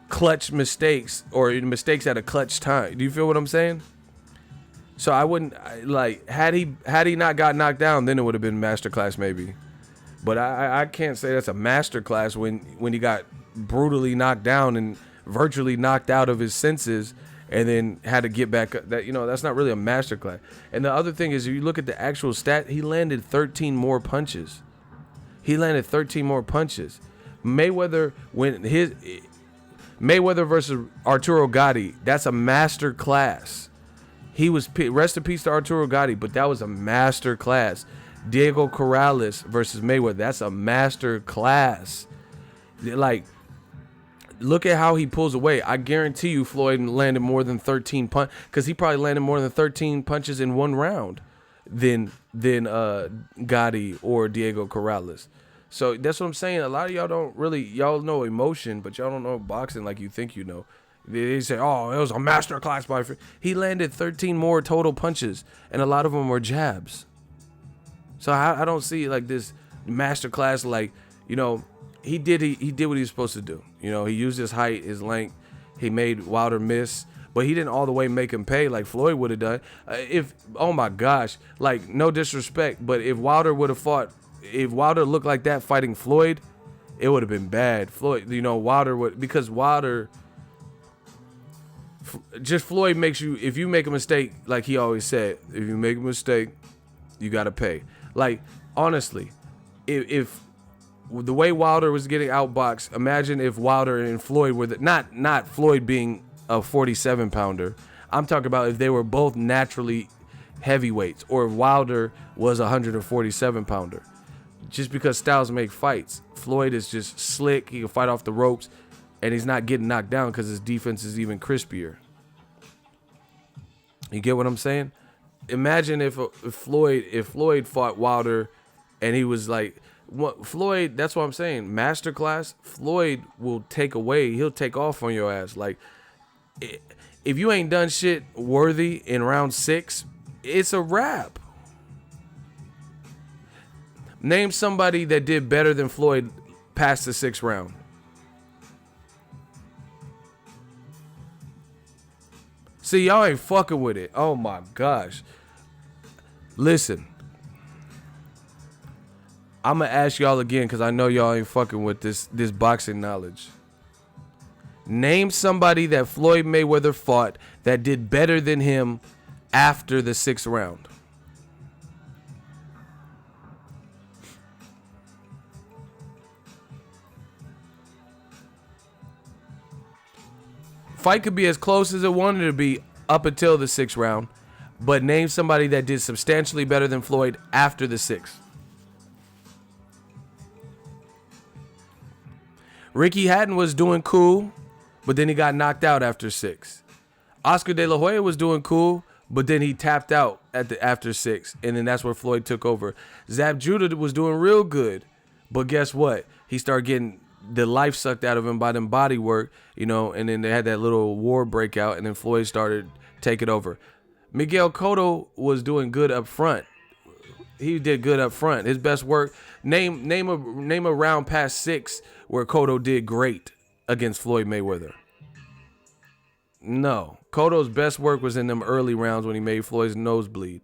Speaker 1: clutch mistakes or mistakes at a clutch time. Do you feel what I'm saying? So I wouldn't like had he not got knocked down, then it would have been masterclass maybe. But I can't say that's a masterclass when he got brutally knocked down and virtually knocked out of his senses and then had to get back up. That's not really a masterclass. And the other thing is, if you look at the actual stat, he landed 13 more punches. Mayweather versus Arturo Gatti, that's a master class. He was, rest in peace to Arturo Gatti, but that was a master class. Diego Corrales versus Mayweather, that's a master class. Like, look at how he pulls away. I guarantee you Floyd landed more than 13 punches, because he probably landed more than 13 punches in one round than Gotti or Diego Corrales. So that's what I'm saying. A lot of y'all know emotion, but y'all don't know boxing like you think you know. They say, oh, it was a master class by he landed 13 more total punches, and a lot of them were jabs. So I don't see like this master class, like, he did what he was supposed to do. He used his height, his length. He made Wilder miss, but he didn't all the way make him pay like Floyd would have done. Oh my gosh, like, no disrespect, but if Wilder looked like that fighting Floyd, it would have been bad. Floyd, Wilder would, because Wilder, just Floyd makes you, if you make a mistake, like he always said, if you make a mistake, you got to pay. Like, honestly, if the way Wilder was getting outboxed, imagine if Wilder and Floyd were not Floyd being a 47 pounder. I'm talking about if they were both naturally heavyweights, or if Wilder was a 147 pounder. Just because styles make fights. Floyd is just slick. He can fight off the ropes, and he's not getting knocked down because his defense is even crispier. You get what I'm saying? Imagine if Floyd fought Wilder, and he was like, Floyd, that's what I'm saying. Masterclass, Floyd will take away. He'll take off on your ass. Like, if you ain't done shit worthy in round 6, it's a wrap. Name somebody that did better than Floyd past the 6th round. See, y'all ain't fucking with it. Oh my gosh. Listen. I'm going to ask y'all again, because I know y'all ain't fucking with this boxing knowledge. Name somebody that Floyd Mayweather fought that did better than him after the 6th round. Fight could be as close as it wanted to be up until the 6th round, but name somebody that did substantially better than Floyd after the 6th. Ricky Hatton was doing cool, but then he got knocked out after 6. Oscar De La Hoya was doing cool, but then he tapped out after 6, and then that's where Floyd took over. Zab Judah was doing real good, but guess what? He started getting the life sucked out of him by them body work, and then they had that little war breakout, and then Floyd started taking over. Miguel Cotto was doing good up front. He did good up front. His best work, name a round past 6 where Cotto did great against Floyd Mayweather. No. Cotto's best work was in them early rounds when he made Floyd's nose bleed.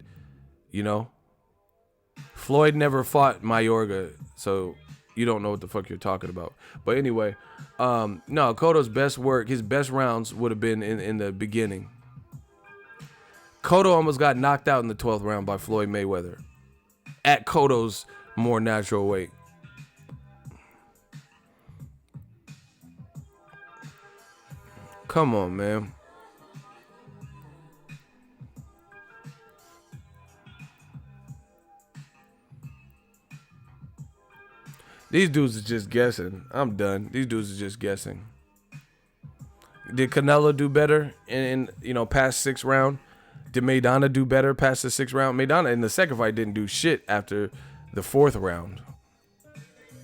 Speaker 1: Floyd never fought Mayorga, so you don't know what the fuck you're talking about. But anyway, no, Cotto's best work, his best rounds would have been in the beginning. Cotto almost got knocked out in the 12th round by Floyd Mayweather at Cotto's more natural weight. Come on, man. These dudes are just guessing. I'm done. These dudes are just guessing. Did Canelo do better in past 6th round? Did Maidana do better past the 6th round? Maidana in the second fight didn't do shit after the 4th round.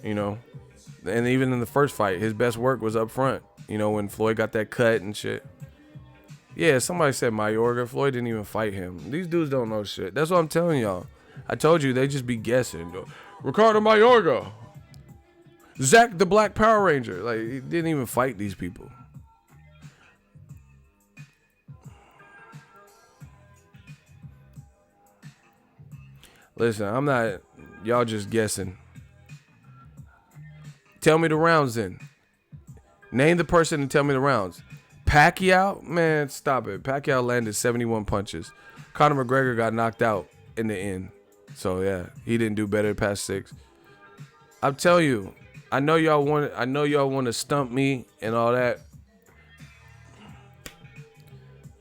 Speaker 1: You know? And even in the first fight, his best work was up front. You know, when Floyd got that cut and shit. Yeah, somebody said Mayorga. Floyd didn't even fight him. These dudes don't know shit. That's what I'm telling y'all. I told you, they just be guessing. Ricardo Mayorga. Zach the Black Power Ranger. Like, he didn't even fight these people. Listen, I'm not... Y'all just guessing. Tell me the rounds then. Name the person and tell me the rounds. Pacquiao? Man, stop it. Pacquiao landed 71 punches. Conor McGregor got knocked out in the end. So, yeah, he didn't do better past 6. I'll tell you, I know y'all want to stump me and all that.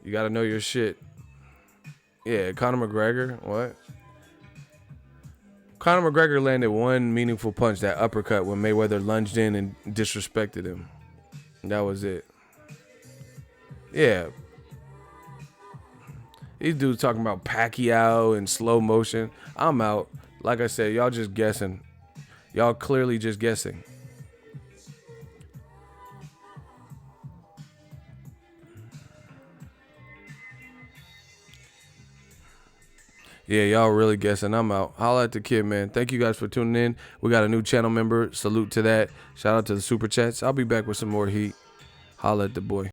Speaker 1: You got to know your shit. Yeah, Conor McGregor, what? Conor McGregor landed one meaningful punch, that uppercut when Mayweather lunged in and disrespected him. That was it. Yeah. These dudes talking about Pacquiao and slow motion. I'm out. Like I said, y'all just guessing. Y'all clearly just guessing. Yeah, y'all really guessing. I'm out. Holla at the kid, man. Thank you guys for tuning in. We got a new channel member. Salute to that. Shout out to the super chats. I'll be back with some more heat. Holla at the boy.